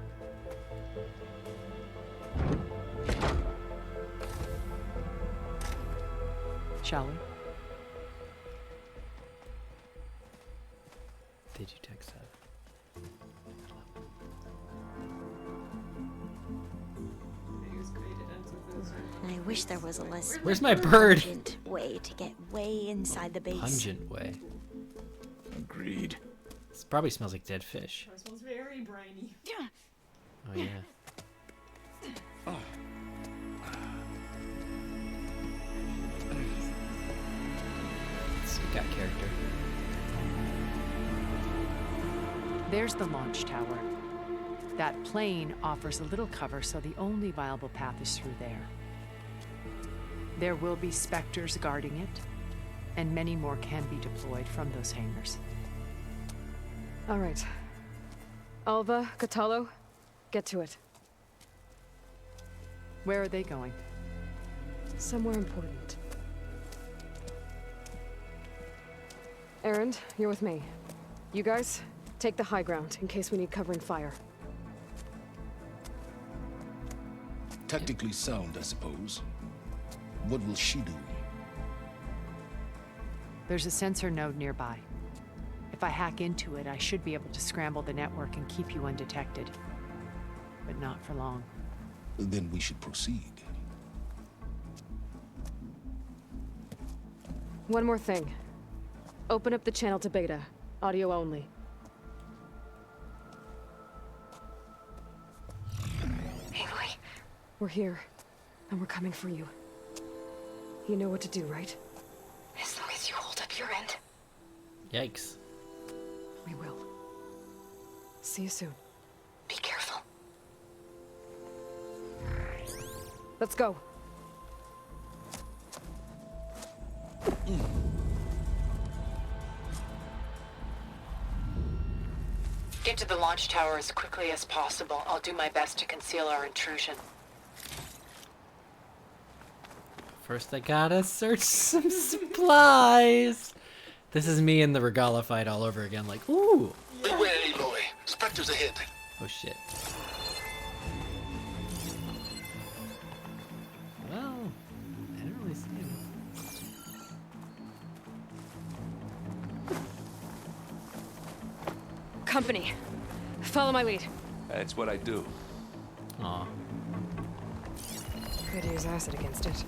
Shall we? Did you text that? I wish there was a less Where's my bird? pungent way to get way inside the base. Pungent way. Agreed. This probably smells like dead fish. This one's very briny. Oh yeah. It's got character. There's the launch tower. That plane offers a little cover, so the only viable path is through there. There will be specters guarding it, and many more can be deployed from those hangars. All right. Alva, Catalo, get to it. Where are they going? Somewhere important. Erend, you're with me. You guys, take the high ground in case we need covering fire. Tactically sound, I suppose. What will she do? There's a sensor node nearby. If I hack into it, I should be able to scramble the network and keep you undetected. But not for long. Then we should proceed. One more thing. Open up the channel to Beta. Audio only. Aloy, we're here, and we're coming for you. You know what to do, right? As long as you hold up your end. Yikes. We will. See you soon. Be careful. Let's go. Get to the launch tower as quickly as possible. I'll do my best to conceal our intrusion. First I gotta search some supplies. This is me in the Regala fight all over again, like, ooh. Beware, Aloy. Spectres ahead. Oh shit. Well, I didn't really see him. Company. Follow my lead. That's what I do. Aw. Could use acid against it.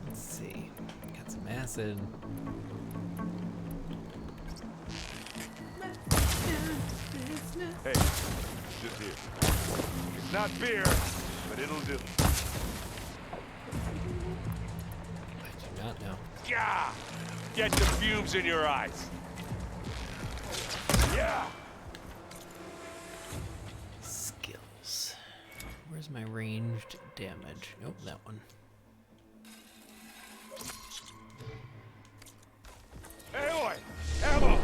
Let's see. Got some acid. Hey, just here. It's not beer, but it'll do. I do not know. Yeah! Get the fumes in your eyes. Yeah! Skills. Where's my ranged damage? Nope, that one. Aloy! Ammo!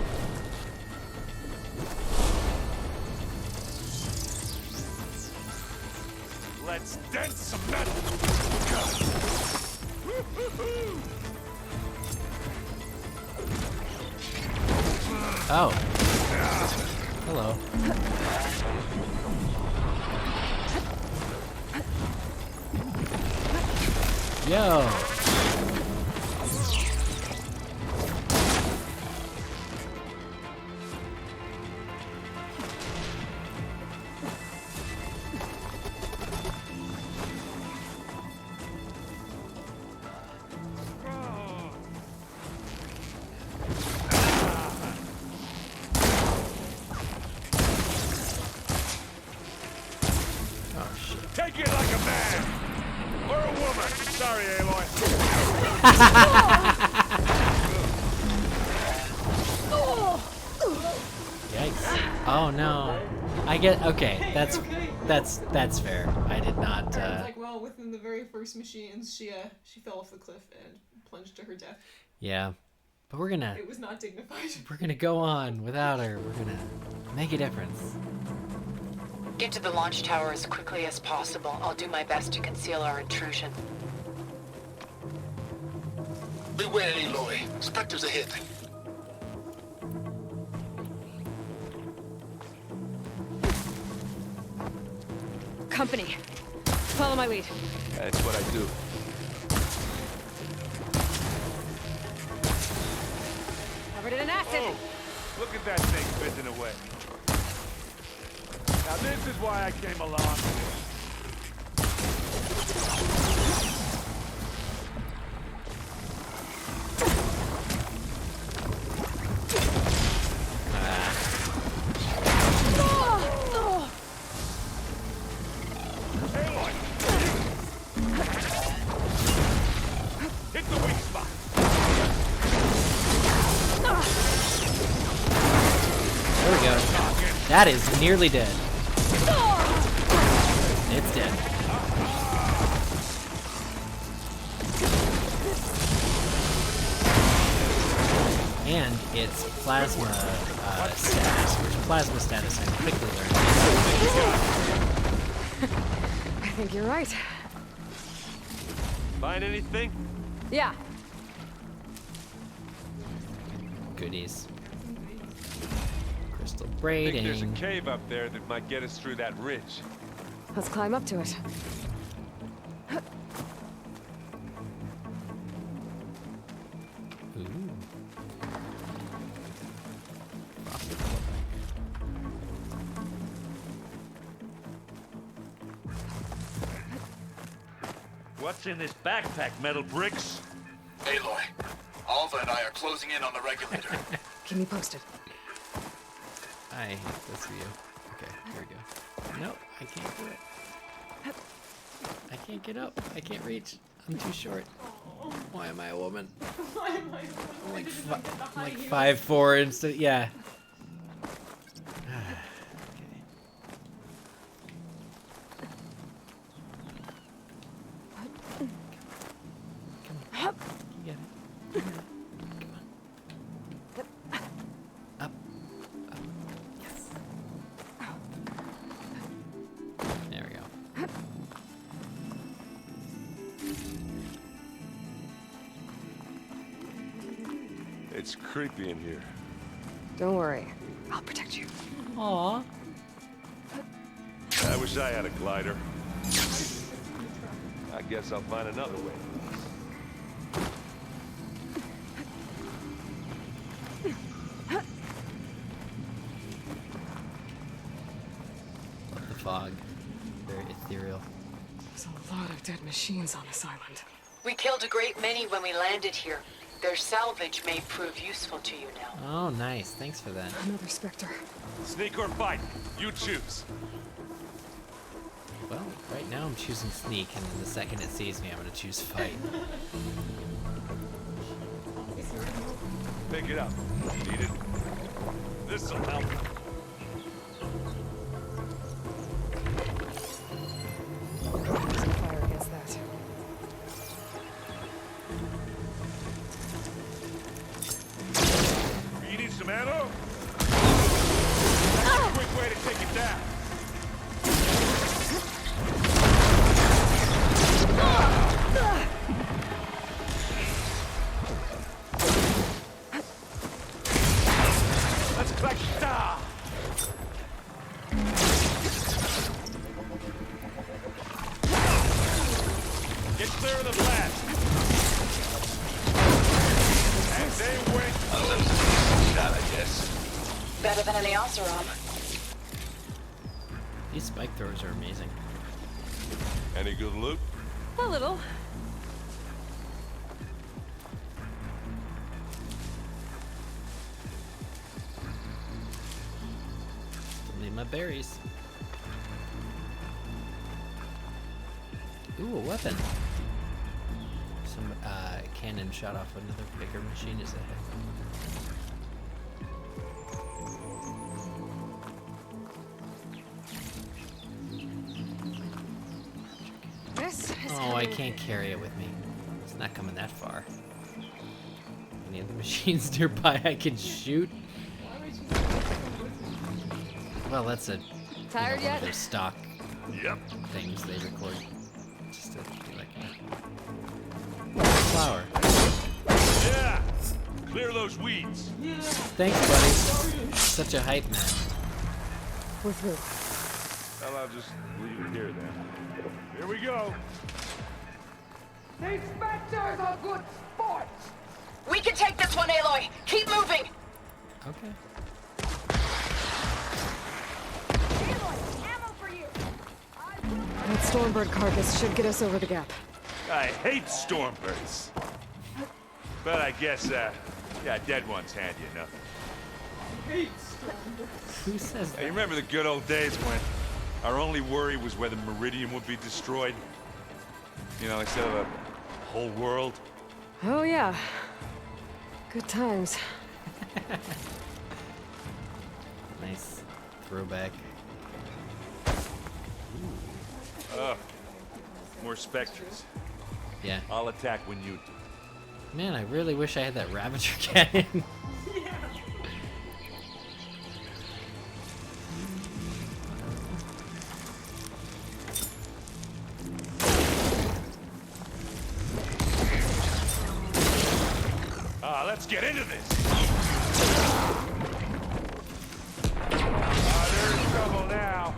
Let's dent some metal! Oh. Hello. Yo. Take it like a man! Or a woman! Sorry, Aloy. Oh no. I get okay. That's fair. I did not. Like, well, within the very first machines, she fell off the cliff and plunged to her death. Yeah, but we're gonna. It was not dignified. We're gonna go on without her. We're gonna make a difference. Get to the launch tower as quickly as possible. I'll do my best to conceal our intrusion. Beware, Aloy. Spectres ahead. Company. Follow my lead. That's what I do. Covered in acid. Oh, look at that thing fizzing away. Now this is why I came along. Hit the weak spot. There we go. That is nearly dead. It's dead. And its plasma status, which plasma status I quickly learned. I think you're right. Find anything? Yeah. Goodies. Crystal I braiding. think there's a cave up there that might get us through that ridge. Let's climb up to it. Ooh. What's in this backpack, metal bricks? Aloy, Alva and I are closing in on the regulator. Keep me posted. I hate this for you. Okay, here we go. Nope, I can't do it. I can't get up. I can't reach. I'm too short. Why am I a woman? Why am I? I'm like, I'm like 5'4" instead. Yeah. It's creepy in here. Don't worry. I'll protect you. Aww. I wish I had a glider. I guess I'll find another way. The fog. Very ethereal. There's a lot of dead machines on this island. We killed a great many when we landed here. Their salvage may prove useful to you now. Oh, nice. Thanks for that. Another Spectre. Sneak or fight, you choose. Well, right now I'm choosing sneak, and then the second it sees me, I'm gonna choose fight. Pick it up. Need it? This'll help. Some fire against that. You need some ammo? That's a quick way to take it down. Let's collect star. Get clear of the blast. And they went. Shot, I guess. Better than any Oseram. These spike throwers are amazing. Any good loot? A little. Still need my berries. Ooh, a weapon. Some cannon shot off another bigger machine is ahead. Oh, I can't carry it with me. It's not coming that far. Any of the machines nearby I can shoot? Well, that's a Tired one yet? of those stock Yep. things they record. Just to be like, flower. Yeah. Clear those weeds. Thanks, buddy. Such a hype man. We're through. Well, I'll just leave it here then. Here we go. The inspectors are good sports! We can take this one, Aloy. Keep moving. Okay. That Stormbird carcass should get us over the gap. I hate stormbirds. But I guess, yeah, dead one's handy enough. Who says that? Hey, you remember the good old days when our only worry was whether Meridian would be destroyed? You know, instead of a whole world? Oh, yeah. Good times. Nice throwback. More specters. Yeah. I'll attack when you do. Man, I really wish I had that Ravager cannon. Let's get into this. There's trouble now.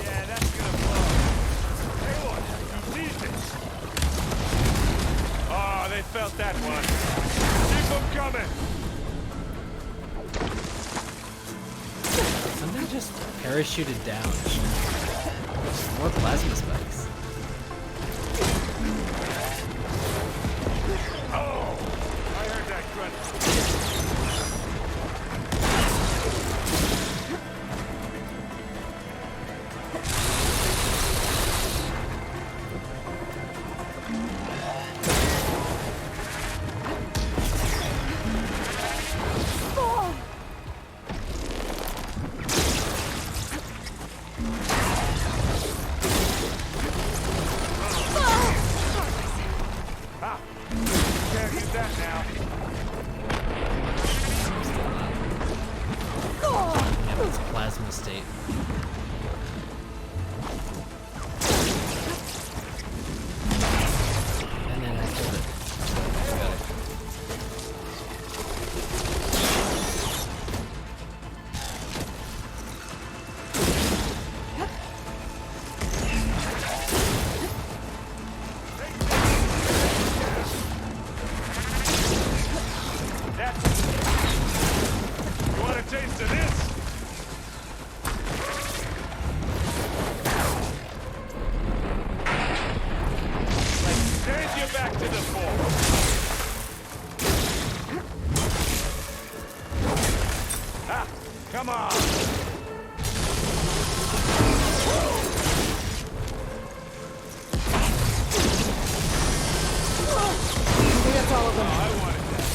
Yeah, that's gonna blow. Hey, look, you need this. Oh, they felt that one. Keep them coming. Something just parachuted down. More plasma spikes. Oh, I heard that grunt. Plasma state. And then I killed it. Got it. You want a taste of this? Send you back to the fort. Ah, come on. I think that's all of them. I wanted that.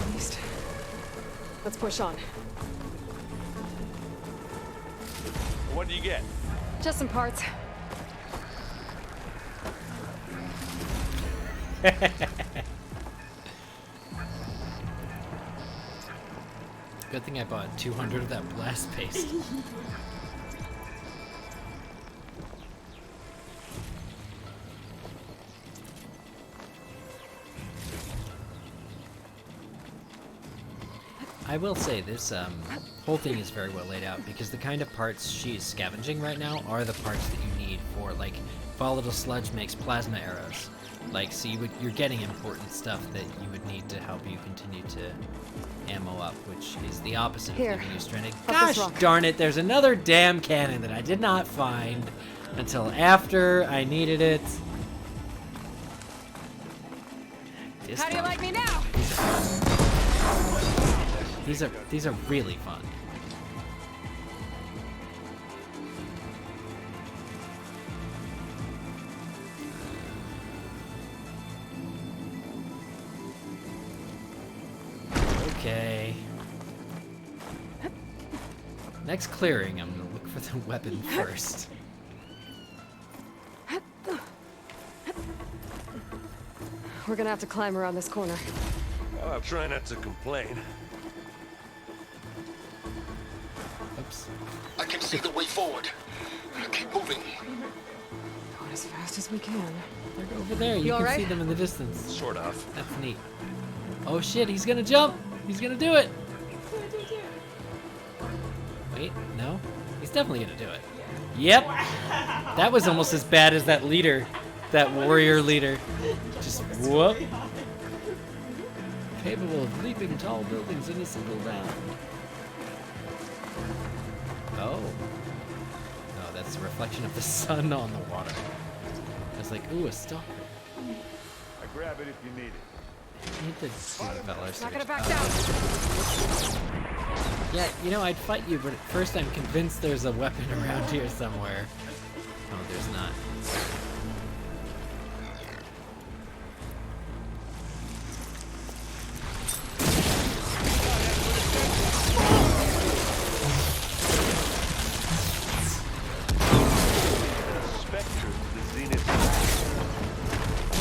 At least. Let's push on. What do you get? Just some parts. Good thing I bought 200 of that blast paste. I will say this whole thing is very well laid out because the kind of parts she is scavenging right now are the parts that you need for, like, volatile sludge makes plasma arrows. Like, so you're getting important stuff that you would need to help you continue to ammo up, which is the opposite of leaving you stranded. Gosh darn it, there's another damn cannon that I did not find until after I needed it. How do you like me now? These are really fun. Okay. Next clearing, I'm gonna look for the weapon first. We're gonna have to climb around this corner. Well, I'll try not to complain. Oops. I can see the way forward. Keep moving. Going as fast as we can. They're over there. You You can all right? see them in the distance. Sort of. That's neat. Oh shit, he's gonna jump! He's gonna do it! Wait, no? He's definitely gonna do it. Yep! That was almost as bad as that leader. That warrior leader. Just whoop. Capable of leaping tall buildings in a single round. Oh. No, that's a reflection of the sun on the water. I was like, ooh, a stalker. I grab it if you need it. I need to see the fellas. Not gonna back down. Yeah, you know, I'd fight you, but at first I'm convinced there's a weapon around here somewhere. Oh, there's not. Spectre to the zenith.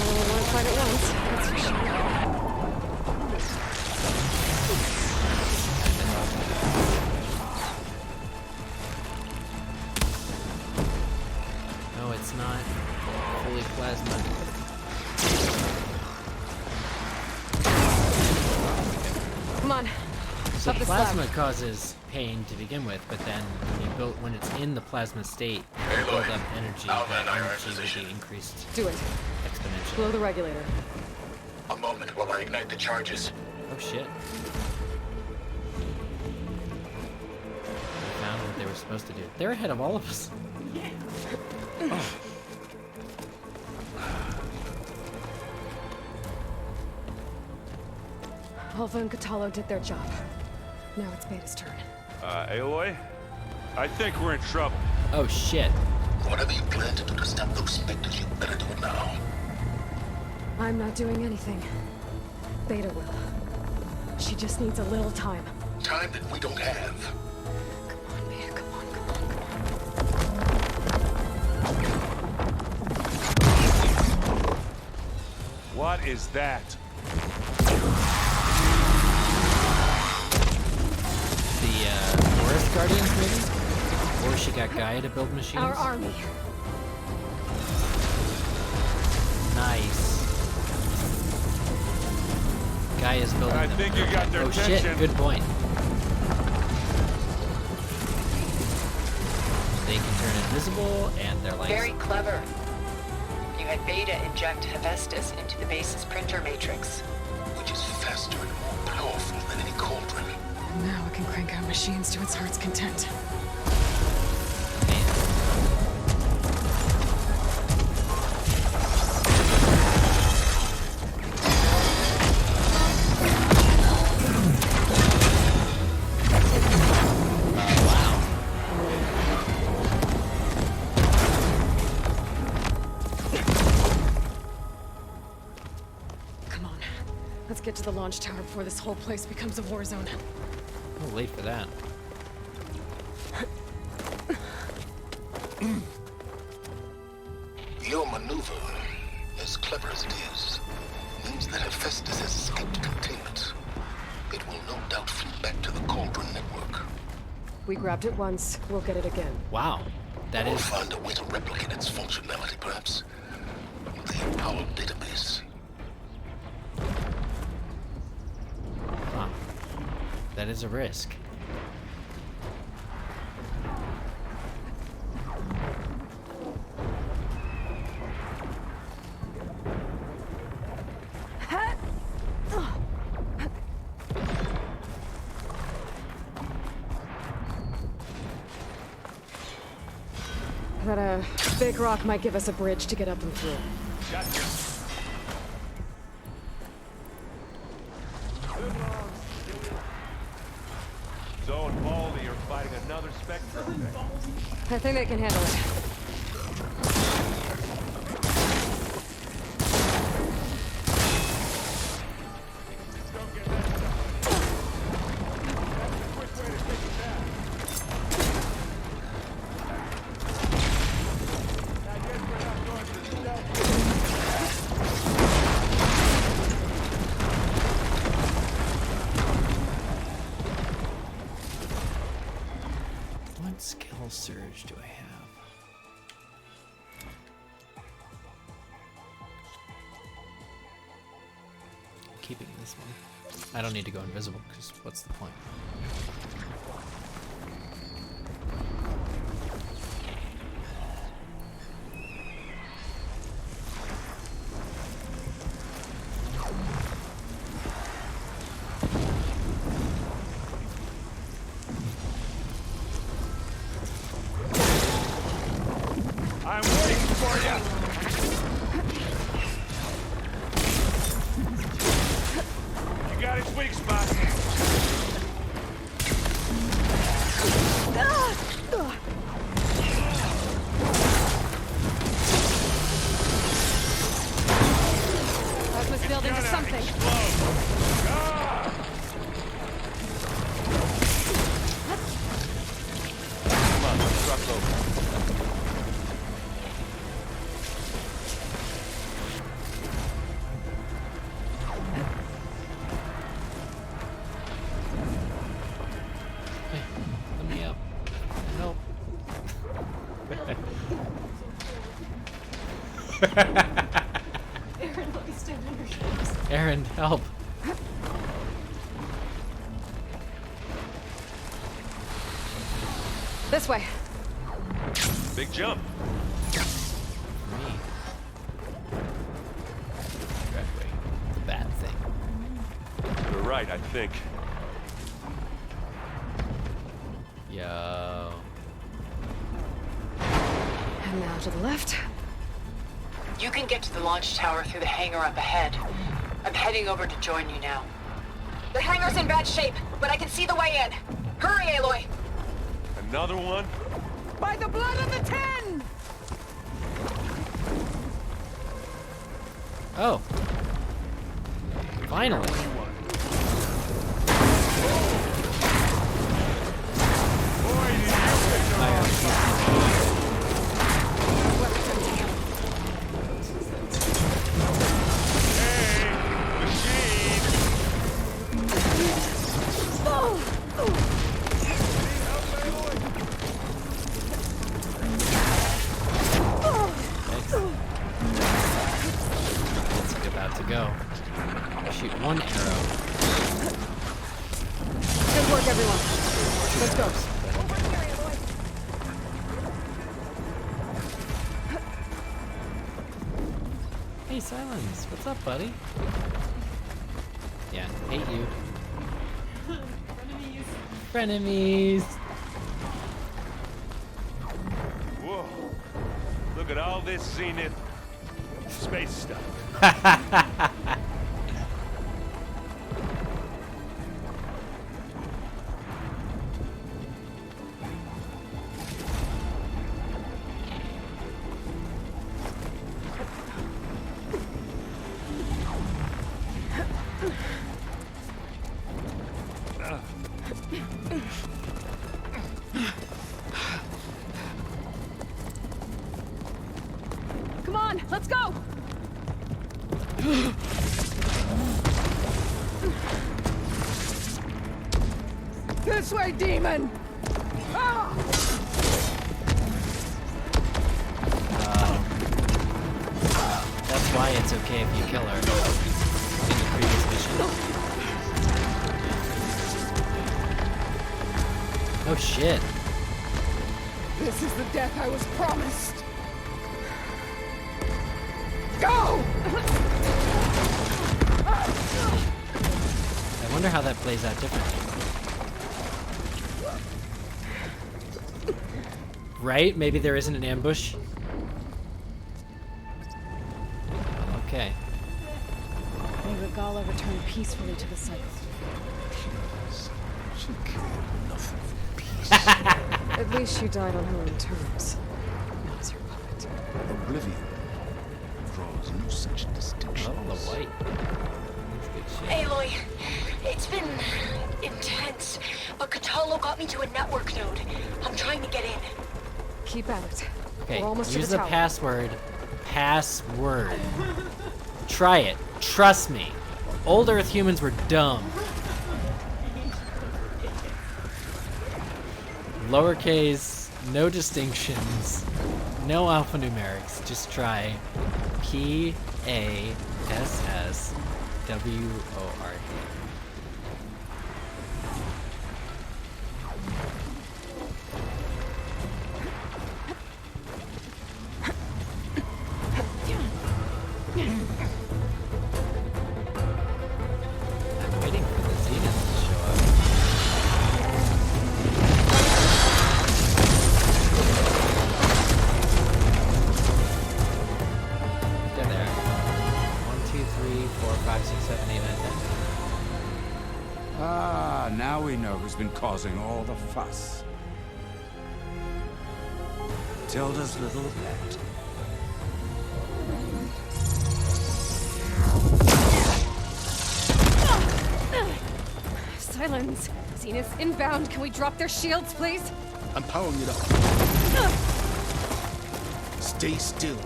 Only one fight at once. That's for sure. No, it's not fully plasma. Come on. So Up the plasma slab. causes pain to begin with, but then when it's in the plasma state, you build up energy. That energy will be increased Do it. exponentially. Blow the regulator. A moment while I ignite the charges. Oh shit. They found what they were supposed to do. They're ahead of all of us. Oh. Alva and Catalo did their job. Now it's Beta's turn. Aloy? I think we're in trouble. Oh shit. Whatever you plan to do to stop those specters, you better do it now. I'm not doing anything. Beta will. She just needs a little time. Time that we don't have. Come on, Beta, come on, come on, come on. What is that? The Forest Guardians, maybe? Or she got Gaia to build machines? Our army. Nice. Gaia's building I them. think you got their Oh attention. shit, good point. They can turn invisible, and they're like... Very clever. You had Beta inject Hephaestus into the base's printer matrix. Which is faster and more powerful than any cauldron. Now it can crank out machines to its heart's content. Come on. Let's get to the launch tower before this whole place becomes a war zone. Oh, late for that. Your maneuver, as clever as it is, means that Hephaestus has escaped containment. It will no doubt feed back to the Cauldron network. We grabbed it once, we'll get it again. Wow. That We'll is... find a way to replicate its functionality, perhaps. The Apollo database. Huh. That is a risk. That big rock might give us a bridge to get up and through. Gotcha. Zoe and Baldy are fighting another Spectre. I think they can handle it. Vital Surge do I have? I'm keeping this one. I don't need to go invisible, because what's the point? I'm waiting for you. You got his weak spot. That was building to something. Come on, let's truck over. Let me up. Help. Aaron, let me stand on your shoulders. Aaron, help. This way. Big jump. Me. Graduate. The bad thing. You're right, I think. Yo. And now to the left. You can get to the launch tower through the hangar up ahead. I'm heading over to join you now. The hangar's in bad shape, but I can see the way in. Hurry, Aloy! Another one? By the blood of the Ten! Oh. Finally. It's about to go. Shoot one arrow. Good work, everyone. Let's go. Hey, Silence. What's up, buddy? Yeah, hate you. Frenemies. Whoa. Look at all this Zenith space stuff. Come on, let's go! This way, demon! Ah! That's why it's okay if you kill her in the previous mission. Oh shit. This is the death I was promised. Go! I wonder how that plays out differently. Right? Maybe there isn't an ambush. Okay. May Regala return peacefully to the cycle. She cared nothing for peace. At least she died on her own terms. Not as her puppet. Oblivion draws no such distinctions. Oh, the white. That's good shit. Aloy, it's been intense, but Katalo got me to a network node. I'm trying to get in. Keep at it. Okay, We're almost use to the the tower. password. Password. Try it. Trust me. Old Earth humans were dumb. Lowercase No distinctions. No alphanumerics. Just try PASSWORD. I'm waiting for the Zenith to show up. They're there. 1, 2, 3, 4, 5, 6, 7, 8, 9, 10. Ah, now we know who's been causing all the fuss. Tilda's little pet. Silence! Zenith's inbound. Can we drop their shields, please? I'm powering it up. Stay still.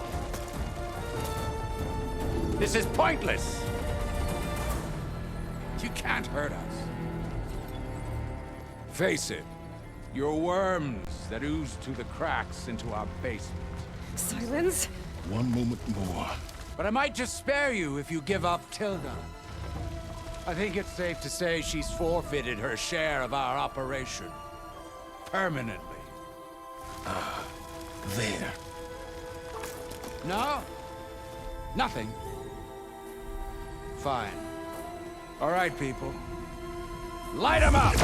This is pointless! You can't hurt us. Face it, you're worms that ooze through the cracks into our basement. Silence? One moment more. But I might just spare you if you give up Tilda. I think it's safe to say she's forfeited her share of our operation. Permanently. There. No? Nothing? Fine. All right, people. Light 'em up!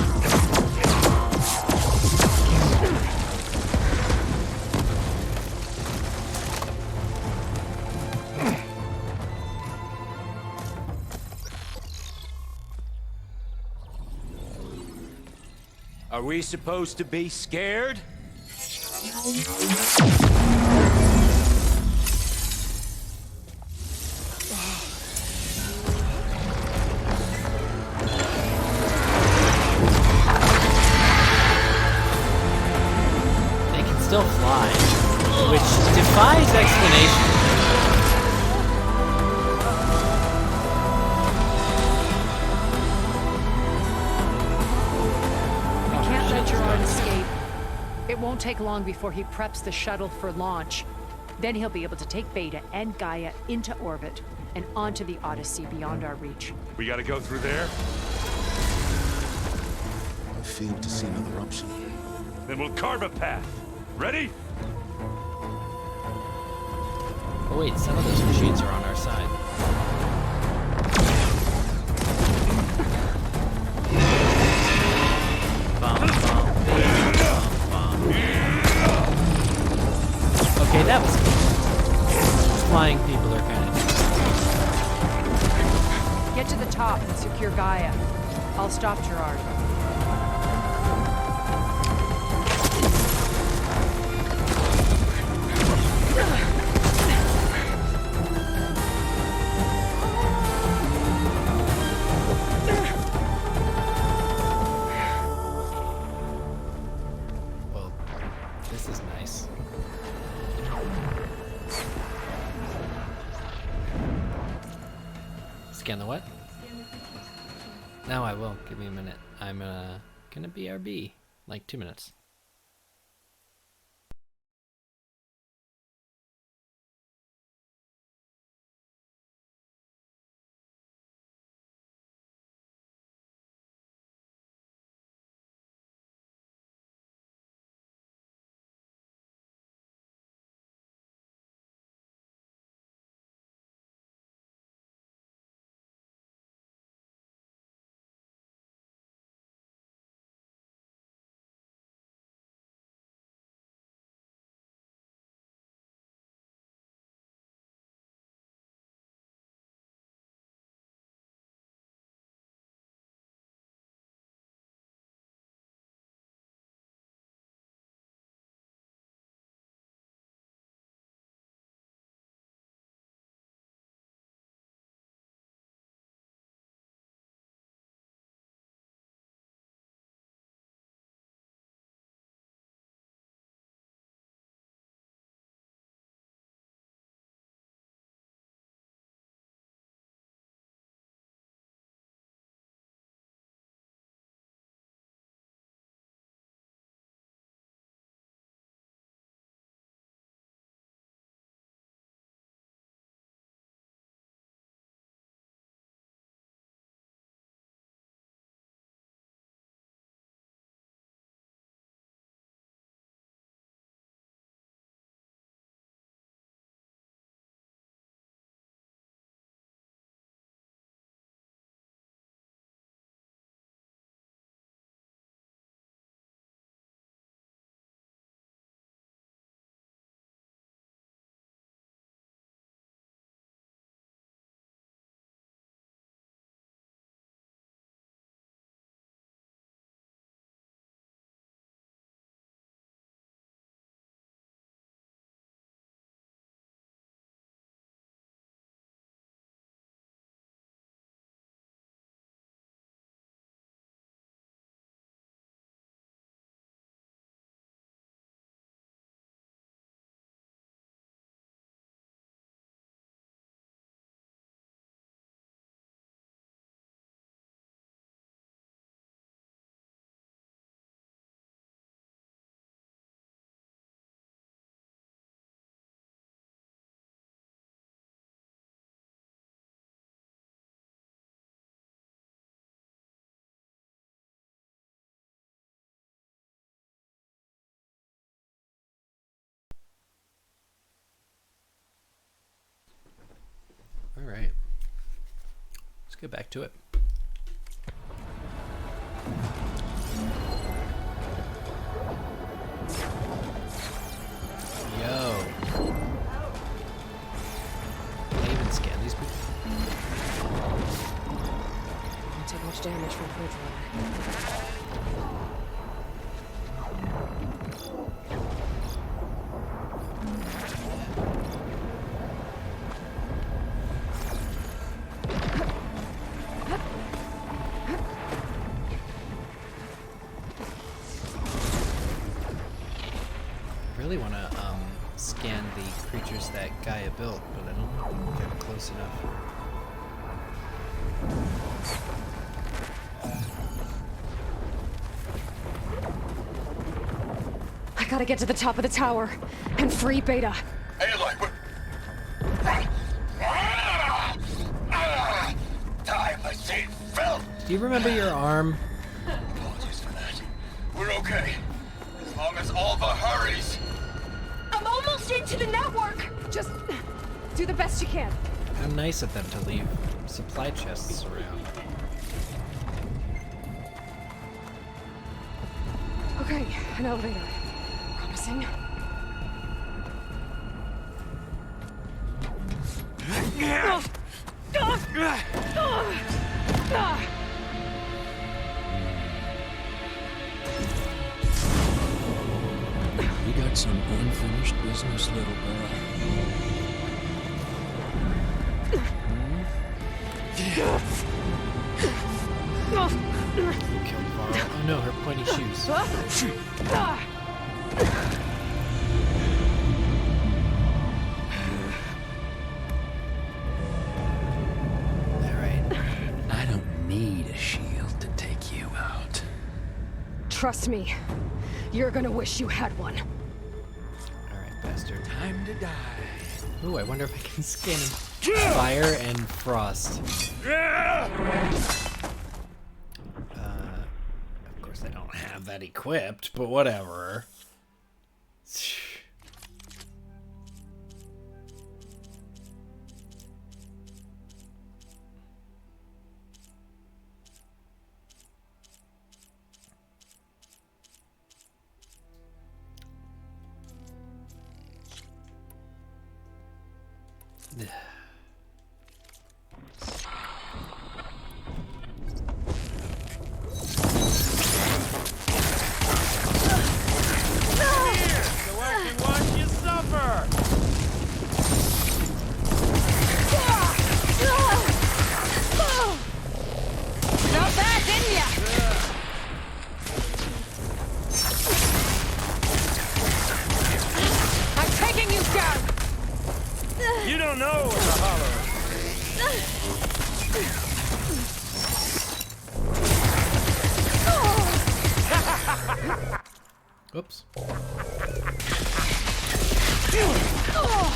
Are we supposed to be scared? They can still fly, which defies explanation. Can't let Gerard escape. It won't take long before he preps the shuttle for launch. Then he'll be able to take Beta and Gaia into orbit and onto the Odyssey beyond our reach. We gotta go through there? I fail to see another option. Then we'll carve a path. Ready? Oh wait, some of those machines are on our side. Bum, bum, bing, bum, bum. Okay, that was cool. Flying people are kind of... Get to the top and secure Gaia. I'll stop Gerard. Well, this is nice. Scan the what? Now I will. Give me a minute. I'm gonna BRB. Like 2 minutes. All right. Let's get back to it. Yo. Can I even scan these people? Won't take much damage from Bridgewater. I really want to scan the creatures that Gaia built, but I don't get close enough. I gotta get to the top of the tower and free Beta. Aloy, time, I say, fell. Do you remember your arm? Apologies for that. We're okay. As long as Alva hurries. I'm almost into the network! Just do the best you can. How nice of them to leave supply chests around. Okay, an elevator. Promising. You got some unfinished business, little girl. Who killed Varro? Oh no, her pointy shoes. Alright. I don't need a shield to take you out. Trust me, you're gonna wish you had one. Alright, bastard. Time to die. Ooh, I wonder if I can scan him. Fire and frost. Of course I don't have that equipped, but whatever. Not bad, didn't ya? I'm taking you down! You don't know what the hollow. Oops.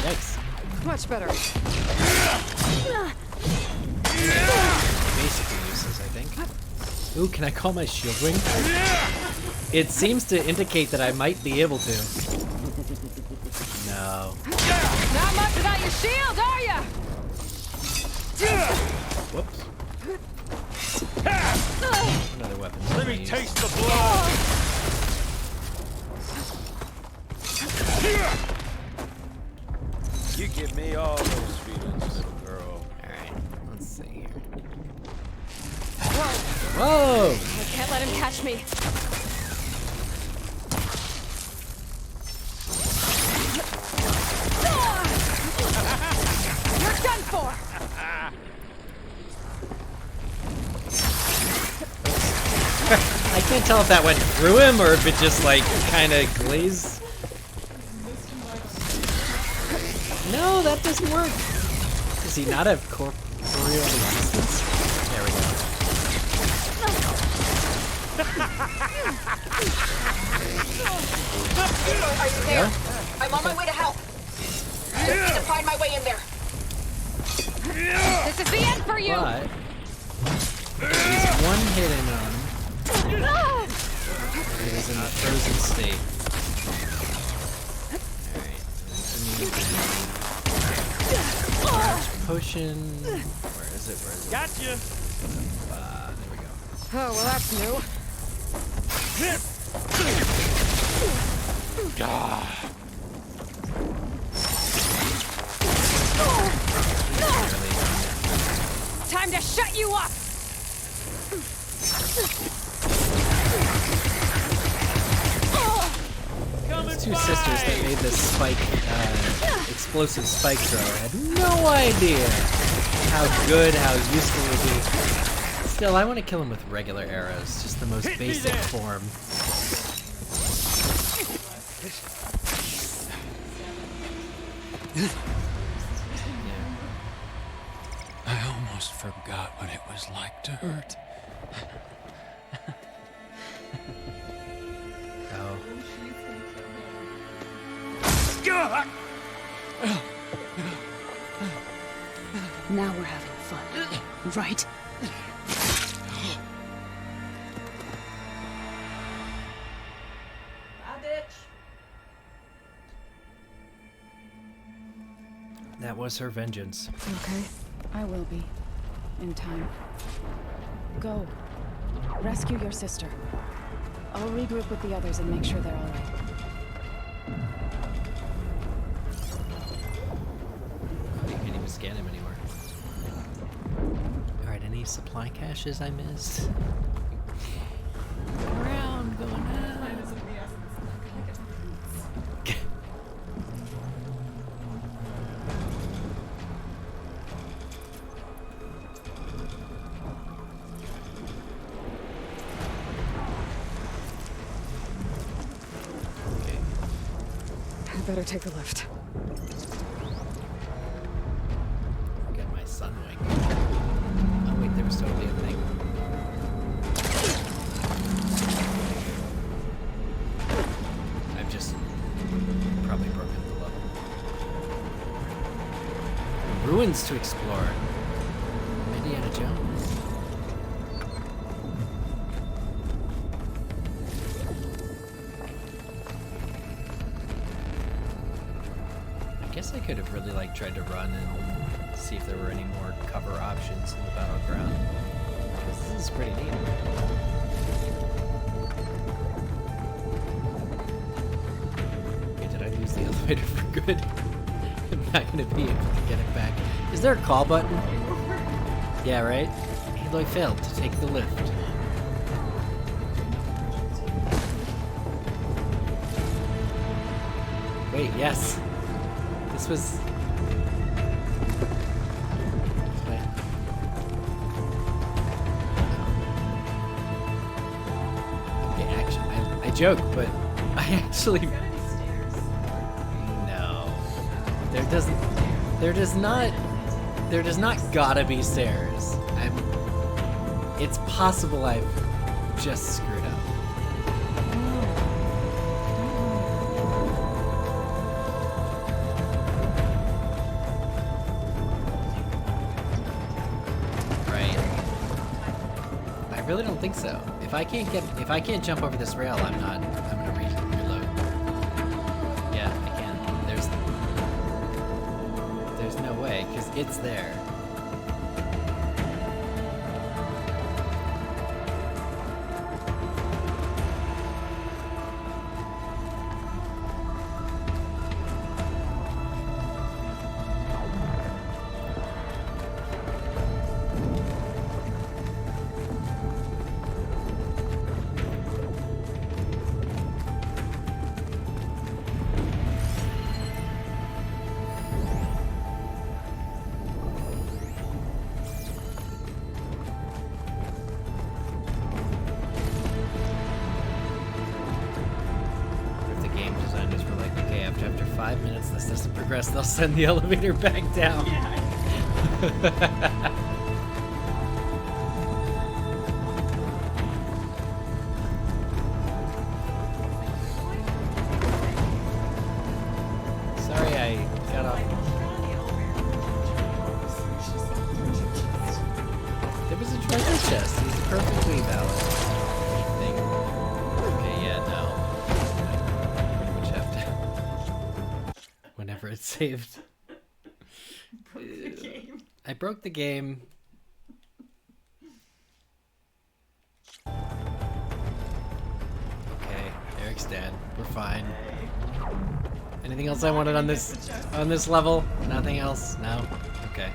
Yikes. Much better. Basically useless, I think. Ooh, can I call my shield ring? It seems to indicate that I might be able to. No. Not much without your shield, are ya? Whoops. Another weapon. Let me taste the blood. You give me all those feelings, little girl. Alright, let's see here. Whoa! Whoa! I can't let him catch me. You're done for! I can't tell if that went through him or if it just like kind of glazed. No, that doesn't work. Does he not have corporeal resistance? There we go. Are you there? Yeah? I'm on my way to help. Just need to find my way in there. This is the end for you! But he's one hit in on him. He is in a frozen state. Alright. potion. Where is it? Where is it? Gotcha. There we go. Oh, well, that's new. Time to shut you up! Those two sisters that made this spike, explosive spike thrower had no idea how good, how useful it would be. Still, I want to kill him with regular arrows, just the most basic form. I almost forgot what it was like to hurt. Oh. Now we're having fun, right? That was her vengeance. Okay, I will be. In time. Go. Rescue your sister. I'll regroup with the others and make sure they're all right. You can't even scan him anymore. Alright, any supply caches I missed? Going around, going out. I better take the lift. Get my sun wing. Oh wait, there was totally a thing. I've just probably broken the level. Ruins to explore. Indiana Jones. I guess I could have really like tried to run and see if there were any more cover options in the battleground. Because this is pretty neat. Okay, did I lose the elevator for good? I'm not gonna be able to get it back. Is there a call button? Yeah, right? Aloy failed to take the lift. Wait, yes. This was... Okay, actually, I joke, but I actually... No. There does not gotta be stairs. It's possible I've just screwed up. I really don't think so. If I can't jump over this rail, I'm gonna reload. Yeah, I can. There's no way, because it's there. After 5 minutes this doesn't progress, they'll send the elevator back down. Sorry, I got off. There was a treasure chest. It was perfectly valid thing. Okay, yeah, no. Pretty much have to. Whenever it's saved. The game. I broke the game. Okay, Eric's dead. We're fine. Anything else I wanted on this level? Nothing else? No? Okay.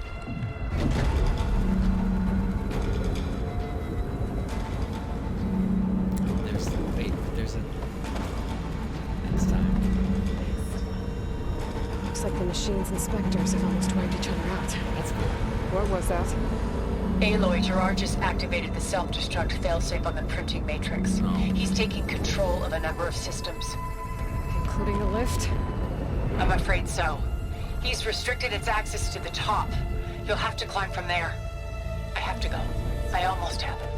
There's a next time. Looks like the machine's inspectors have almost wiped each other out. That's cool. What was that? Aloy, Gerard just activated the self-destruct failsafe on the printing matrix. He's taking control of a number of systems. Including the lift? I'm afraid so. He's restricted its access to the top. You'll have to climb from there. I have to go. I almost have it.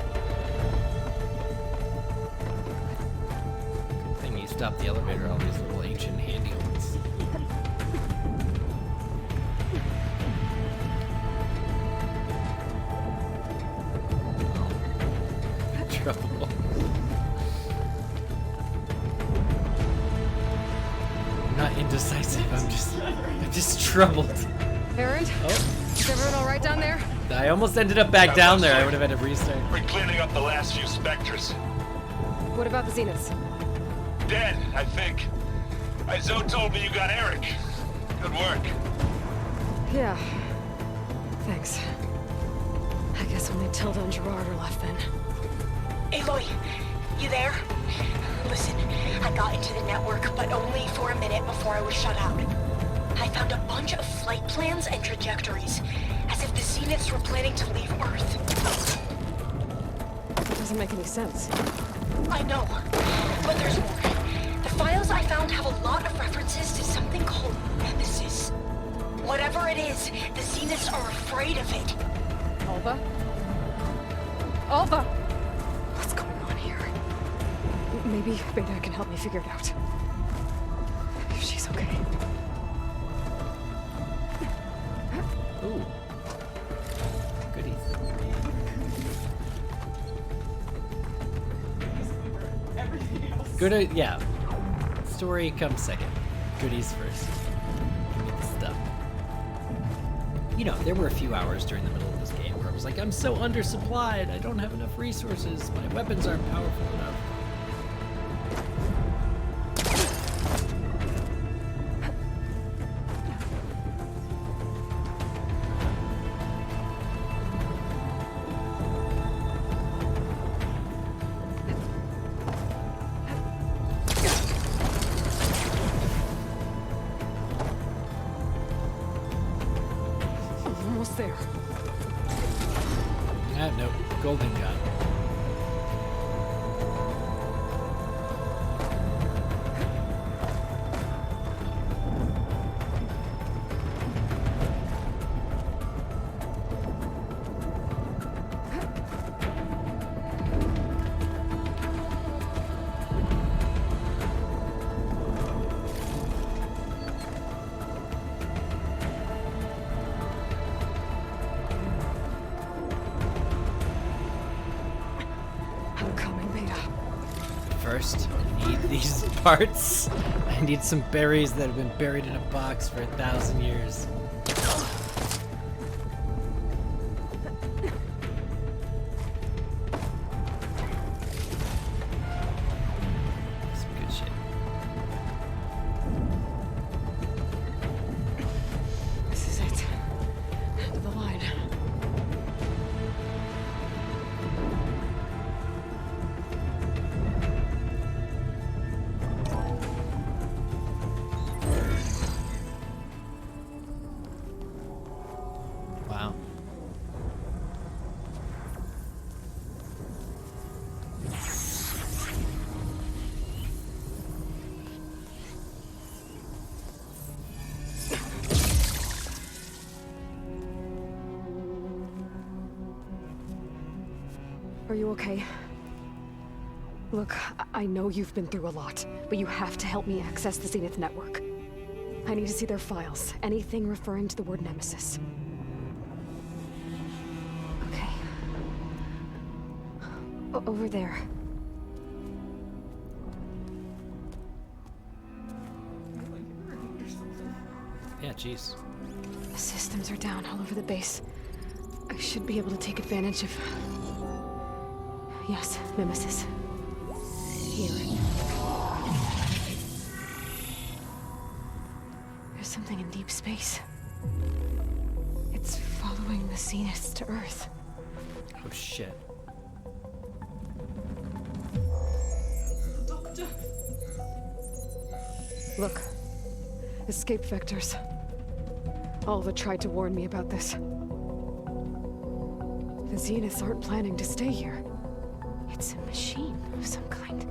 Good thing you stopped the elevator, all these little ancient handy ones. Trouble. I'm not indecisive, I'm just troubled. Aaron? Oh. Is everyone alright down there? I almost ended up back down there. I would have had to restart. We're cleaning up the last few specters. What about the Zeniths? Dead, I think. Izo told me you got Eric. Good work. Yeah. Thanks. I guess only Tilda and Gerard are left then. Aloy, you there? Listen, I got into the network, but only for a minute before I was shut out. I found a bunch of flight plans and trajectories, as if the Zeniths were planning to leave Earth. That doesn't make any sense. I know, but there's more. The files I found have a lot of references to something called Nemesis. Whatever it is, the Zeniths are afraid of it. Alva? Alva! What's going on here? Maybe Beta can help me figure it out. If she's okay. Ooh. Goodies. Good, yeah. Story comes second. Goodies first. Give me the stuff. You know, there were a few hours during the middle of this game where I was like, I'm so undersupplied, I don't have enough resources, my weapons aren't powerful enough. Almost there. Ah, no. Golden gun. First, I need these parts. I need some berries that have been buried in a box for 1,000 years. Some good shit. This is it. End of the line. Wow. Are you okay? Look, I know you've been through a lot, but you have to help me access the Zenith network. I need to see their files, anything referring to the word Nemesis. Okay. Over there. Yeah, jeez. The systems are down all over the base. I should be able to take advantage of... Yes, Nemesis. Here. There's something in deep space. It's following the Zeniths to Earth. Oh shit. Doctor. Look. Escape vectors. Alva tried to warn me about this. The Zeniths aren't planning to stay here. It's a machine of some kind.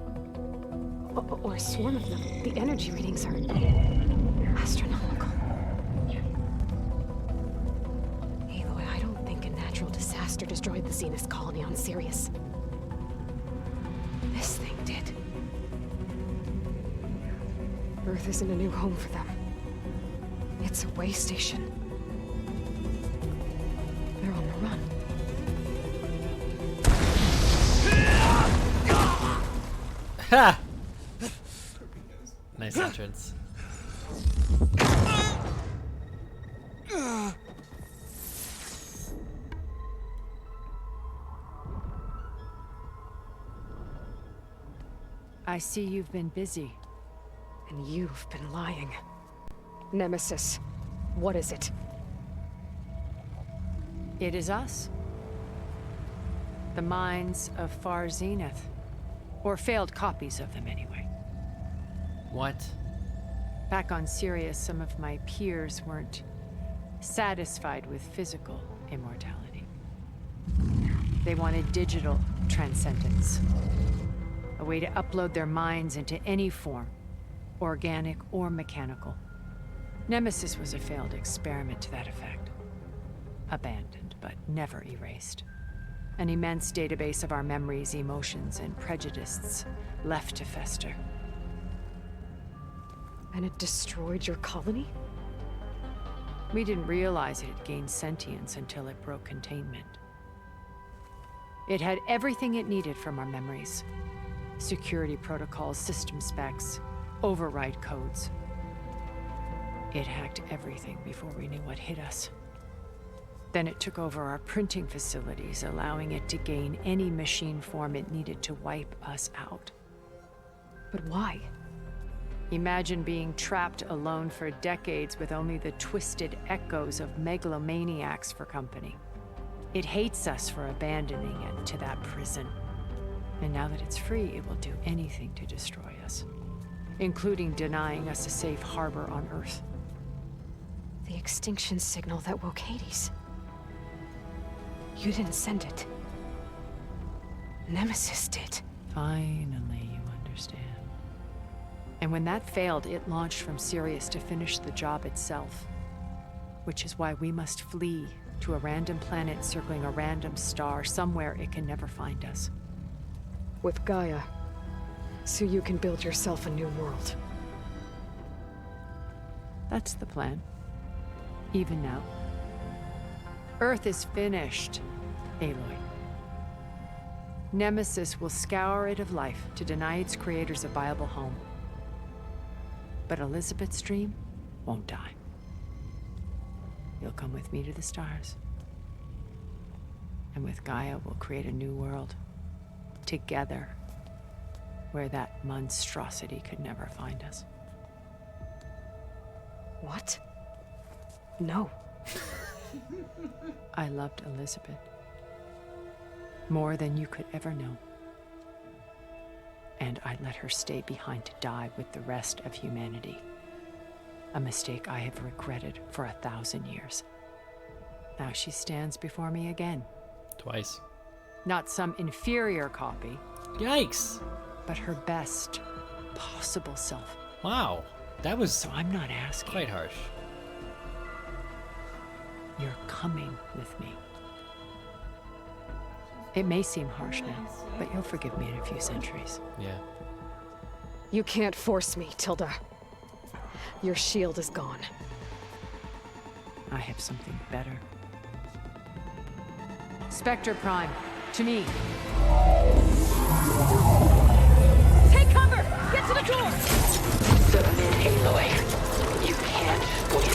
Or a swarm of them. The energy readings are astronomical. Aloy, I don't think a natural disaster destroyed the Zenith colony on Sirius. This thing did. Earth isn't a new home for them. It's a way station. They're on the run. Ha! Nice entrance. I see you've been busy. And you've been lying. Nemesis, what is it? It is us. The minds of Far Zenith. Or failed copies of them, anyway. What? Back on Sirius, some of my peers weren't satisfied with physical immortality. They wanted digital transcendence. A way to upload their minds into any form, organic or mechanical. Nemesis was a failed experiment to that effect. Abandoned, but never erased. An immense database of our memories, emotions, and prejudices left to fester. And it destroyed your colony? We didn't realize it had gained sentience until it broke containment. It had everything it needed from our memories. Security protocols, system specs, override codes. It hacked everything before we knew what hit us. Then it took over our printing facilities, allowing it to gain any machine form it needed to wipe us out. But why? Imagine being trapped alone for decades with only the twisted echoes of megalomaniacs for company. It hates us for abandoning it to that prison. And now that it's free, it will do anything to destroy us, including denying us a safe harbor on Earth. The extinction signal that woke Hades. You didn't send it. Nemesis did. Finally, you understand. And when that failed, it launched from Sirius to finish the job itself. Which is why we must flee to a random planet circling a random star, somewhere it can never find us. With Gaia, so you can build yourself a new world. That's the plan. Even now. Earth is finished, Aloy. Nemesis will scour it of life to deny its creators a viable home. But Elizabeth's dream won't die. You'll come with me to the stars. And with Gaia, we'll create a new world. Together. Where that monstrosity could never find us. What? No. I loved Elizabeth. More than you could ever know. And I let her stay behind to die with the rest of humanity. A mistake I have regretted for 1,000 years. Now she stands before me again. Twice. Not some inferior copy. Yikes! But her best possible self. Wow. That was so I'm not asking. Quite harsh. You're coming with me. It may seem harsh now, but you'll forgive me in a few centuries. Yeah. You can't force me, Tilda. Your shield is gone. I have something better. Spectre Prime, to me. Take cover! Get to the door! Submit, Aloy. You can't win.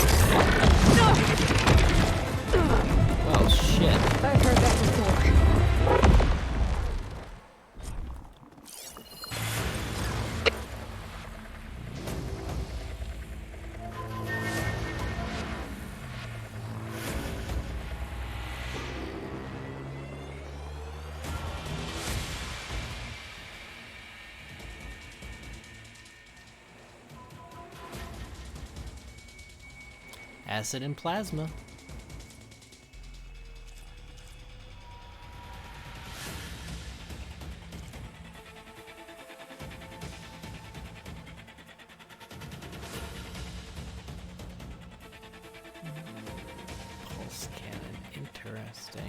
Oh, shit. Acid and plasma. Pulse cannon, interesting.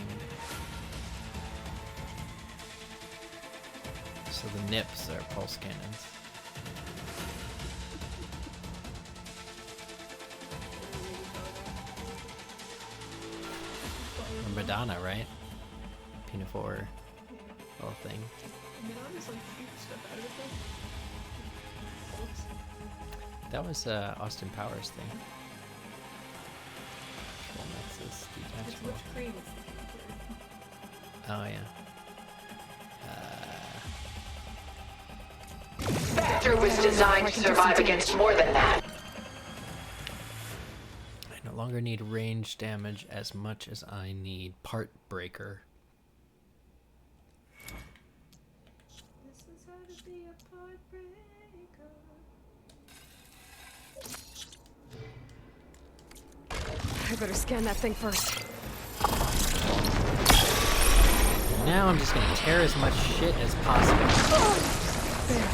So the nips are pulse cannons. Or Madonna, right? Pinafore, little thing. Madonna's like shooting stuff out of it. That was Austin Powers thing. Well, Nexus, It's detachable. which crane is the Oh yeah. Spectre was designed to survive against more than that. I no longer need range damage as much as I need part breaker. This is how to be a part breaker. I better scan that thing first. Now I'm just gonna tear as much shit as possible. There.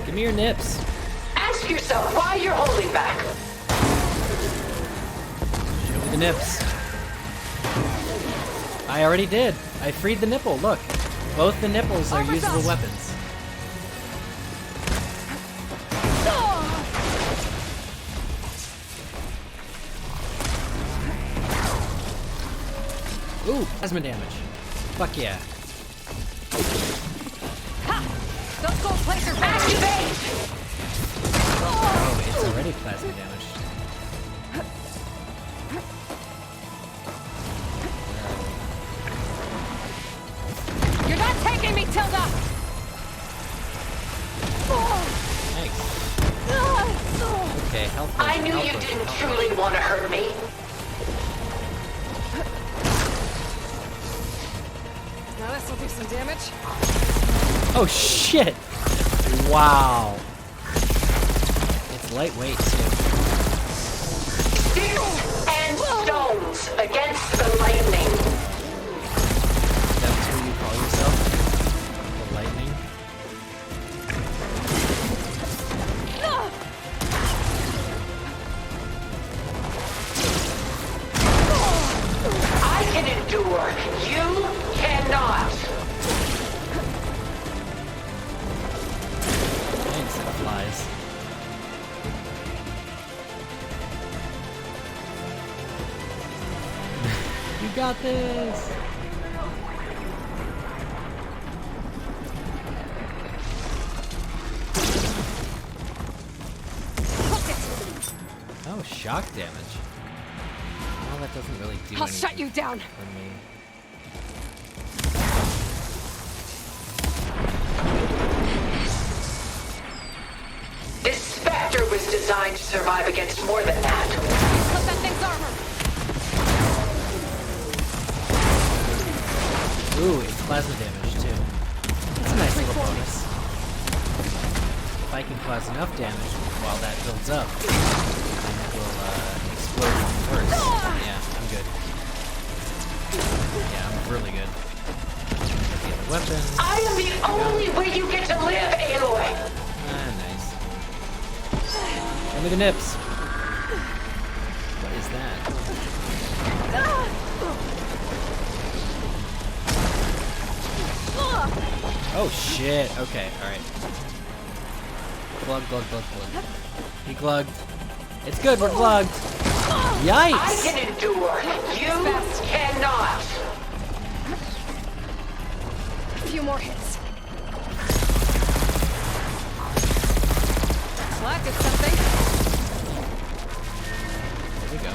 Give me your nips. Ask yourself why you're holding back. Show me the nips. I already did. I freed the nipple. Look. Both the nipples are usable weapons. Ooh, plasma damage. Fuck yeah. Don't go placer Activate! Oh, it's already plasma damage. You're not taking me, Tilda! Thanks. Okay, health I potion, knew health you potion, didn't health truly want to hurt me. Now this'll do some damage. Oh shit! Wow. It's lightweight too. Sticks and stones against the lightning. That's who you call yourself? The lightning? I can endure. You cannot. Thanks, it flies. You got this! Oh, shock damage. Well, that doesn't really do I'll anything shut you down. for me. This Spectre was designed to survive against more than that. Cut that thing's armor! Ooh, it's plasma damage too. That's a nice little bonus. If I can cause enough damage while that builds up, then it will explode even worse. Yeah, I'm good. Yeah, I'm really good. Get the other weapon. I am the only way you get to live, Aloy. Ah, nice. Show me the nips. What is that? Oh shit. Okay, alright. Glug, glug, glug, glug. He glugged. It's good, we're glugged. Yikes! I can endure. You cannot. A few more hits. Slack is something. There we go.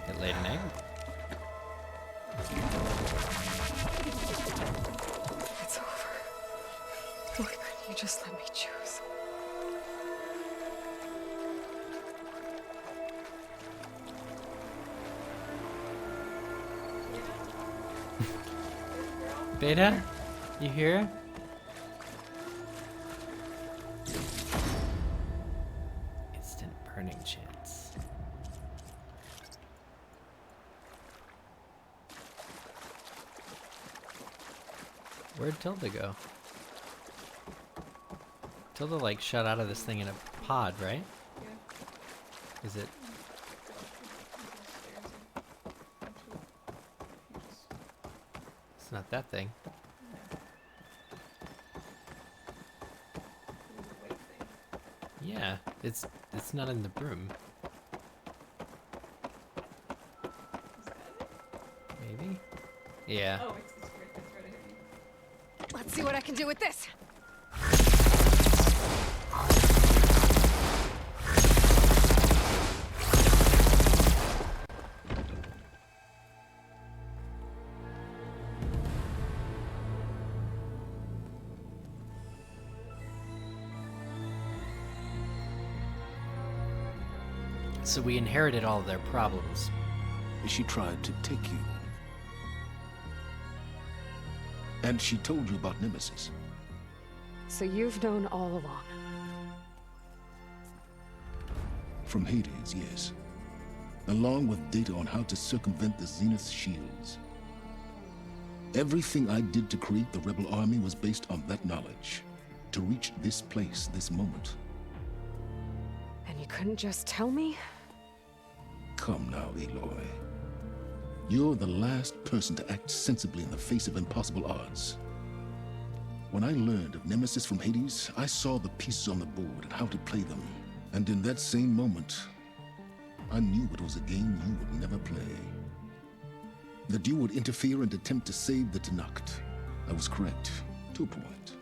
It laid an egg. It's over. Why couldn't you just let me choose? Beta? You here? Instant burning chance. Where'd Tilda go? Tilda like shot out of this thing in a pod, right? Yeah. Is it? It's not that thing. Yeah, it's not in the room. Maybe? Yeah. Oh, it's right ahead of you. Let's see what I can do with this. So we inherited all of their problems. She tried to take you. And she told you about Nemesis. So you've known all along. From Hades, yes. Along with data on how to circumvent the Zenith's shields. Everything I did to create the rebel army was based on that knowledge. To reach this place, this moment. And you couldn't just tell me? Come now, Aloy. You're the last person to act sensibly in the face of impossible odds. When I learned of Nemesis from Hades, I saw the pieces on the board and how to play them. And in that same moment, I knew it was a game you would never play. That you would interfere and attempt to save the Tenakth. I was correct, to a point.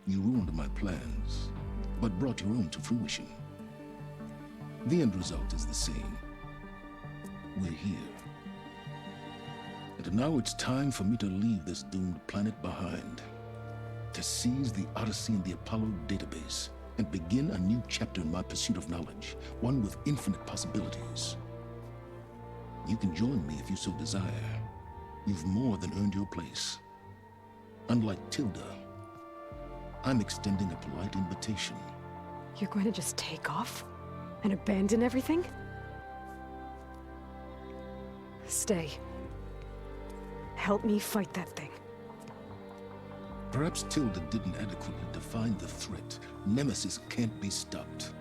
You ruined my plans, but brought your own to fruition. The end result is the same. We're here. And now it's time for me to leave this doomed planet behind. To seize the Odyssey and the Apollo database, and begin a new chapter in my pursuit of knowledge, one with infinite possibilities. You can join me if you so desire. You've more than earned your place. Unlike Tilda, I'm extending a polite invitation. You're going to just take off? And abandon everything? Stay. Help me fight that thing. Perhaps Tilda didn't adequately define the threat. Nemesis can't be stopped.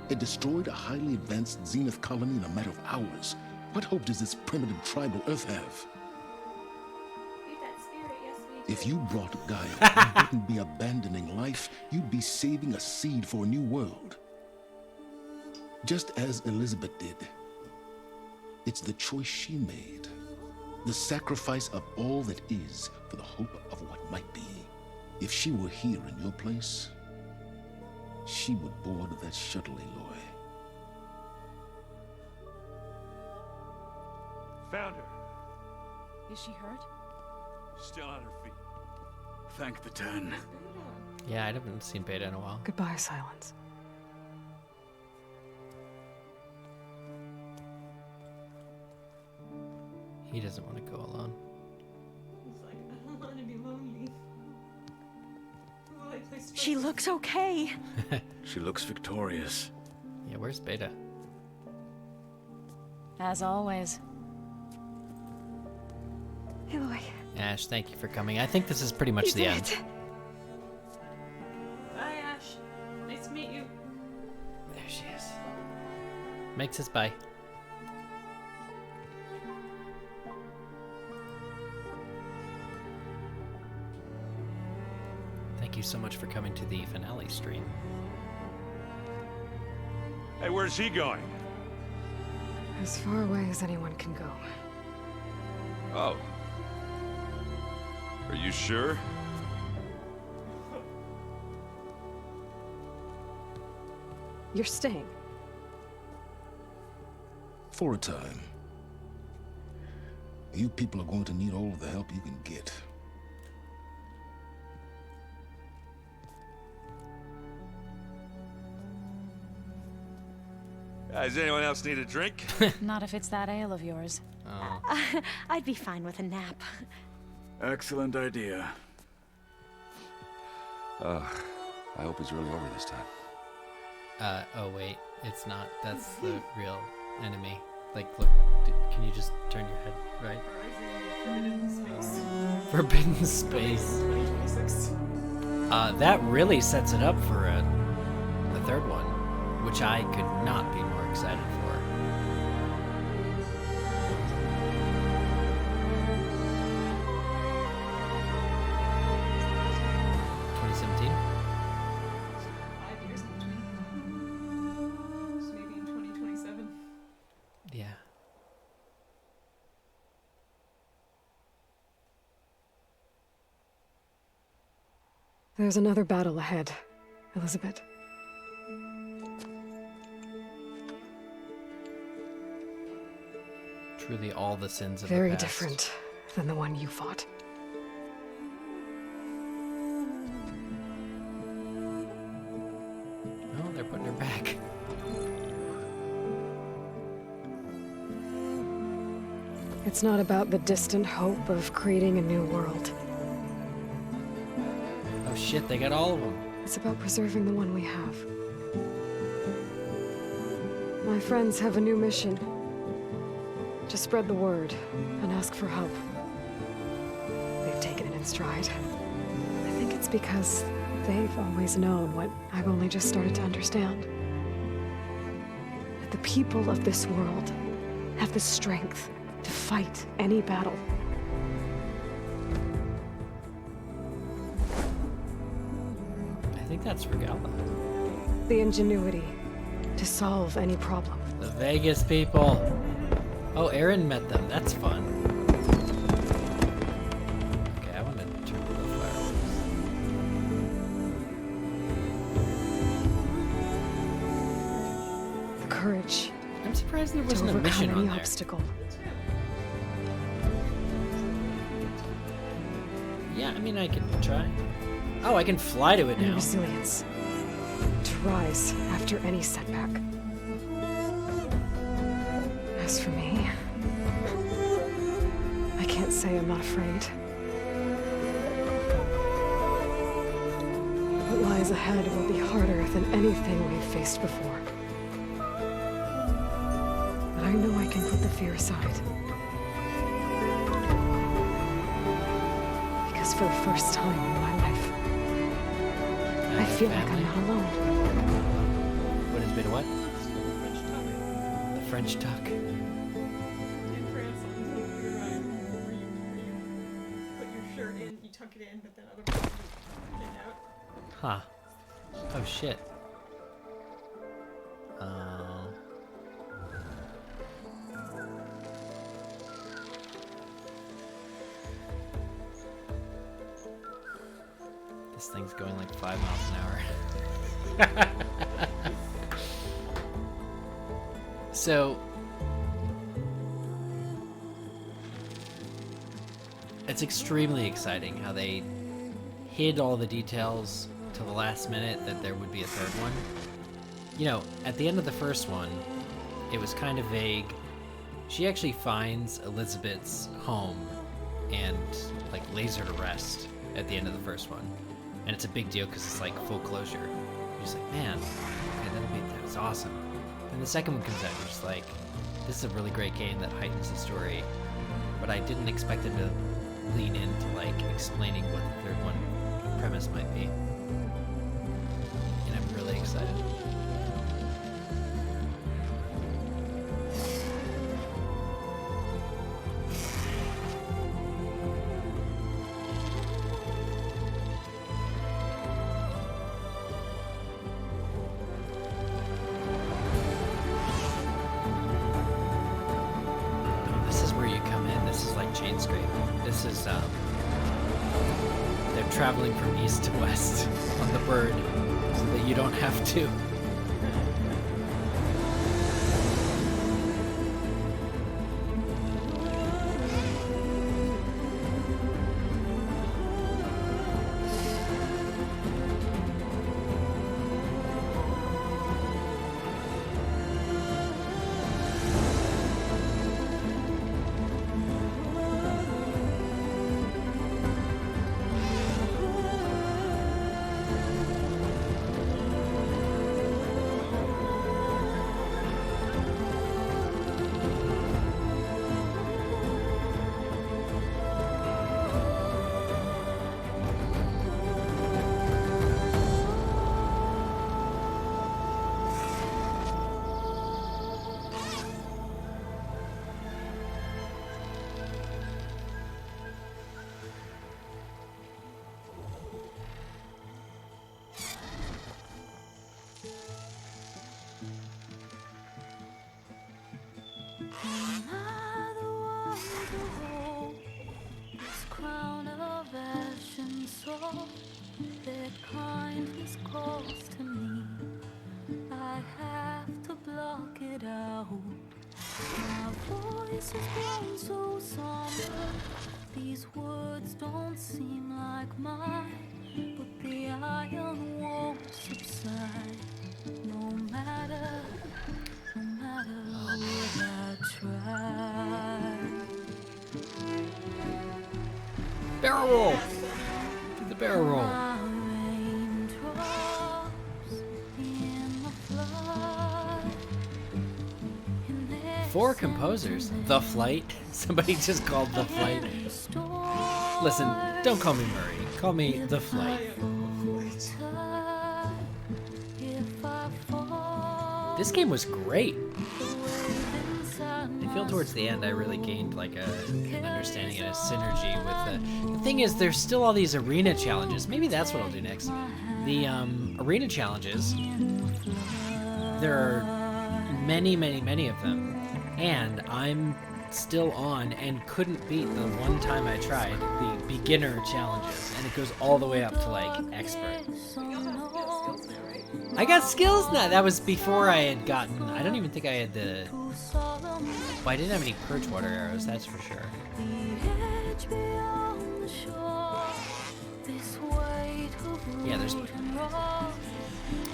It destroyed a highly advanced Zenith colony in a matter of hours. What hope does this primitive tribal Earth have? Leave that spirit, yes, we If you brought Gaia, you wouldn't be abandoning life, you'd be saving a seed for a new world. Just as Elizabeth did. It's the choice she made. The sacrifice of all that is for the hope of what might be. If she were here in your place, she would board that shuttle, Aloy. Found her. Is she hurt? Still on her feet. Thank the Ten. Yeah, I haven't seen Beta in a while. Goodbye, Silence. He doesn't want to go alone. He's like, I don't want to be lonely. Will I play She looks okay. She looks victorious. Yeah, where's Beta? As always. Aloy. Ash, thank you for coming. I think this is pretty much the end. Bye, Ash. Nice to meet you. There she is. Makes us bye. Thank you so much for coming to the finale stream. Hey, where's he going? As far away as anyone can go. Oh. Are you sure? You're staying. For a time. You people are going to need all of the help you can get. Does anyone else need a drink? Not if it's that ale of yours. Oh. I'd be fine with a nap. Excellent idea. I hope it's really over this time. Oh wait, it's not. That's the real enemy. Like, look, can you just turn your head right? Forbidden Space. 2026. That really sets it up for the third one, which I could not be more excited for. Yeah. There's another battle ahead, Elizabeth. Truly all the sins of Very the past. different than the one you fought. Oh, they're putting her back. It's not about the distant hope of creating a new world. Oh shit, they got all of them. It's about preserving the one we have. My friends have a new mission. Just spread the word and ask for help. They've taken it in stride. I think it's because they've always known what I've only just started to understand. That the people of this world have the strength to fight any battle. I think that's Regala. The ingenuity to solve any problem. The Vegas people. Oh, Aaron met them. That's fun. Okay, I want to turn the fireworks. The courage. I'm surprised there wasn't to a mission overcome any on there. obstacle. Yeah, I mean, I can try. Oh, I can fly to it And now. resilience. To rise after any setback. As for me, I can't say I'm not afraid. What lies ahead will be harder than anything we've faced before. But I know I can put the fear aside. Because for the first time in my life, I feel like I'm not alone. What has been what? The French tuck. In France, on the weird ride where you put your shirt in, you tuck it in, but then other people tuck it out. Huh. Oh shit. This thing's going like 5 miles an hour. So it's extremely exciting how they hid all the details till the last minute that there would be a third one. You know, at the end of the first one, it was kind of vague. She actually finds Elizabeth's home and like lays her to rest at the end of the first one. And it's a big deal because it's like full closure. You're just like, man, okay, that was awesome. And the second one comes out, you're just like, this is a really great game that heightens the story. But I didn't expect them to lean into like explaining what the third one premise might be. And I'm really excited. Chain scrape. This is they're traveling from east to west on the bird so that you don't have to. out. My voice has grown so somber. These words don't seem like mine, but the iron won't subside. No matter what I try. Barrel roll. Do the barrel roll. Four composers. The Flight. Somebody just called The Flight. Listen, don't call me Murray. Call me The Flight. This game was great. I feel towards the end I really gained like an understanding and a synergy with the thing is there's still all these arena challenges. Maybe that's what I'll do next. The arena challenges, there are many of them. And I'm still on and couldn't beat the one time I tried the beginner challenges, and it goes all the way up to like expert. I got skills now. That was before I had gotten. I don't even think I had the. Well, I didn't have any perch water arrows. That's for sure. Yeah, there's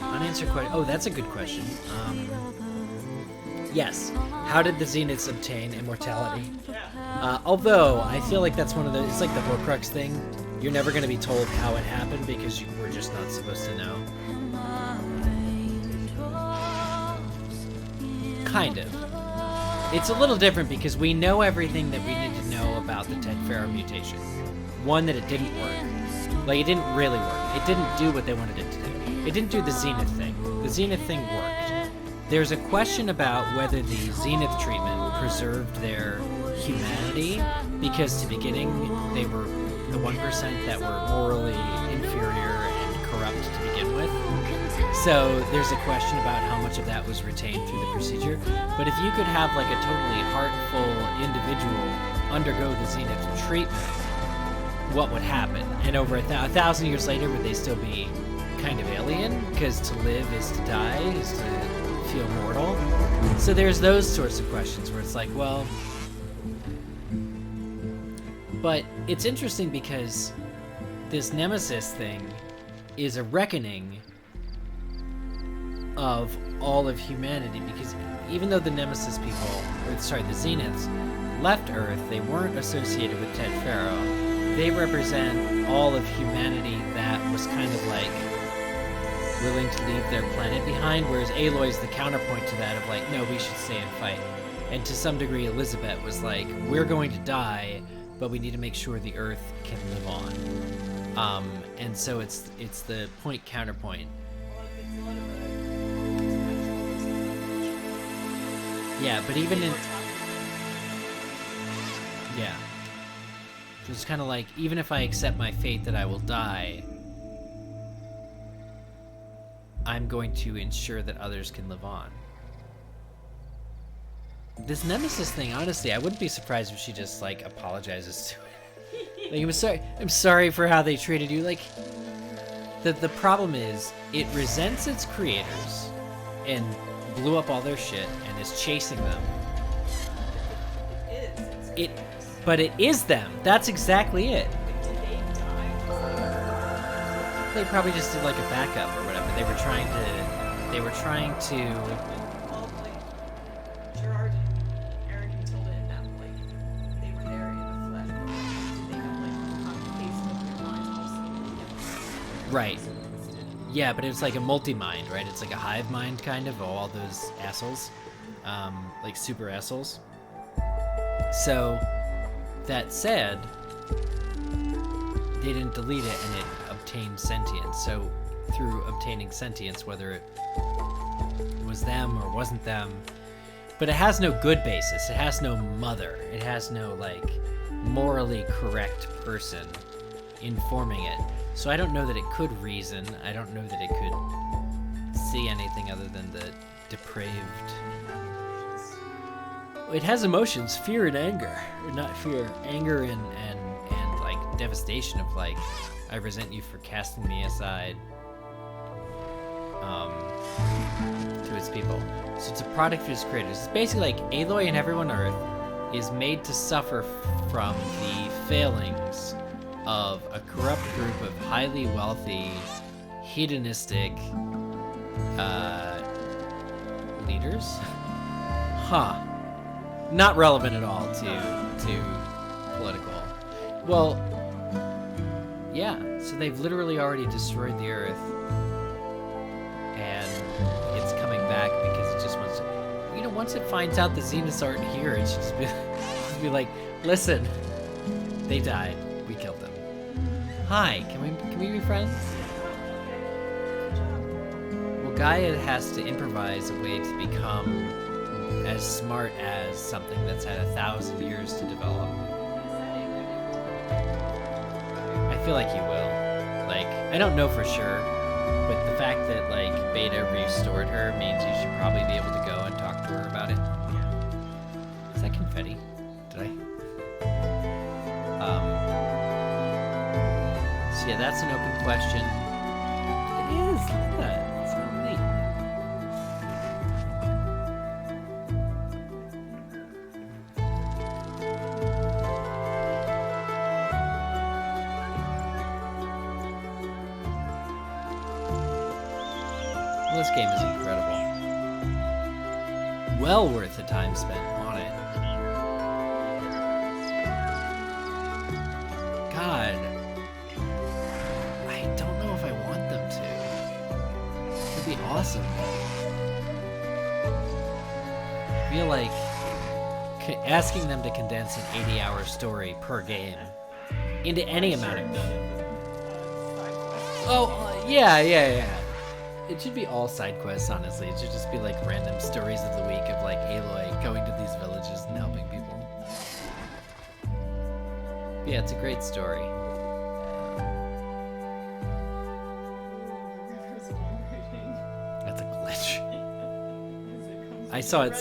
unanswered question. Oh, that's a good question. Yes. How did the Zeniths obtain immortality? Although, I feel like that's one of the... It's like the Horcrux thing. You're never going to be told how it happened because you were just not supposed to know. Kind of. It's a little different because we know everything that we need to know about the Ted Faro mutation. One, that it didn't work. Like, it didn't really work. It didn't do what they wanted it to do. It didn't do the Zenith thing. The Zenith thing worked. There's a question about whether the Zenith treatment preserved their humanity, because to beginning, they were the 1% that were morally inferior and corrupt to begin with. So there's a question about how much of that was retained through the procedure. But if you could have like a totally heartful individual undergo the Zenith treatment, what would happen? And over 1,000 years later, would they still be kind of alien? Because to live is to die, is to feel mortal. So there's those sorts of questions where it's like, well, but it's interesting because this Nemesis thing is a reckoning of all of humanity, because even though the Nemesis people, or sorry, the Zeniths left Earth, they weren't associated with Ted Faro. They represent all of humanity that was kind of like willing to leave their planet behind, whereas Aloy's the counterpoint to that of like, no, we should stay and fight. And to some degree, Elizabeth was like, we're going to die, but we need to make sure the Earth can live on. And so it's the point counterpoint. Yeah, but even in... Yeah. It's kind of like, even if I accept my fate that I will die, I'm going to ensure that others can live on. This Nemesis thing, honestly, I wouldn't be surprised if she just, like, apologizes to it. Like, I'm sorry for how they treated you. Like, the problem is, it resents its creators and blew up all their shit and is chasing them. But it is them. That's exactly it. They probably just did like a backup or whatever. They were trying to. Gerard and Eric and Tilda and them, like, they were there in the flesh. They have like complications of their minds also. Right. Yeah, but it's like a multi-mind, right? It's like a hive mind kind of all those assholes, like super assholes. So that said, they didn't delete it and it obtained sentience. So through obtaining sentience, whether it was them or wasn't them, but it has no good basis. It has no mother. It has no like morally correct person informing it. So I don't know that it could reason. I don't know that it could see anything other than the depraved. It has emotions, fear and anger. Or not fear, anger and like devastation of like, I resent you for casting me aside to its people. So it's a product of his creators. It's basically like Aloy and everyone on Earth is made to suffer from the failings of a corrupt group of highly wealthy, hedonistic leaders. Huh. Not relevant at all to political. Well, yeah. So they've literally already destroyed the Earth, and it's coming back because it just wants to. You know, once it finds out the Zeniths aren't here, it should just be like, listen, they died. We killed them. Hi, can we be friends? Well, Gaia has to improvise a way to become as smart as something that's had 1,000 years to develop. I feel like he will. Like, I don't know for sure, but the fact that, like, Beta restored her means you should probably be able to go and talk to her about it. Is that confetti? Did I? So yeah, that's an open question. It is! Look at that. It's so neat. Well, this game is incredible. Well worth the time spent on it. God. I don't know if I want them to. It'd be awesome. I feel like asking them to condense an 80-hour story per game into any amount of... Oh, yeah. It should be all side quests, honestly. It should just be like random stories of the week of like Aloy going to these villages and helping people. But yeah, it's a great story. That's a glitch. I saw it.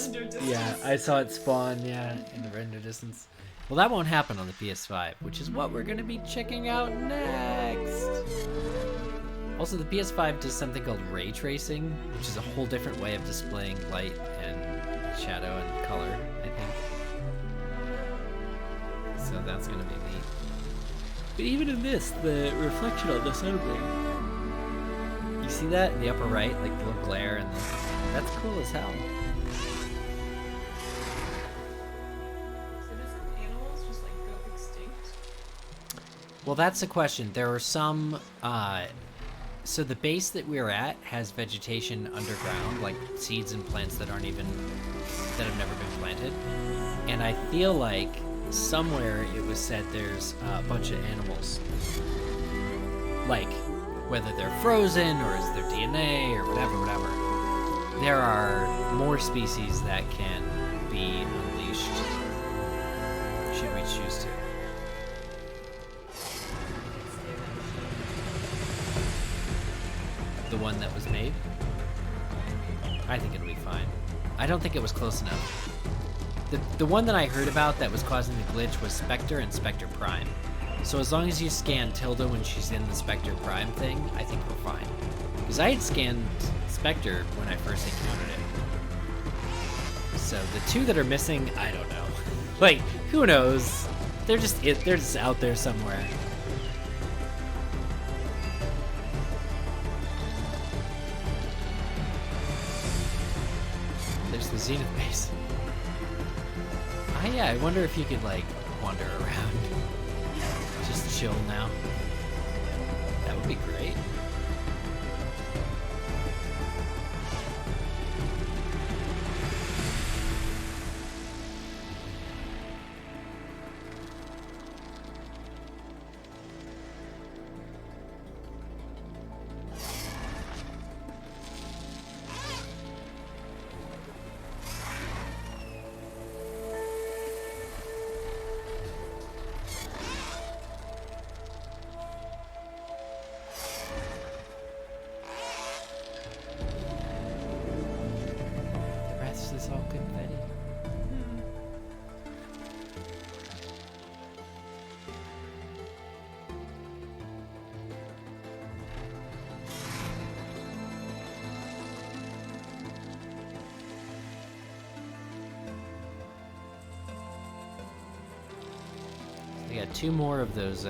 Yeah, I saw it spawn. Yeah, in the render distance. Well, that won't happen on the PS5, which is what we're gonna be checking out next. Also, the PS5 does something called ray tracing, which is a whole different way of displaying light and shadow and color, I think. So that's gonna be neat. But even in this, the reflection on the sunray, you see that in the upper right, like the little glare, and that's cool as hell. So do some animals just like go extinct? Well, that's the question. There are some, so the base that we're at has vegetation underground, like seeds and plants that aren't even, that have never been planted. And I feel like somewhere it was said there's a bunch of animals. Like, whether they're frozen or is their DNA or whatever. There are more species that can be unleashed, should we choose to. The one that was made? I think it'll be fine. I don't think it was close enough. The one that I heard about that was causing the glitch was Spectre and Spectre Prime. So as long as you scan Tilda when she's in the Spectre Prime thing, I think we're fine. Because I had scanned Spectre when I first encountered it. So the two that are missing, I don't know. Like, who knows? They're just out there somewhere. There's the Zenith base. Yeah, I wonder if you could, like, wander around. Just chill now. That would be great. Is all confetti. I got 2 more of those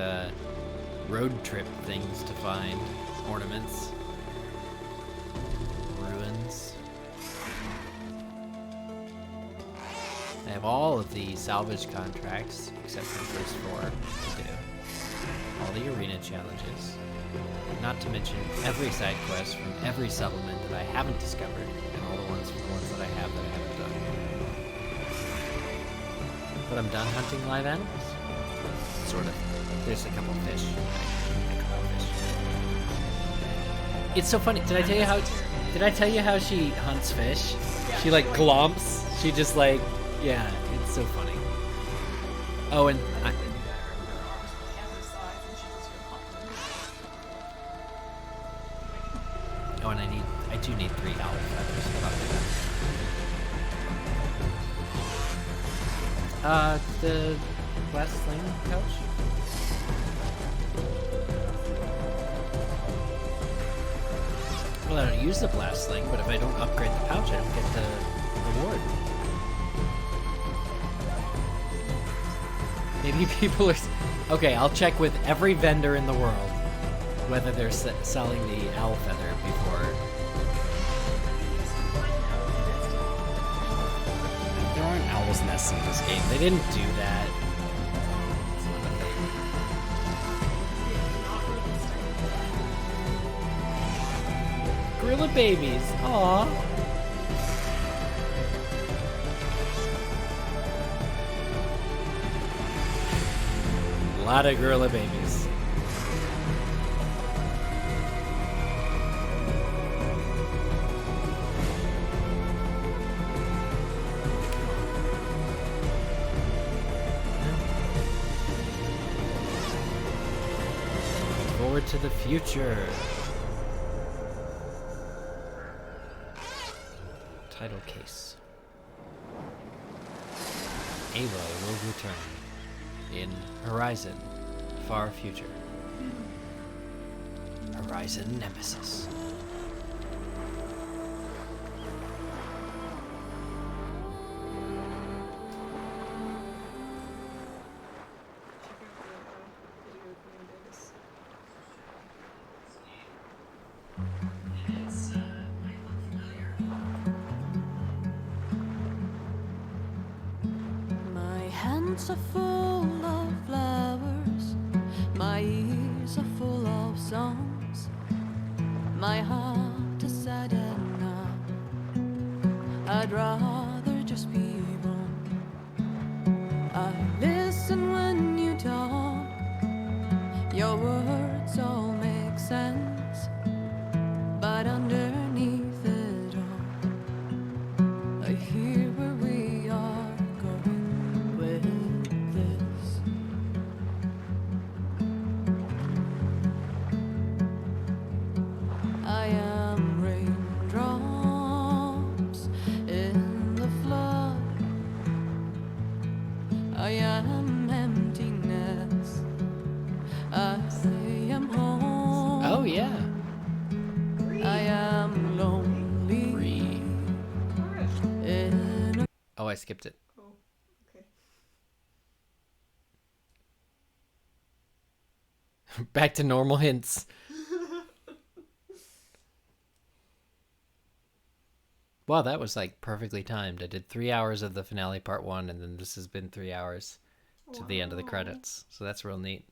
road trip things to find. Ornaments. Ruins. I have all of the salvage contracts, except for the first 4 to do. All the arena challenges. Not to mention every side quest from every settlement that I haven't discovered, and all the ones that I have that I haven't done. But I'm done hunting live animals. Sort of. There's a couple of fish. It's so funny. Did I tell you how she hunts fish? Yeah. She like glomps. She just like, yeah, it's so funny. Oh, and and I do need 3 owl feathers. The glass sling pouch? Well, I don't use the blast sling, but if I don't upgrade the pouch, I don't get the reward. Maybe people are... Okay, I'll check with every vendor in the world whether they're selling the owl feather before... There aren't owl's nests in this game. They didn't do that. Gorilla babies. Aww. A lot of gorilla babies. Forward to the future. Title case. Aloy will return in Horizon Far Future. Horizon Nemesis. My hands are full of flowers, my ears are full of songs, my heart is sad and numb. I'd rather just be wrong. I listen when you talk, your words all make sense, but underneath it all, I hear where we are going with this. I am raindrops in the flood. I am emptiness. I am home. Oh yeah. I am lonely. In a Oh, I skipped it. Oh, okay. Back to normal hints. Wow, that was like perfectly timed. I did 3 hours of the finale part 1, and then this has been 3 hours to the end of the credits. So that's real neat.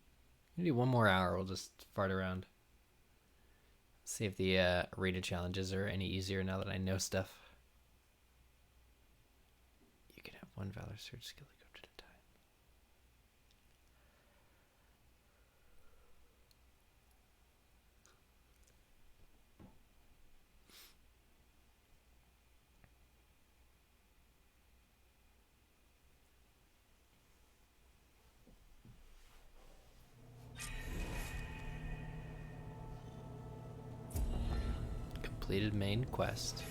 Maybe 1 more hour, we'll just fart around. See if the arena challenges are any easier now that I know stuff. You can have 1 Valor Surge skill equipped at a time. Completed main quest.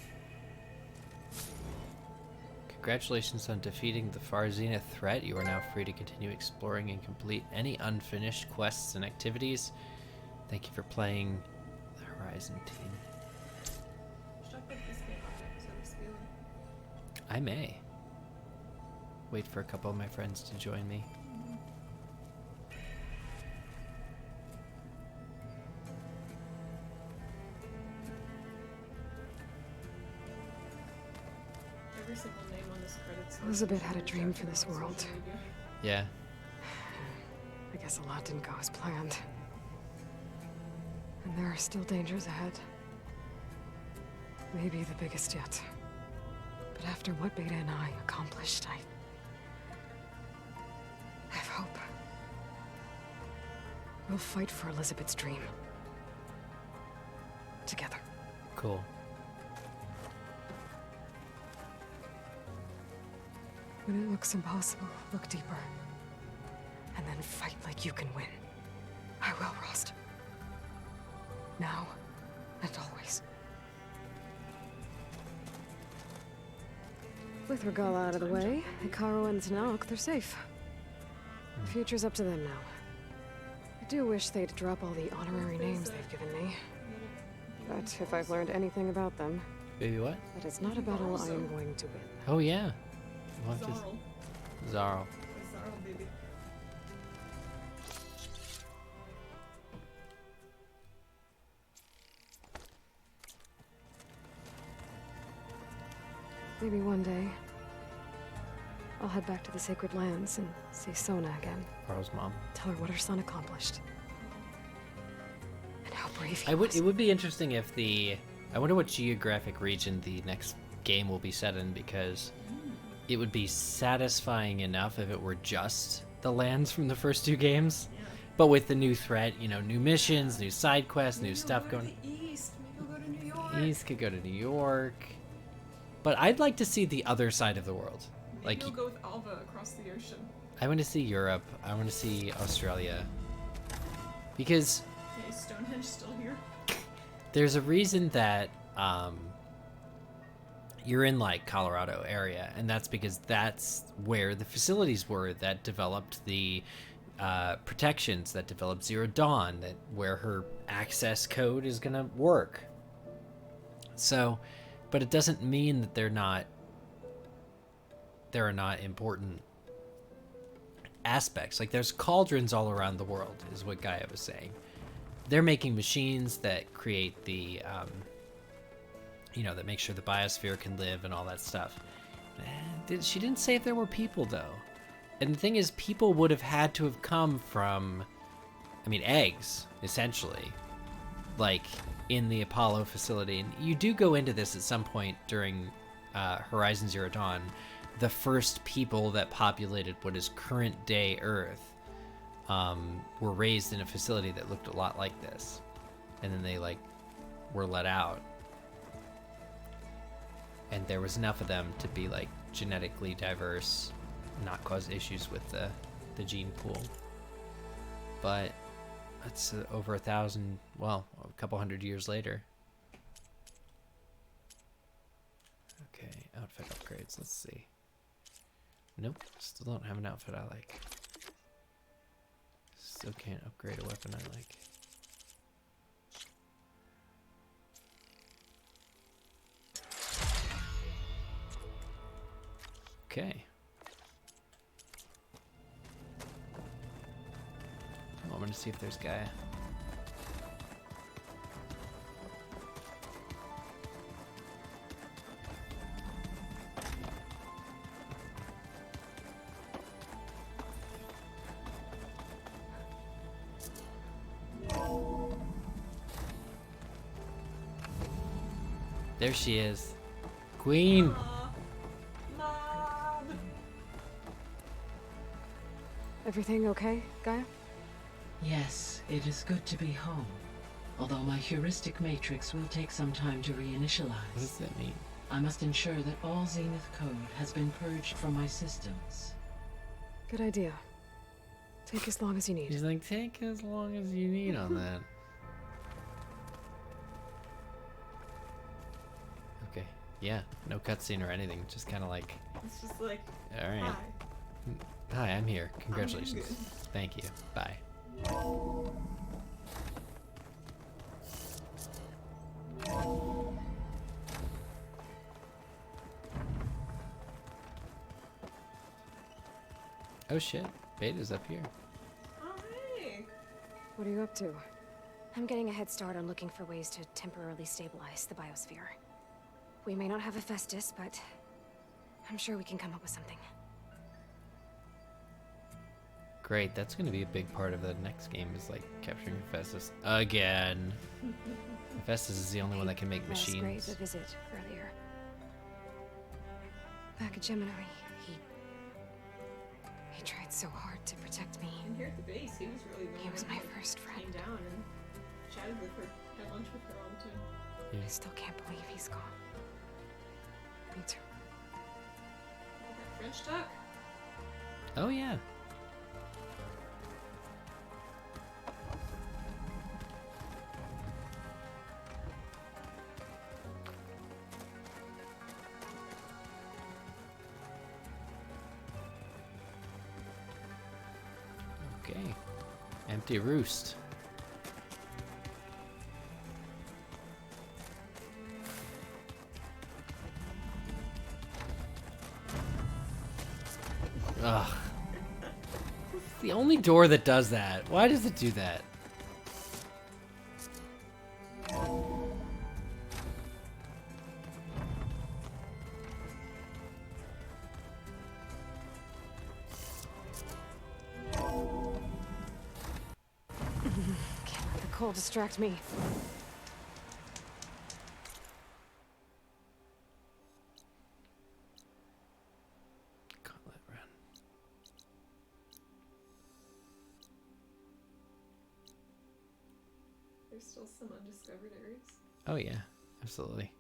Congratulations on defeating the Far Zenith threat. You are now free to continue exploring and complete any unfinished quests and activities. Thank you for playing the Horizon team. I may. Wait for a couple of my friends to join me. every single name on this credits. Elizabeth had a dream for this world. Yeah. I guess a lot didn't go as planned. And there are still dangers ahead. Maybe the biggest yet. But after what Beta and I accomplished, I have hope. We'll fight for Elizabeth's dream. Together. Cool. When it looks impossible, look deeper. And then fight like you can win. I will, Rost. Now and always. With Regal out of the way, Hikaru and Tanakh, they're safe. The future's up to them now. I do wish they'd drop all the honorary names they've given me. But if I've learned anything about them... Baby what? That it's not a battle I am going to win. Oh yeah. Zarl. Zarl. Zarl, baby. Maybe one day, I'll head back to the Sacred Lands and see Sona again. Carl's mom. Tell her what her son accomplished. And how brave he was. It would be interesting if the... I wonder what geographic region the next game will be set in, because it would be satisfying enough if it were just the lands from the first two games. Yeah. But with the new threat, you know, new missions, new side quests, new stuff going... East. Maybe we'll go to New York. East could go to New York. But I'd like to see the other side of the world. Maybe Like, we'll go with Alva across the ocean. I want to see Europe. I want to see Australia. Because Okay, Stonehenge still here. there's a reason that you're in like Colorado area, and that's because that's where the facilities were that developed the protections, that developed Zero Dawn, that where her access code is gonna work. So, but it doesn't mean that there are not important aspects. Like there's cauldrons all around the world, is what Gaia was saying. They're making machines that create the, that make sure the biosphere can live and all that stuff. She didn't say if there were people, though. And the thing is, people would have had to have come from, eggs, essentially. Like, in the Apollo facility. And you do go into this at some point during Horizon Zero Dawn. The first people that populated what is current-day Earth were raised in a facility that looked a lot like this, and then they were let out, and there was enough of them to be genetically diverse, not cause issues with the gene pool. But that's over a couple hundred years later. Okay, outfit upgrades. Let's see. Nope, still don't have an outfit I like. Still can't upgrade a weapon I like. Okay. I'm gonna see if there's Gaia. There she is. Queen. Mom. Everything okay, Gaia? Yes, it is good to be home. Although my heuristic matrix will take some time to reinitialize. What does that mean? I must ensure that all Zenith code has been purged from my systems. Good idea. Take as long as you need. He's like, take as long as you need on that. Okay. Yeah, no cutscene or anything. Just kind of like. It's just like. All right. Hi. Hi, I'm here. Congratulations. Thank you. Bye. Oh shit, Beta's up here. Oh, hey. What are you up to? I'm getting a head start on looking for ways to temporarily stabilize the biosphere. We may not have Hephaestus, but I'm sure we can come up with something. Great, that's going to be a big part of the next game, is like capturing Hephaestus again. Hephaestus is the only one that can make machines. That was great, the visit earlier. Back at Gemini, he tried so hard to protect me. And here at the base, he was really the He one was that, my like, first friend. Came down and chatted with her, had lunch with her all the time. Yeah. I still can't believe he's gone. Me too. That French duck. Oh yeah. Okay. Empty roost. Ugh. It's the only door that does that. Why does it do that? Can't let the cold distract me. Gauntlet run. There's still some undiscovered areas. Oh yeah, absolutely.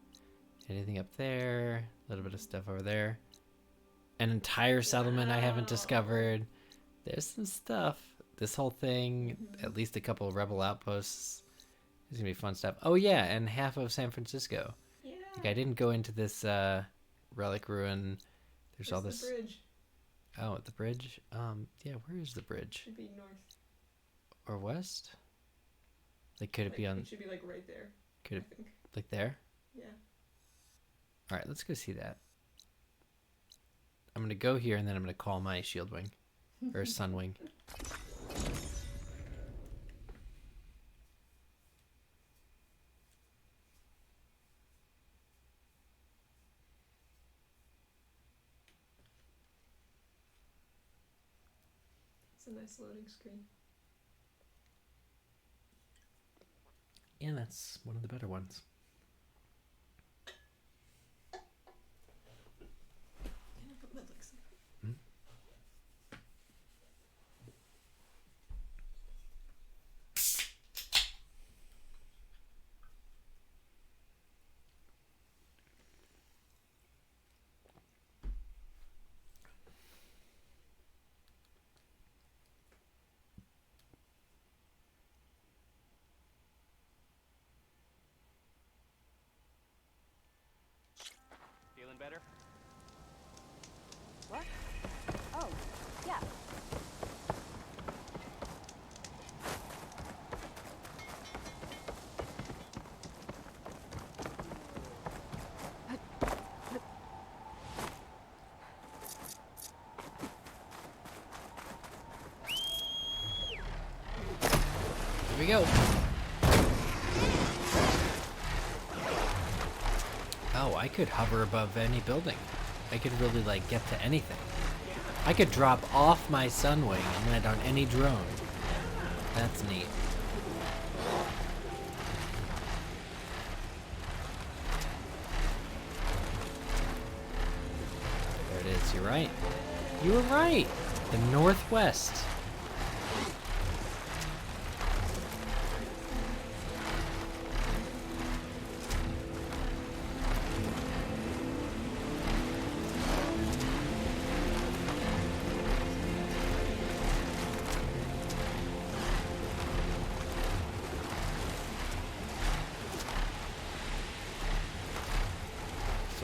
Anything up there? A little bit of stuff over there. An entire settlement I haven't discovered. There's some stuff. This whole thing, at least a couple of rebel outposts. There's gonna be fun stuff. Oh yeah, and half of San Francisco. Yeah. Like I didn't go into this relic ruin. There's all this. The bridge. Oh, the bridge. Yeah. Where is the bridge? Should be north. Or west? Like, could it be on? It should be like right there. Could it I think. like there? Yeah. All right, let's go see that. I'm gonna go here and then I'm gonna call my shield wing or sun wing. It's a nice loading screen. Yeah, that's one of the better ones. Can I put my legs in? Feeling better? What? Oh, yeah. Here we go. Oh, I could hover above any building. I could really, like, get to anything. I could drop off my sunwing and land on any drone. That's neat. There it is. You're right. You were right. The northwest.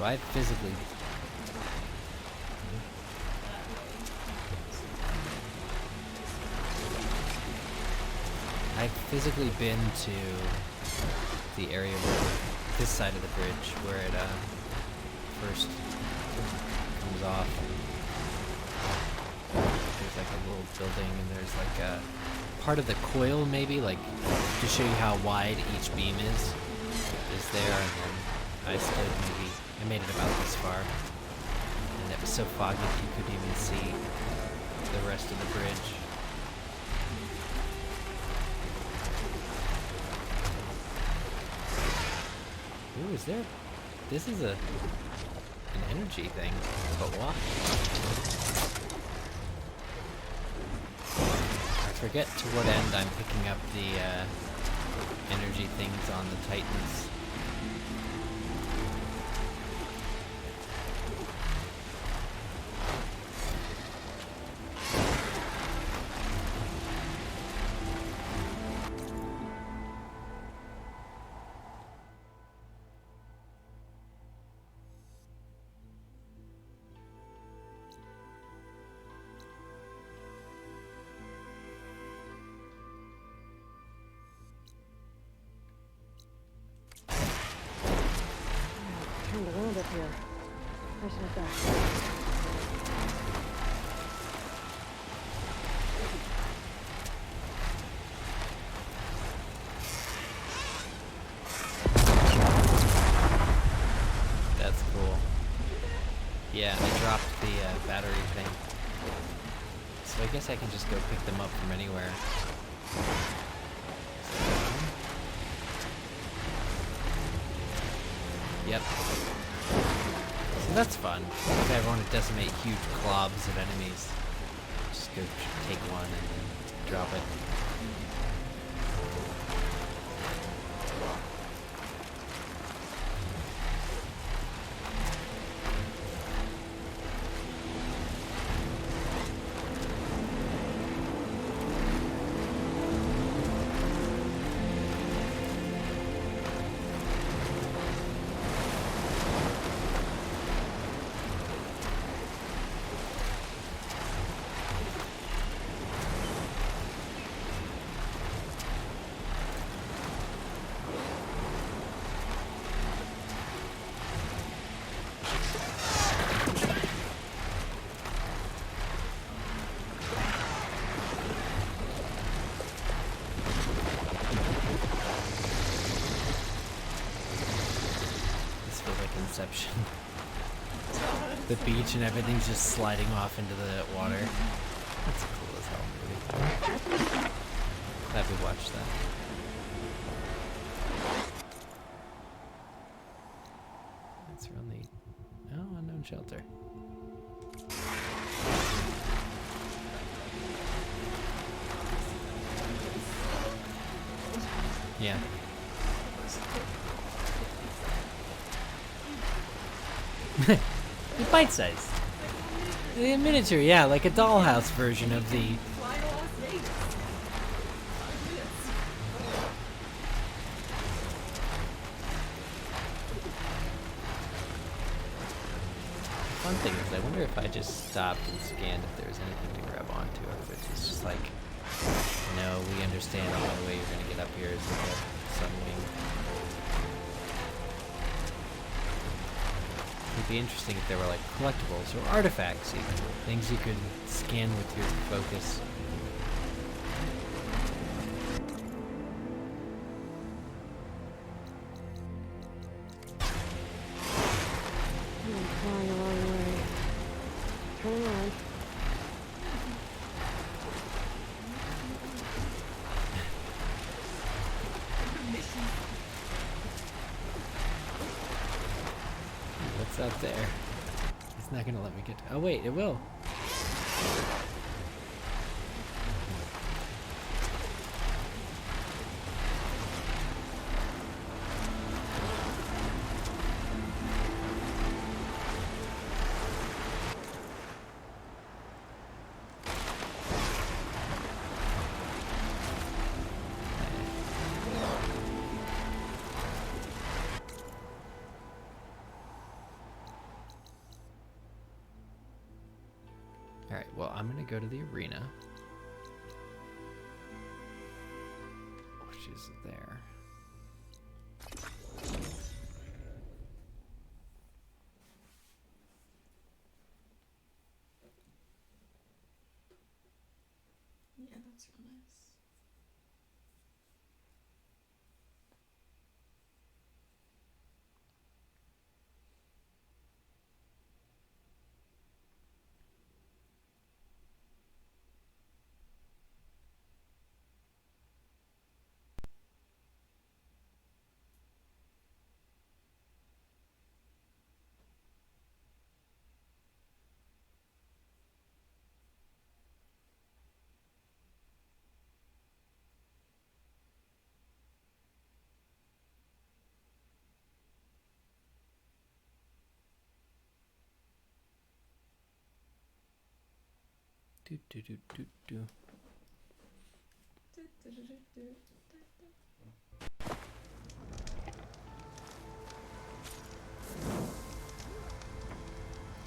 So I physically... I've physically been to the area where this side of the bridge where it first comes off. There's like a little building and there's like a part of the coil maybe, like to show you how wide each beam is there, and then I stood maybe, I made it about this far, and it so foggy that you couldn't even see the rest of the bridge. Ooh, is there? This is an energy thing, but why? I forget to what end I'm picking up the energy things on the Titans. Turned around up here. I should have back. That's cool. Yeah, I dropped the battery thing. So I guess I can just go pick them up from anywhere. Yep. So that's fun. If I ever want to decimate huge globs of enemies, just go take one and then drop it. Inception. The beach and everything's just sliding off into the water. That's cool as hell movie. Glad we watched that. That's around the unknown shelter. Yeah. Bite size. The miniature, yeah, like a dollhouse version of the. Fun thing is, I wonder if I just stopped and scanned if there was anything to grab onto, or if it's just like, no, we understand the only way you're gonna get up here is with a sunwing. It'd be interesting if there were like collectibles or artifacts, even things you could scan with your focus. I'm flying the wrong way. Turn around. What's up there? It's not gonna let me get to. Oh wait, it will. Alright, well, I'm gonna go to the arena. Which is there. Yeah, that's real nice. Do, do, do, do, do.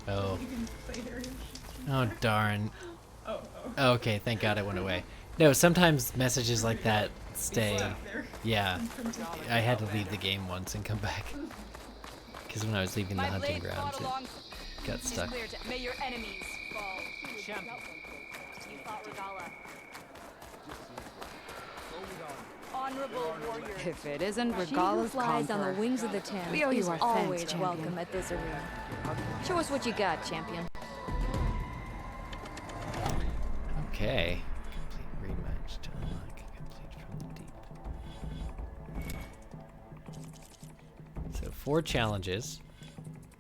Oh. Oh, darn. Okay, thank God it went away. No, sometimes messages like that stay. Yeah. I had to leave the game once and come back. Because when I was leaving the hunting grounds, it got stuck. May your enemies fall. Champion. You fought Regala. Honorable warrior. If it isn't She who Regala's flies on the conqueror. wings of the Ten We owe you is our always thanks, champion. welcome at this arena. Show us what you got, champion. Okay. Complete rematch to unlock. Complete from the deep. So 4 challenges.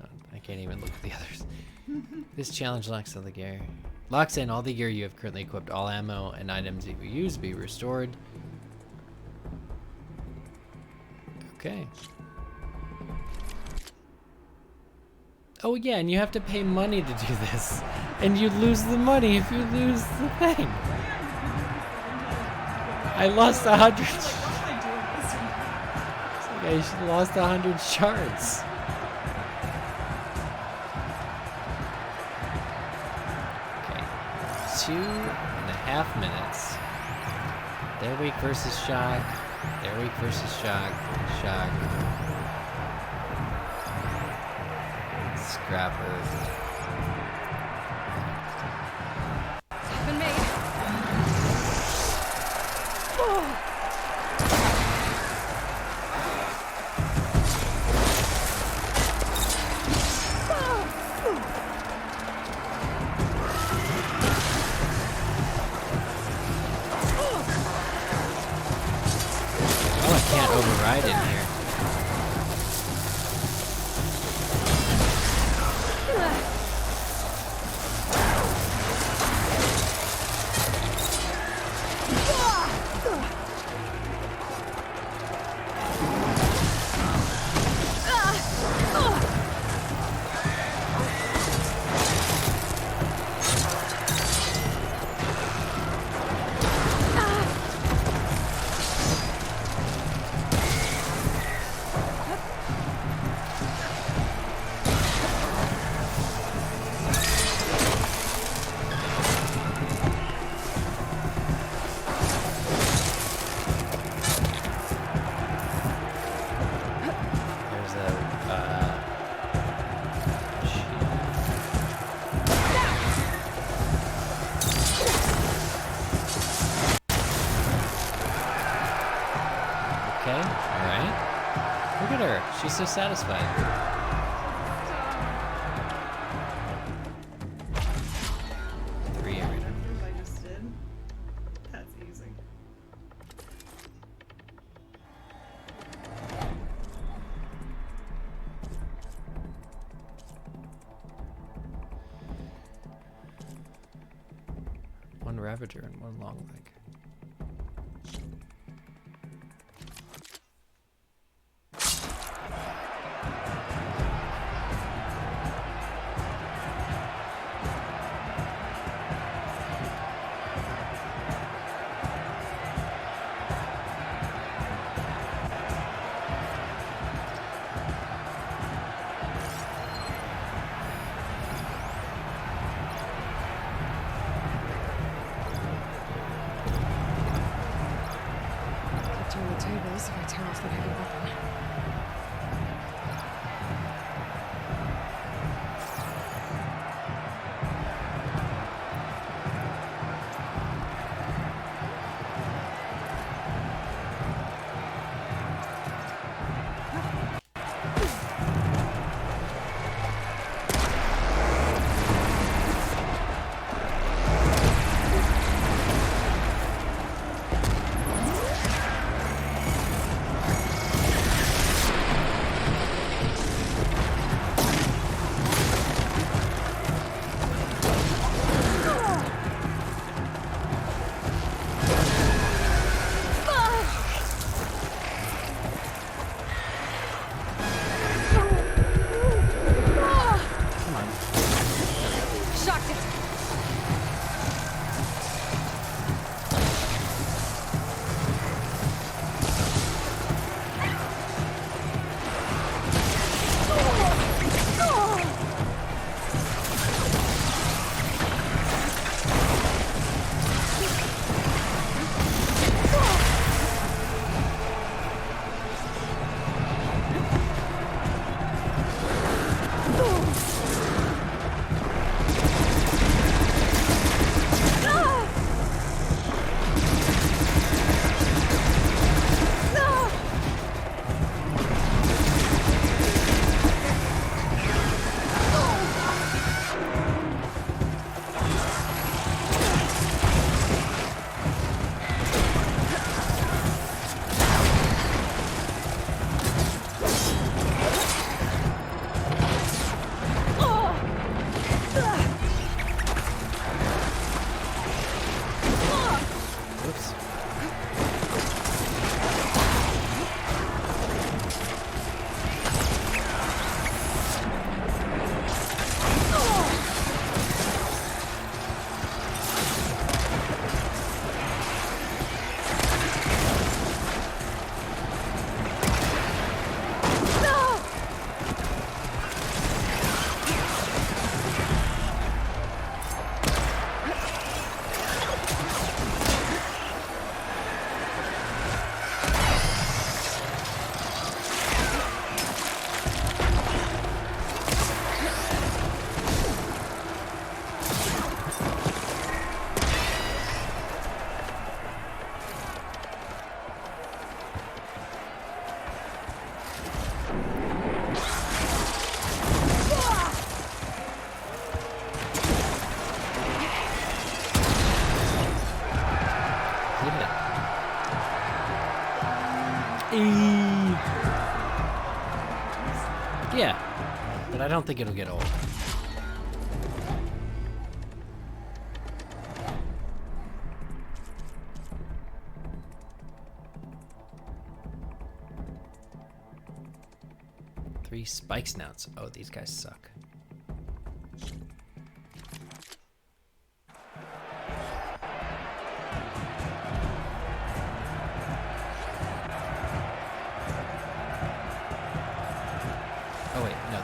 Oh, I can't even look at the others. This challenge locks in all the gear you have currently equipped. All ammo and items you use be restored. Okay. Oh yeah, and you have to pay money to do this. And you lose the money if you lose the thing. I lost 100. I lost 100 shards. Okay. 2.5 minutes. Their week versus Shock. Their week versus Shock. Shock. Scrapper. Been made. Oh. Oh, I can't override in here. Okay, alright. Look at her. She's so satisfied. Three arena. I just did. That's easy. One Ravager and one long leg. Turn the tables if I tear off the heavy weapon. don't think it'll get old. Three spike snouts. Oh, these guys suck. Oh wait, no.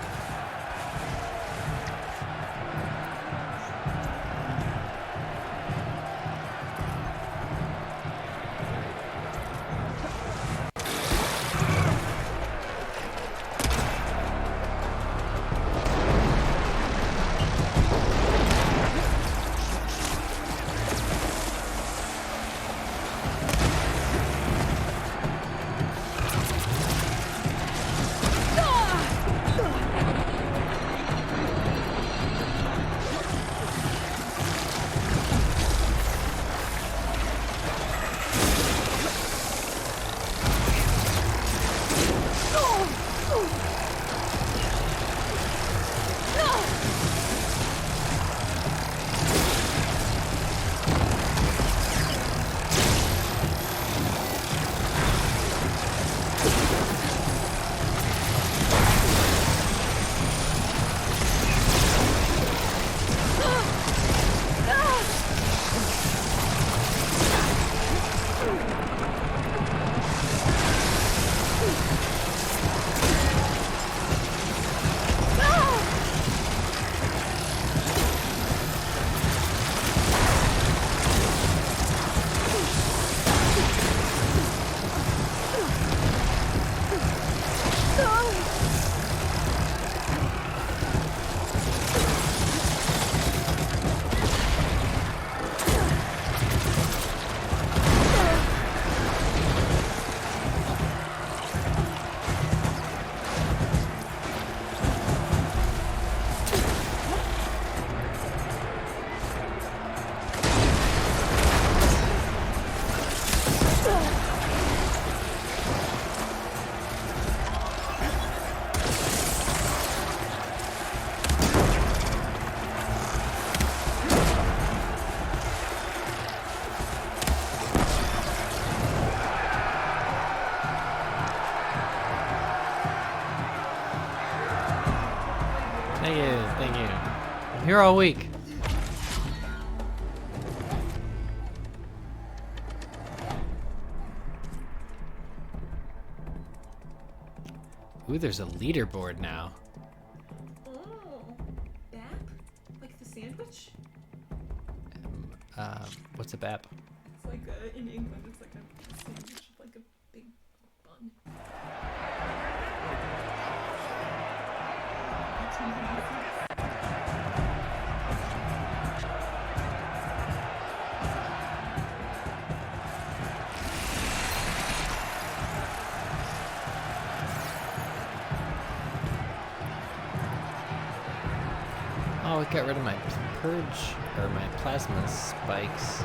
Thank you. I'm here all week. Ooh, there's a leaderboard now. Oh, BAP? Like the sandwich? What's a BAP? It's like in England, it's like a sandwich with like a big bun. Oh, it got rid of my purge, or my plasma spikes.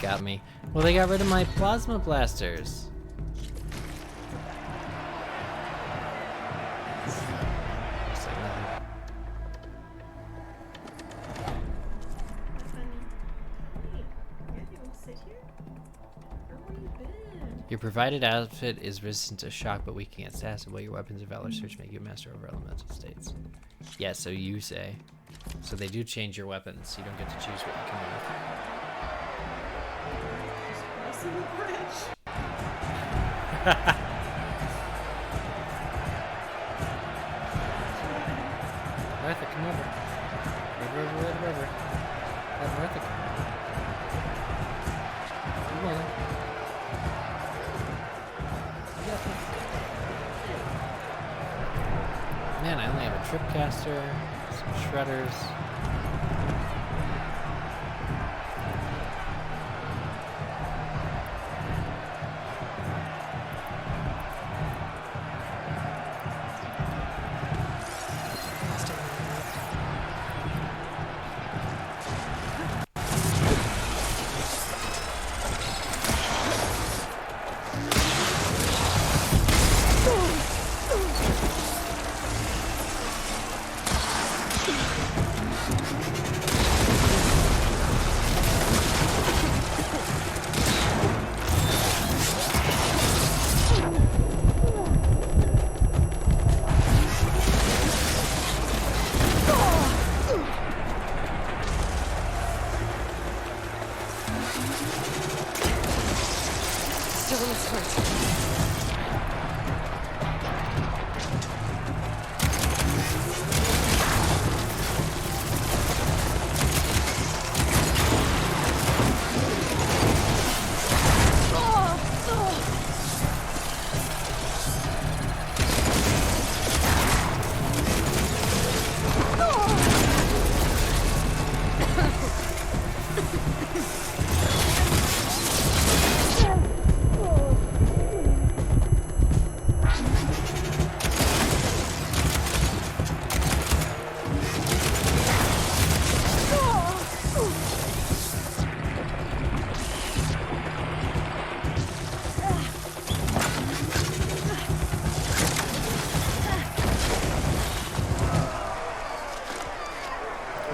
Got me. Well, they got rid of my plasma blasters. Your provided outfit is resistant to shock, but weak against acid, while your weapons of valor search make you a master over elemental states. Yeah, so you say. So they do change your weapons. You don't get to choose what you come in with. Crossing the bridge. Martha, come over. Red River. Let Martha come over. Come on. You got this. Man, I only have a tripcaster, some shredders.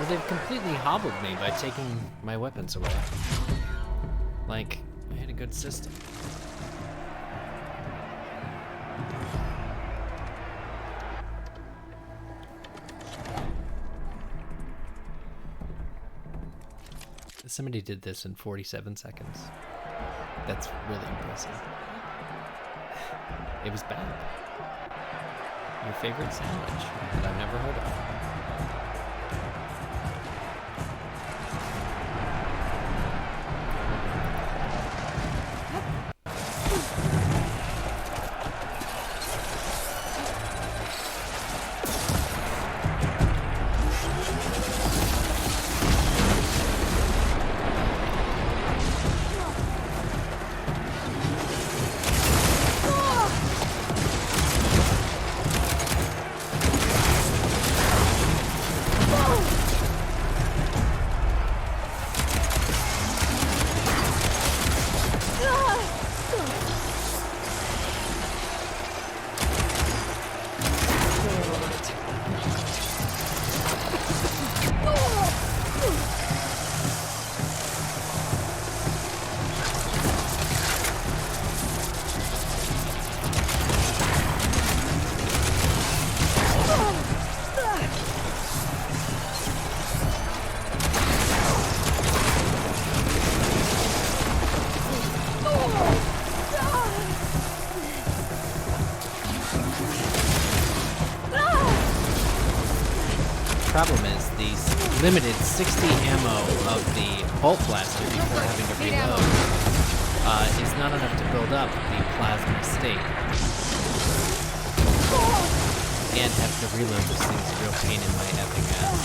They've completely hobbled me by taking my weapons away. Like, I had a good system. Somebody did this in 47 seconds. That's really impressive. It was bad. Your favorite sandwich that I've never heard of. Problem is, the limited 60 ammo of the bolt blaster before having to reload is not enough to build up the plasma state. And have to reload this thing's a real pain in my effing ass.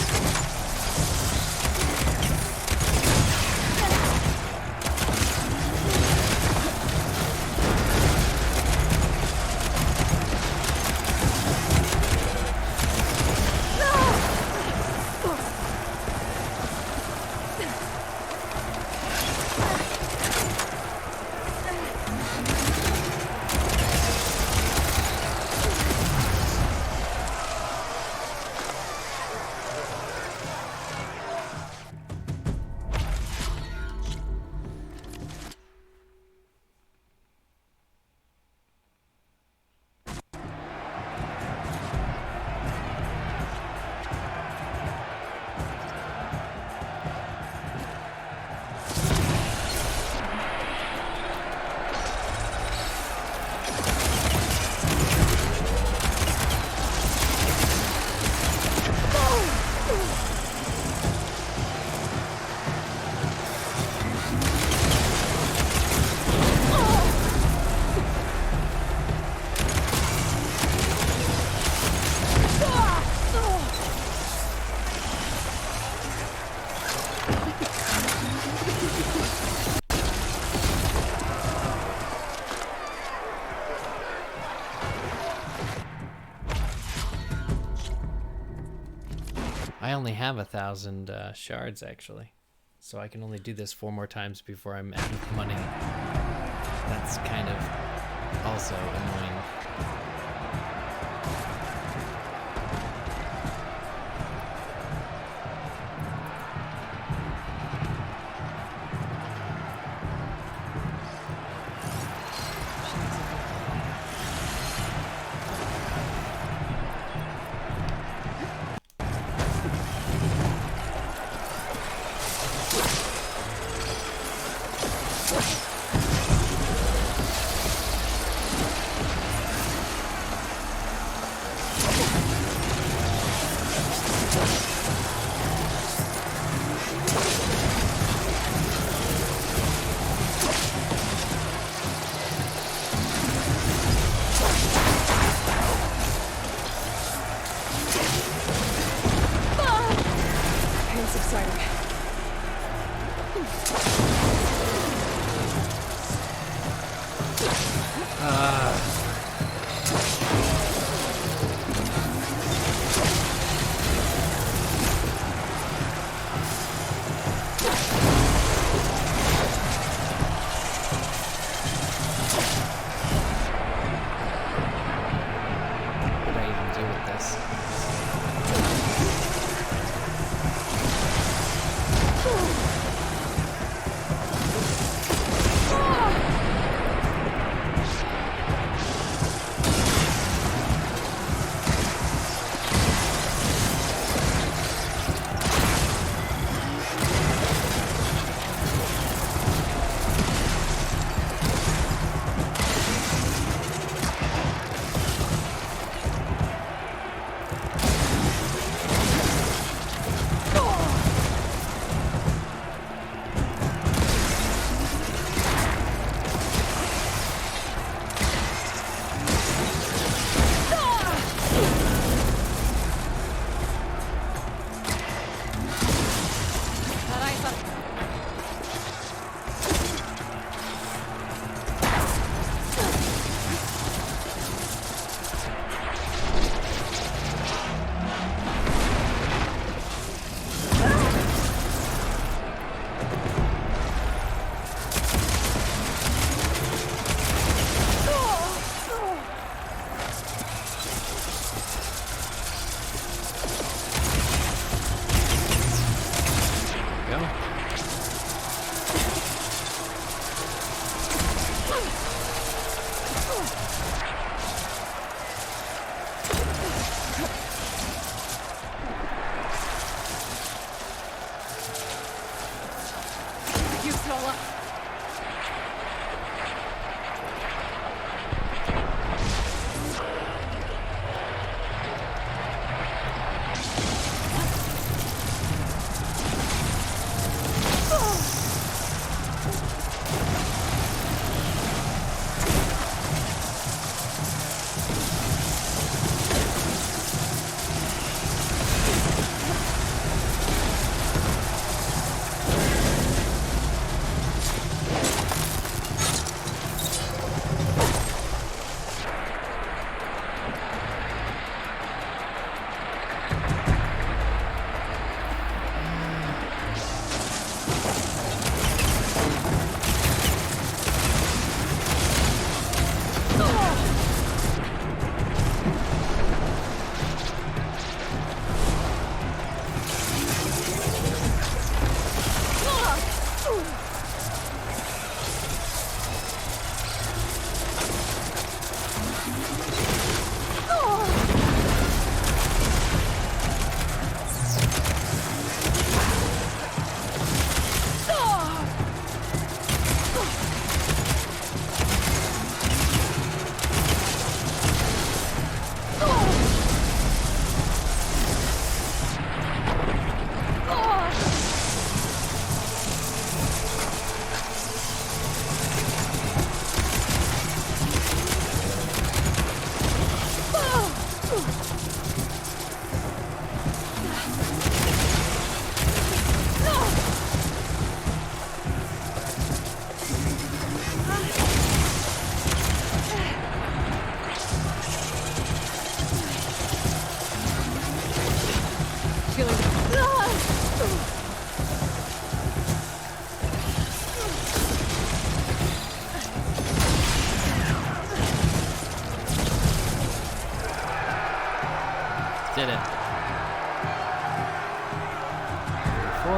only have 1,000 shards actually, so I can only do this 4 more times before I'm out of money. That's kind of also annoying.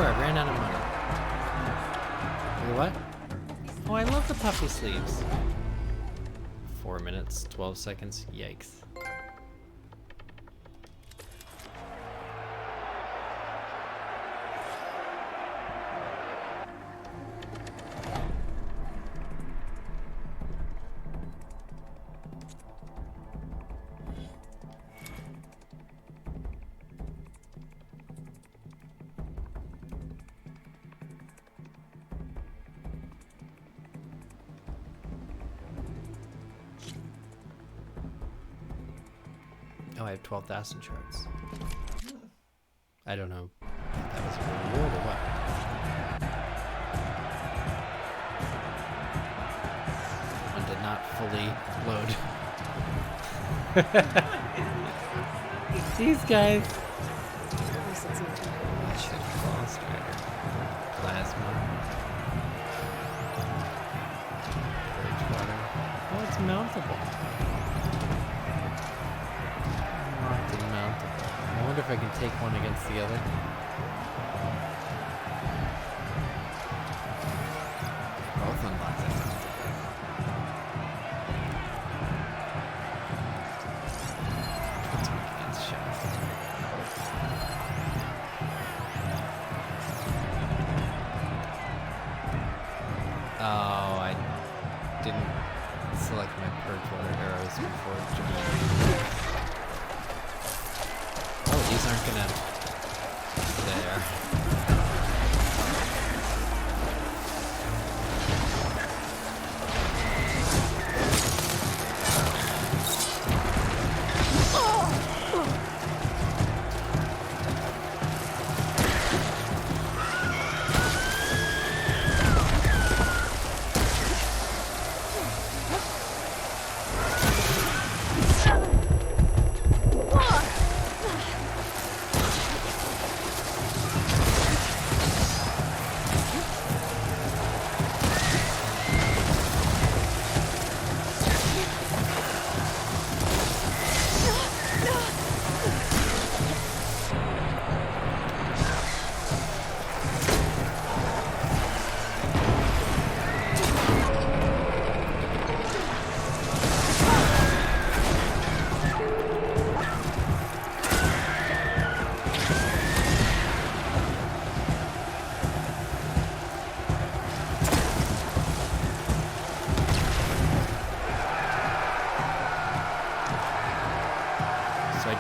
I ran out of money. Wait, what? Oh, I love the puffy sleeves. 4 minutes, 12 seconds. Yikes. Oh, I have 12,000 shards. I don't know if that was a reward or what. One did not fully load. These guys. I should have lost better. Plasma. Bridgewater. Oh, it's mountable. I wonder if I can take one against the other. Both unlocked, I think. Let's work against shots. Oh, I didn't select my purge water arrows before joining. These aren't gonna. There.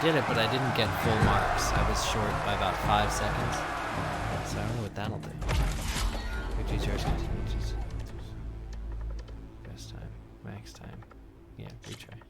Did it, but I didn't get full marks. I was short by about 5 seconds. So I don't know what that'll do. Good charge continues. Best time. Max time. Yeah, retry.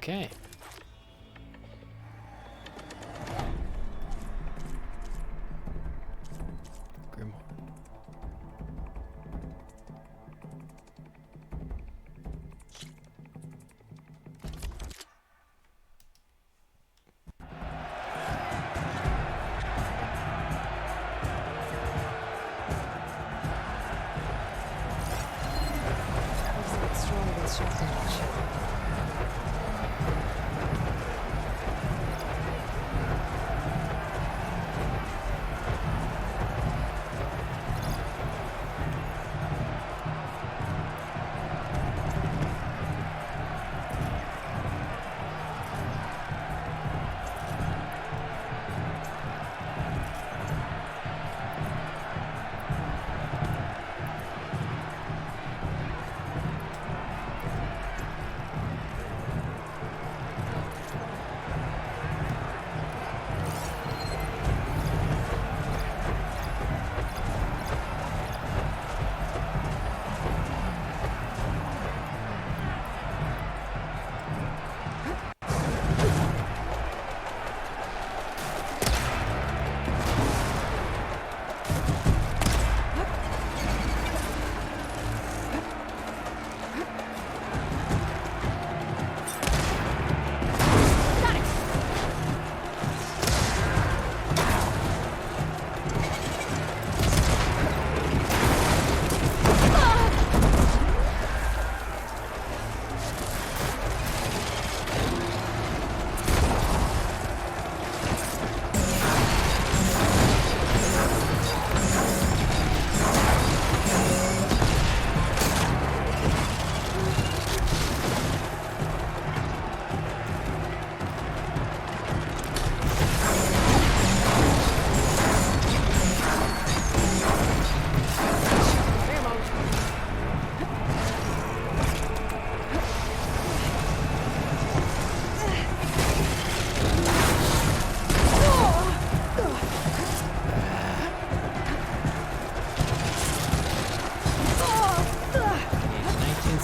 Okay. Grimoire.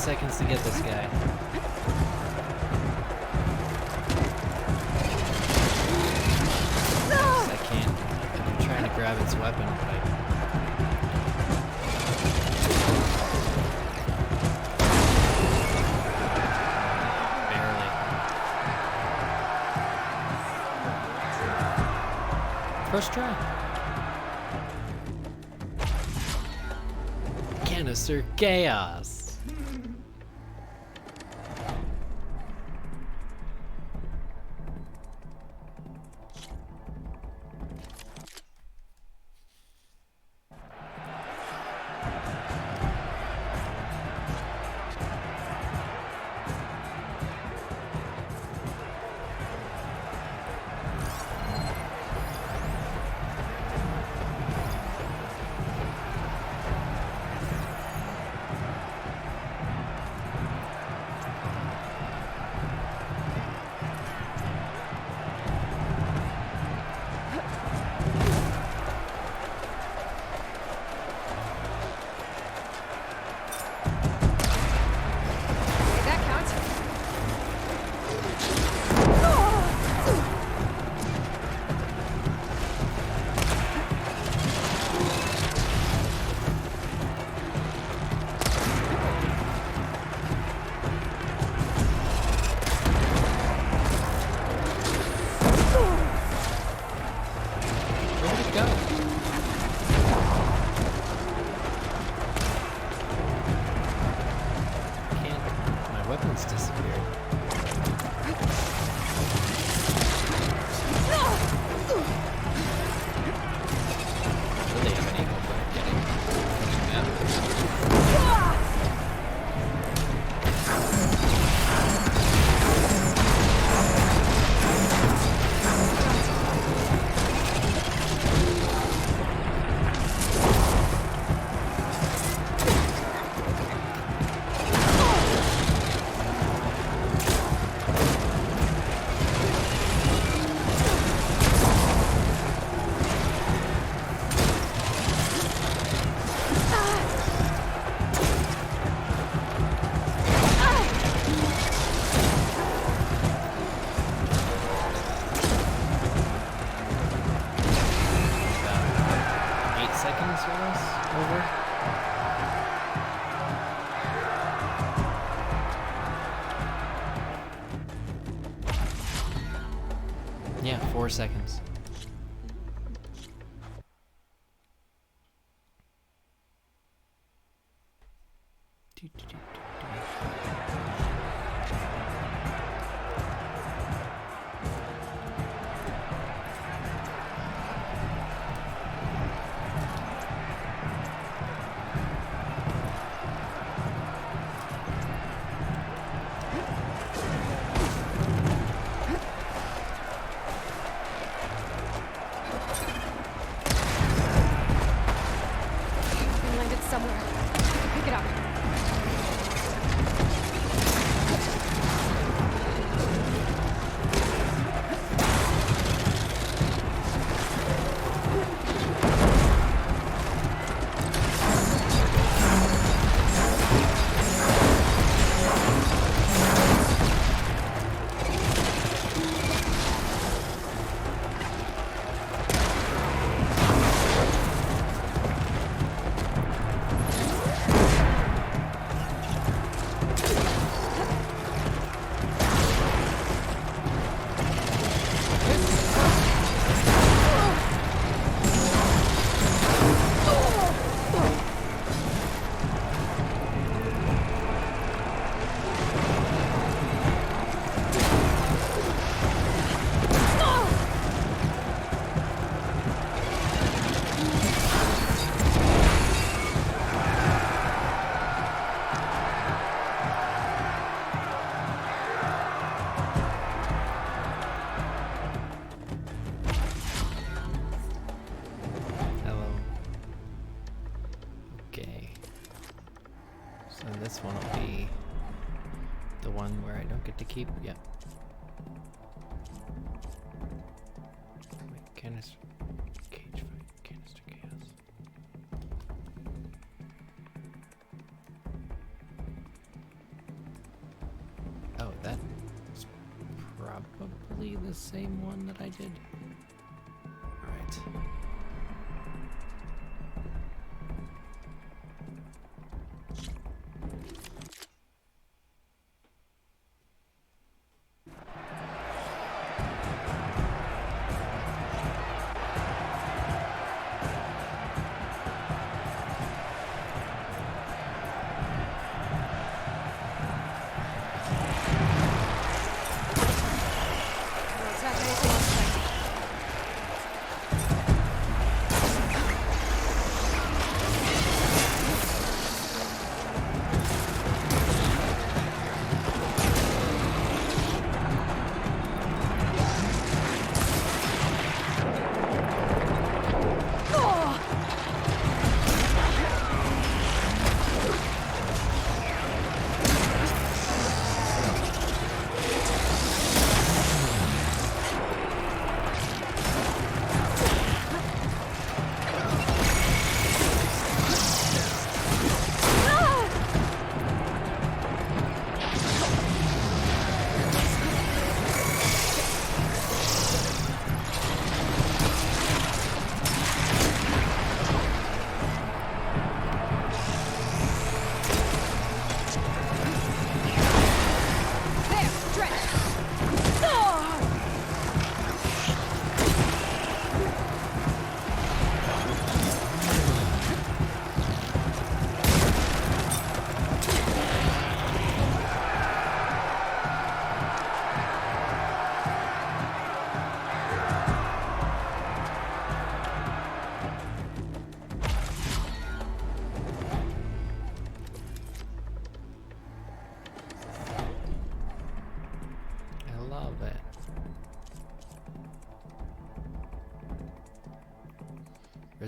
seconds to get this guy. I can't. I'm trying to grab its weapon, but barely. First try. Canister Chaos. Yeah, 4 seconds. This one will be the one where I don't get to keep. Yep. Canister cage fight, canister chaos. probably the same one that I did. Alright.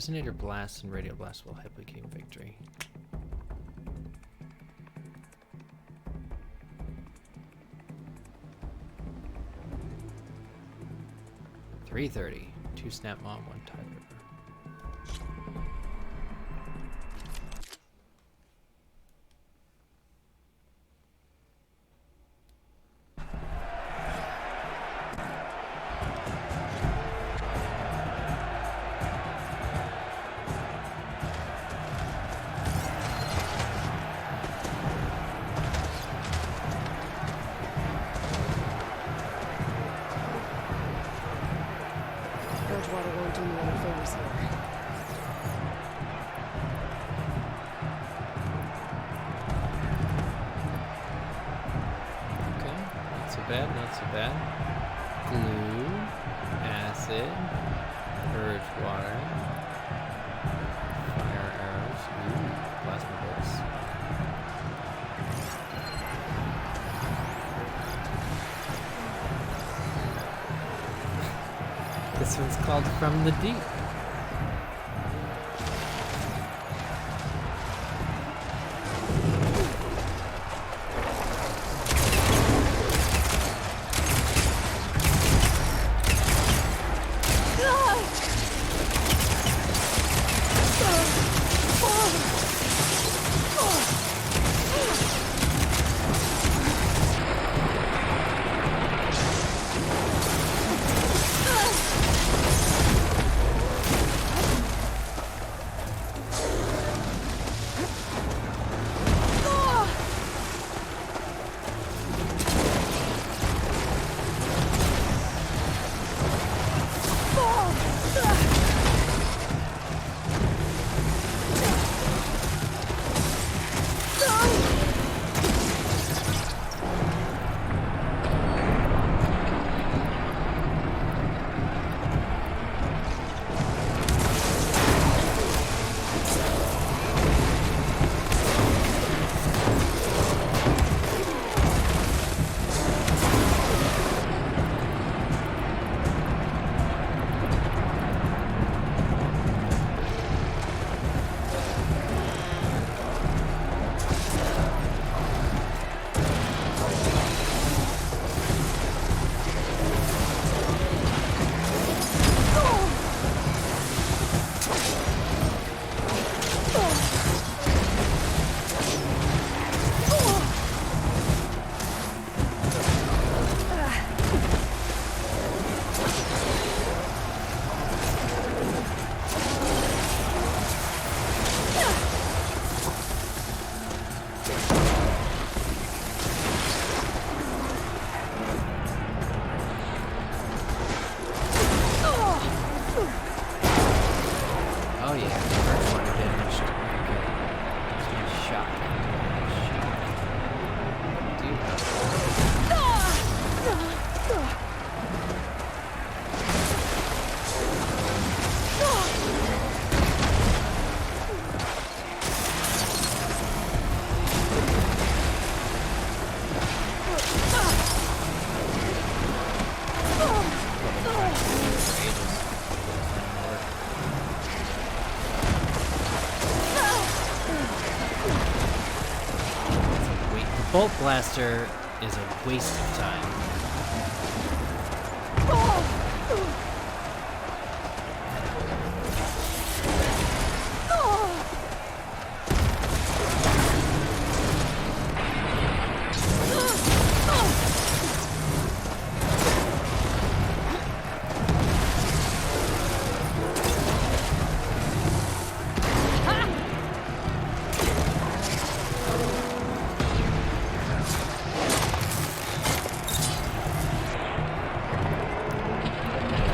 Resonator Blast and Radio Blast will help we gain victory. $330. 2 Snap Mom, 1 Tide Ripper. Not so bad. Glue, acid, purge water, fire arrows, plasma bolts. This one's called From the Deep. Bolt Blaster is a waste of time.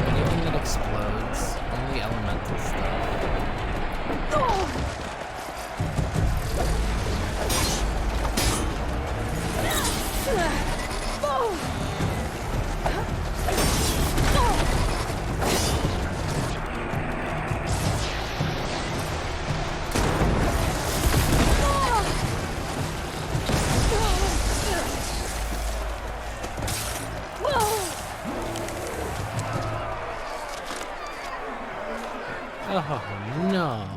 Anything that explodes, only elemental stuff. Oh no.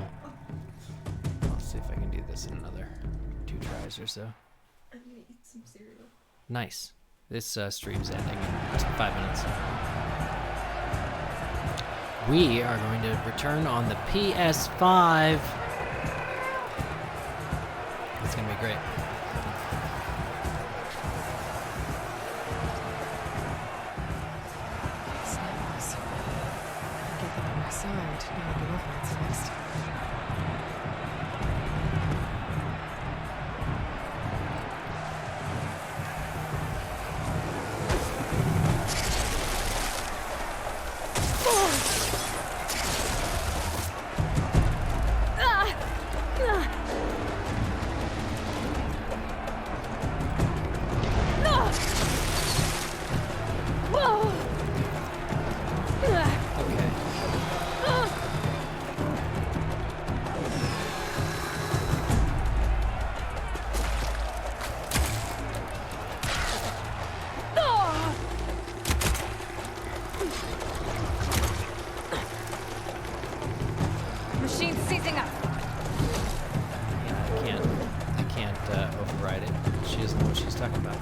I'll see if I can do this in another 2 tries or so. I'm gonna eat some cereal. Nice. This stream's ending in 5 minutes. We are going to return on the PS5. It's gonna be great. Snaps. Get them on my side. Now I know what's next. Machine seizing up. I can't override it. She doesn't know what she's talking about.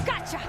Gotcha.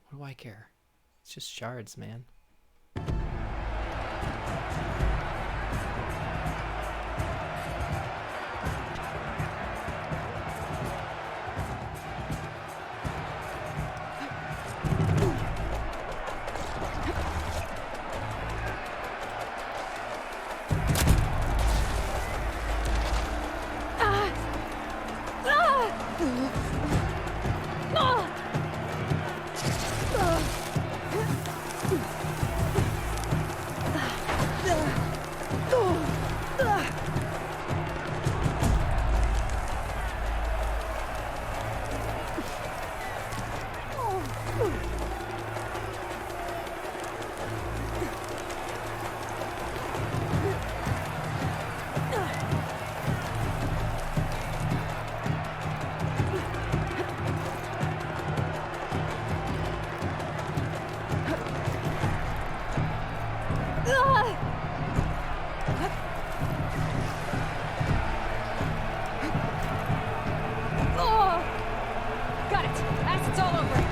What do I care? It's just shards, man. Got it. Acid's all over.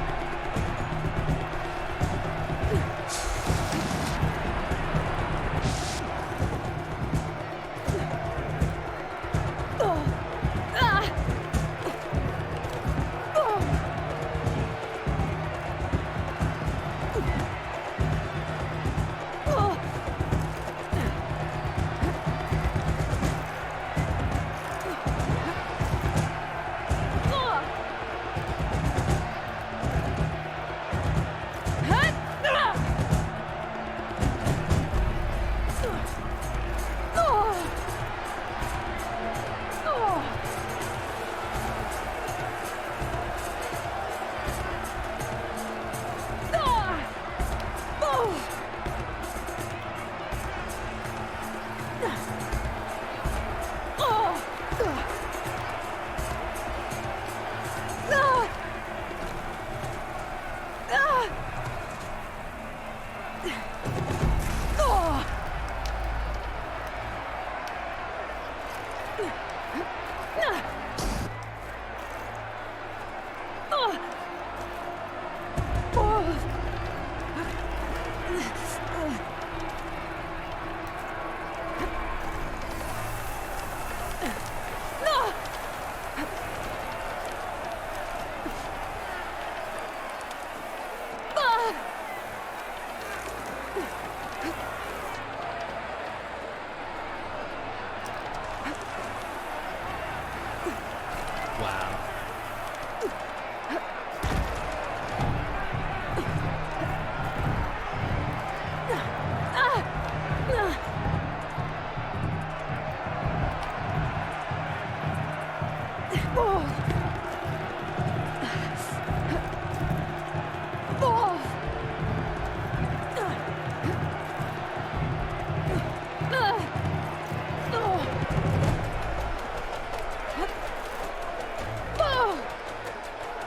Wow.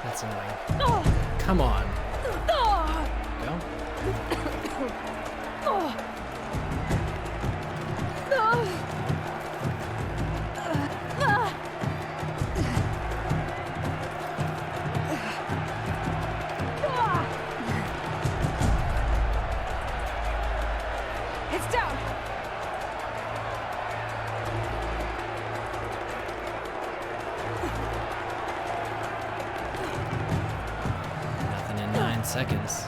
That's annoying. Come on. Go. It's down. Nothing in 9 seconds.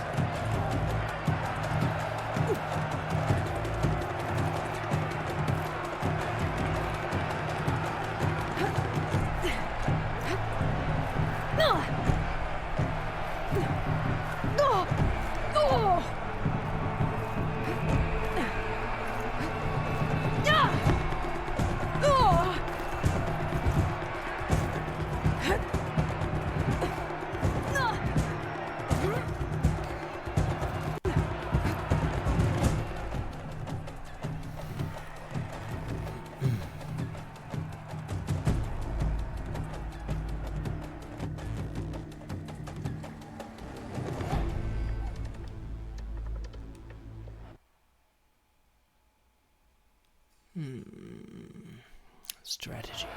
Strategy.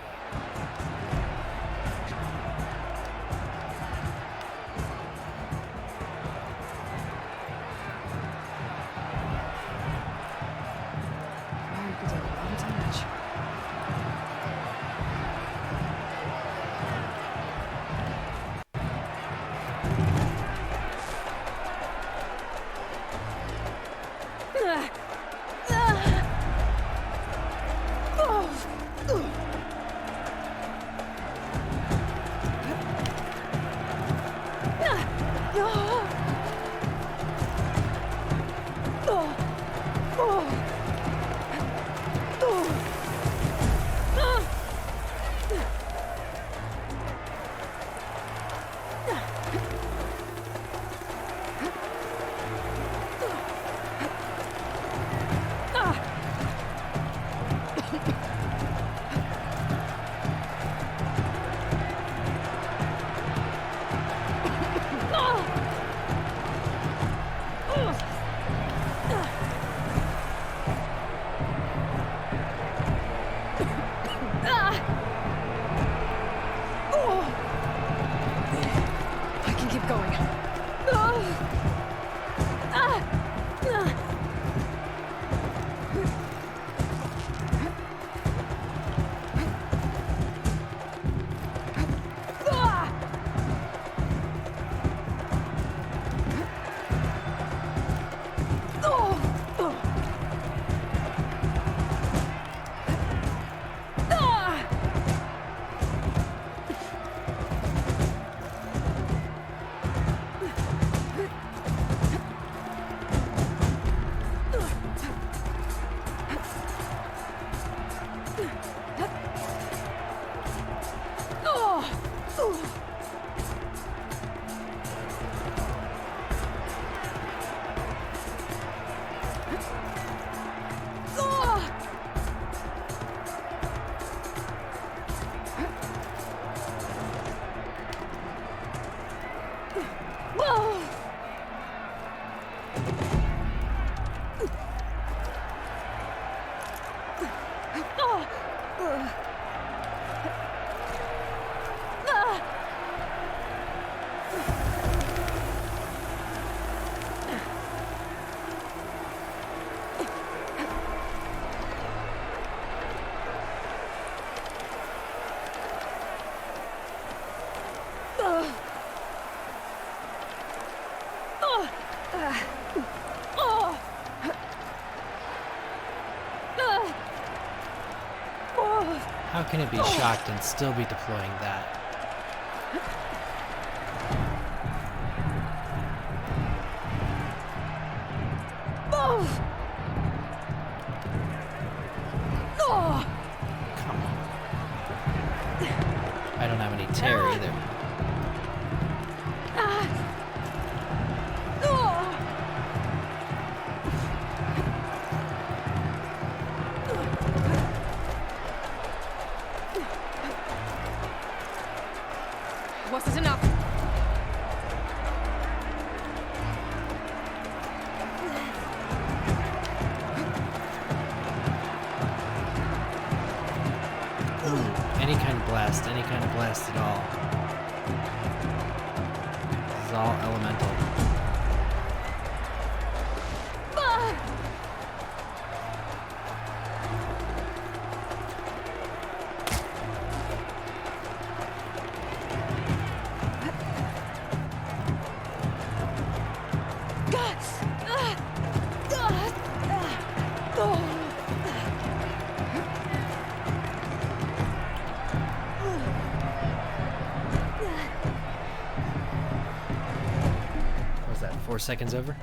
How can it be shocked and still be deploying that? Come on. I don't have any tear either. Wasn't enough. Any kind of blast at all. This is all elemental. What was that, 4 seconds over?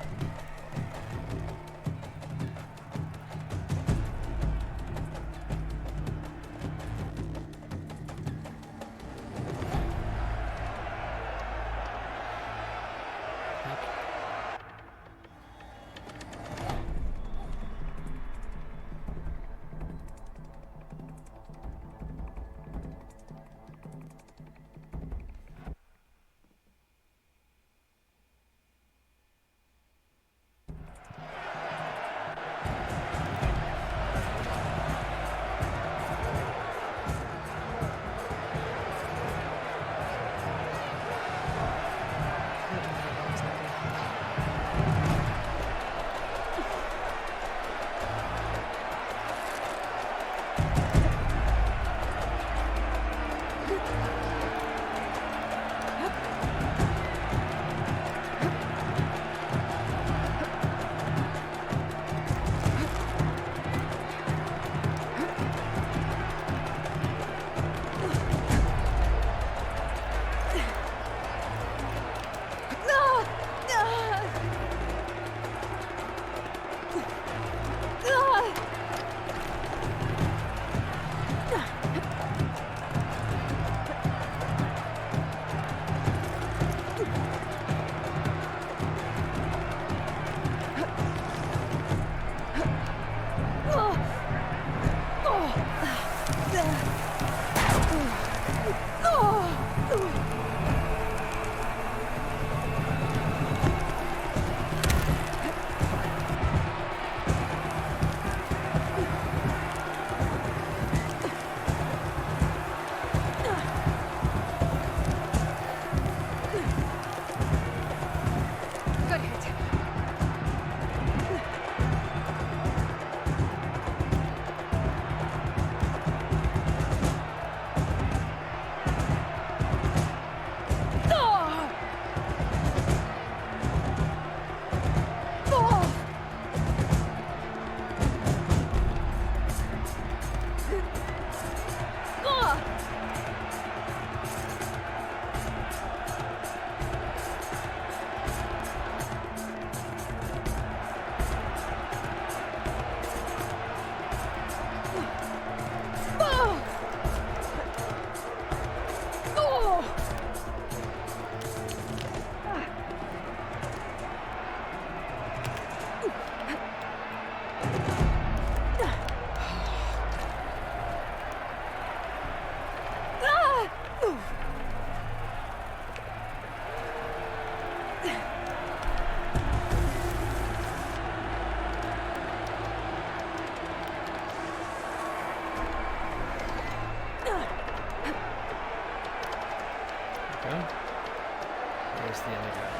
Where's the other guy?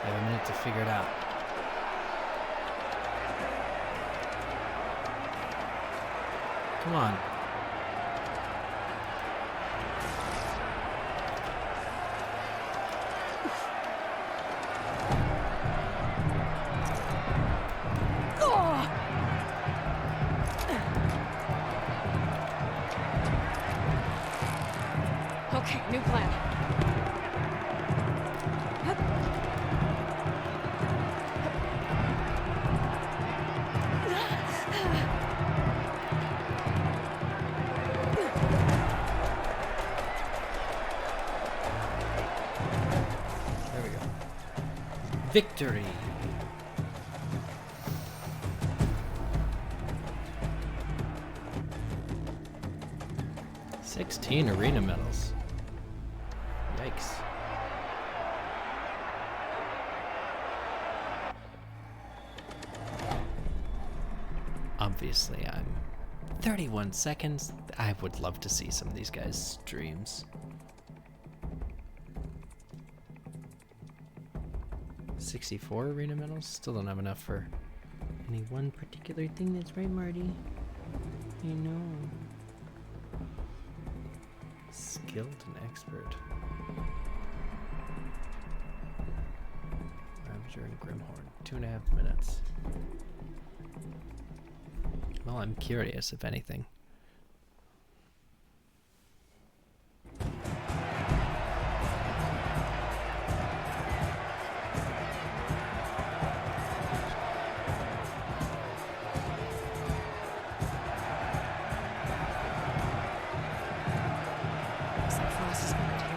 I have a minute to figure it out. Come on. Victory! "16 arena medals. Yikes. Obviously, I'm 31 seconds. I would love to see some of these guys' streams. 64 arena medals? Still don't have enough for any one particular thing. That's right, Marty. You know. Skilled and expert. Ravager and Grimhorn. 2.5 minutes. Well, I'm curious, if anything. Looks like Frost is anchored here.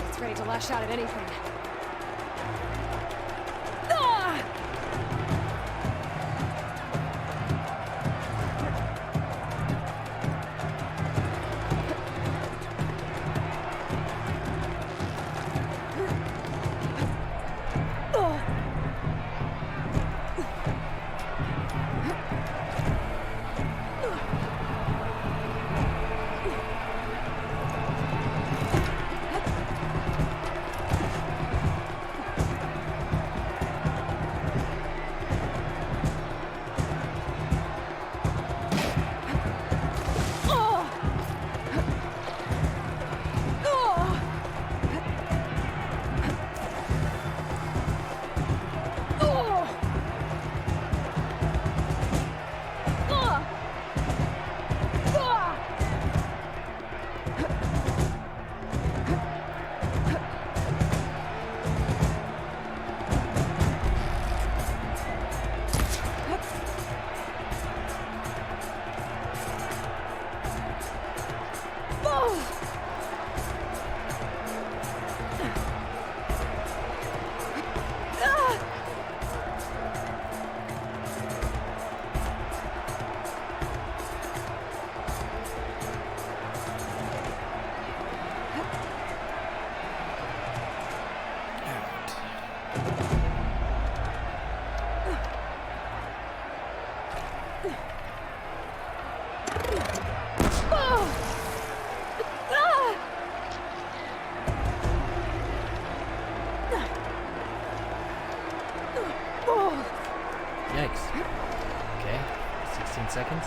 It's ready to lash out at anything. Yikes. Okay, 16 seconds.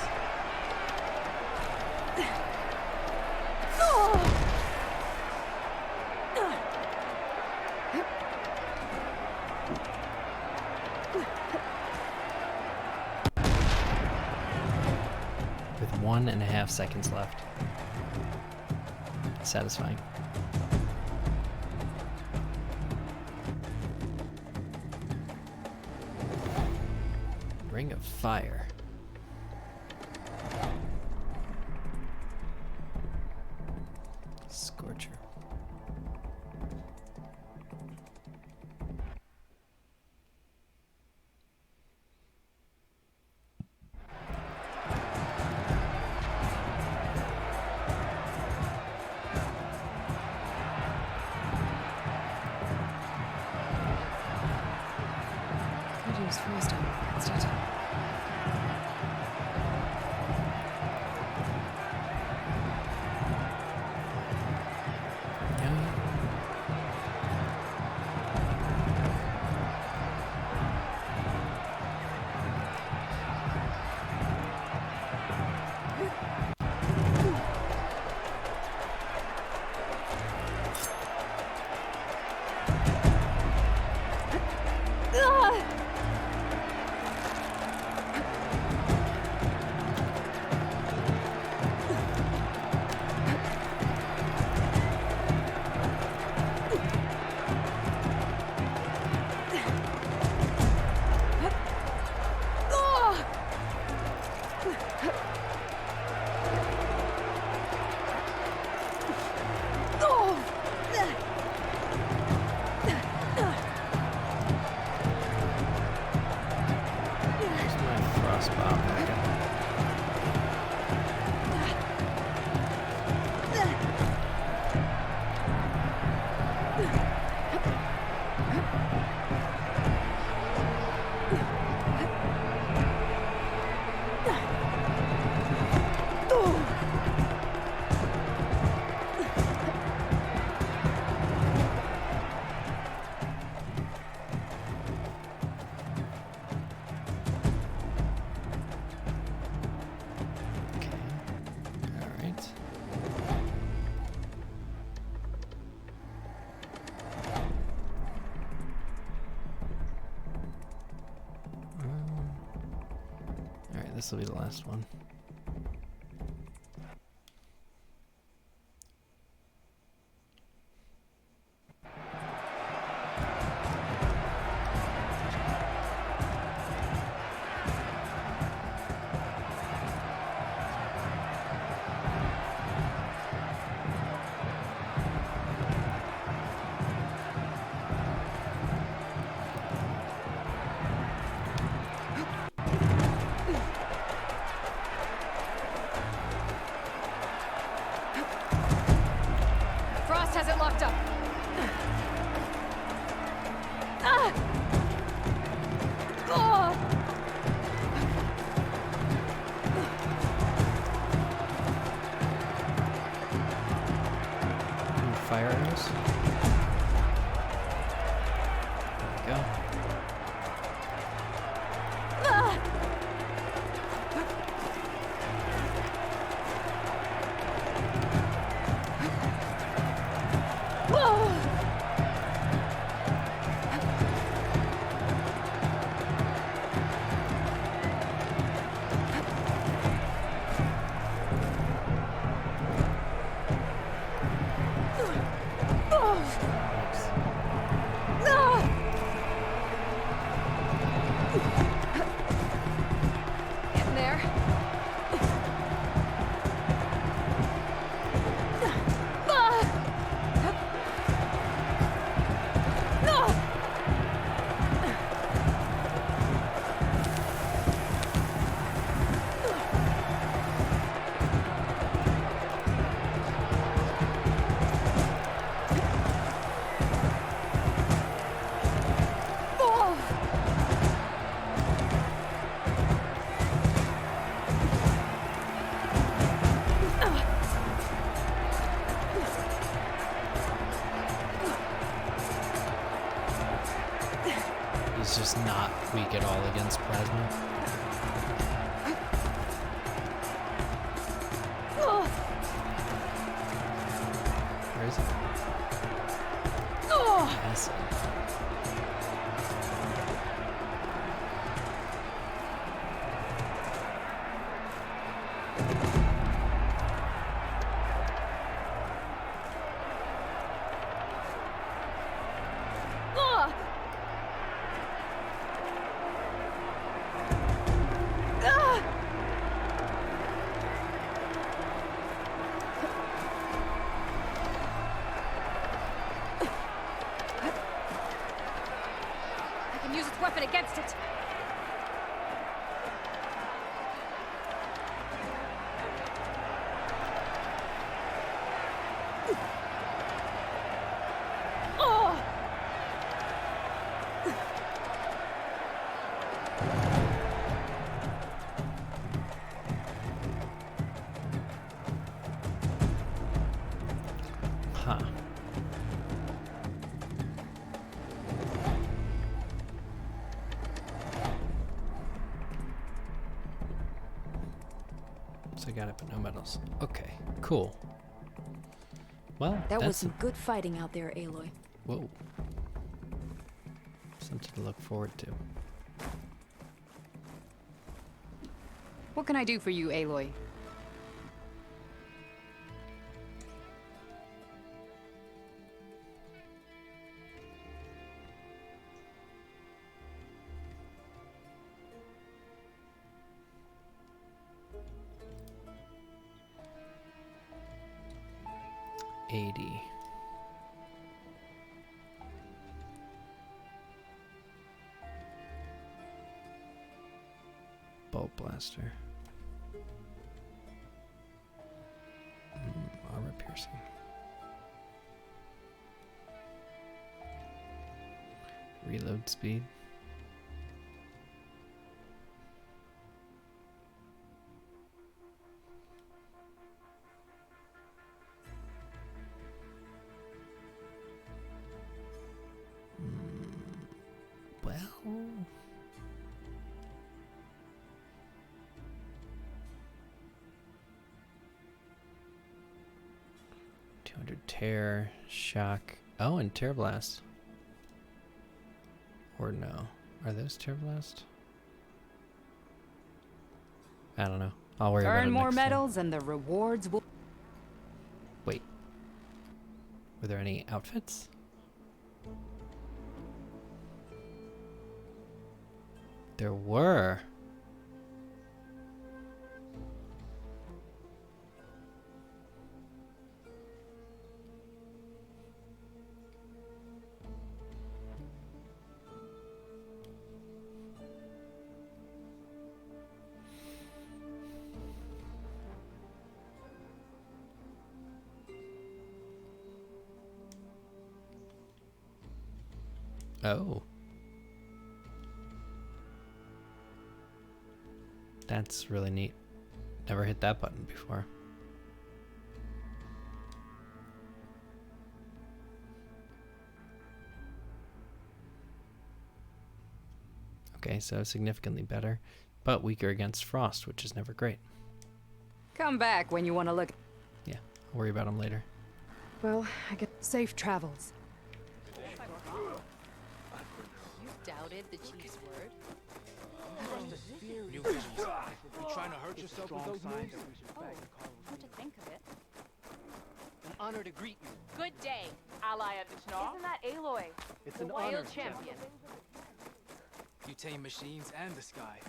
With 1.5 seconds left. Satisfying. Ring of Fire. Scorcher. Could use freeze time against it. This will be the last one. Frost has it locked up. Ah! Oh! Fire arrows. There we go. Ah! Whoa! Getting there. He's just not weak at all against plasma. Where is it? Acid. I can use its weapon against it. Oh! Huh. So I got it, but no medals. Okay, cool. Well, That was that's some good fighting out there, Aloy. whoa. Something to look forward to. What can I do for you, Aloy? $80. Bolt blaster. Armor piercing. Reload speed. Well, 200 tear, shock. Oh, and tear blast. Or no. Are those tear blast? I don't know. I'll worry about it Earn more next time. medals and the rewards will... Wait. Were there any outfits? There were. Oh. That's really neat. Never hit that button before. Okay, so significantly better, but weaker against frost, which is never great. Come back when you want to look. Yeah, I'll worry about them later. Well, I get safe travels. You doubted the chief's word? New visuals. You trying to hurt yourself with those moves? Oh, come to think of it. An honor to greet you. Good day, ally of the Snar. Isn't that Aloy? It's the an wild honor, champion. You tame machines and the sky.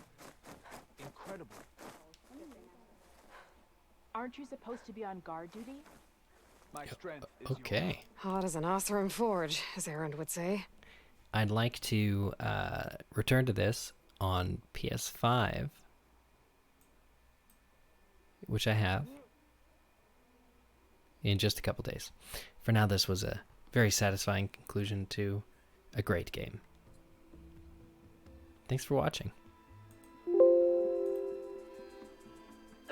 Incredible. Aren't you supposed to be on guard duty? My strength is Okay. Hot as an Oseram forge, as Erend would say. I'd like to return to this on PS5, which I have, in just a couple days. For now, this was a very satisfying conclusion to a great game. Thanks for watching.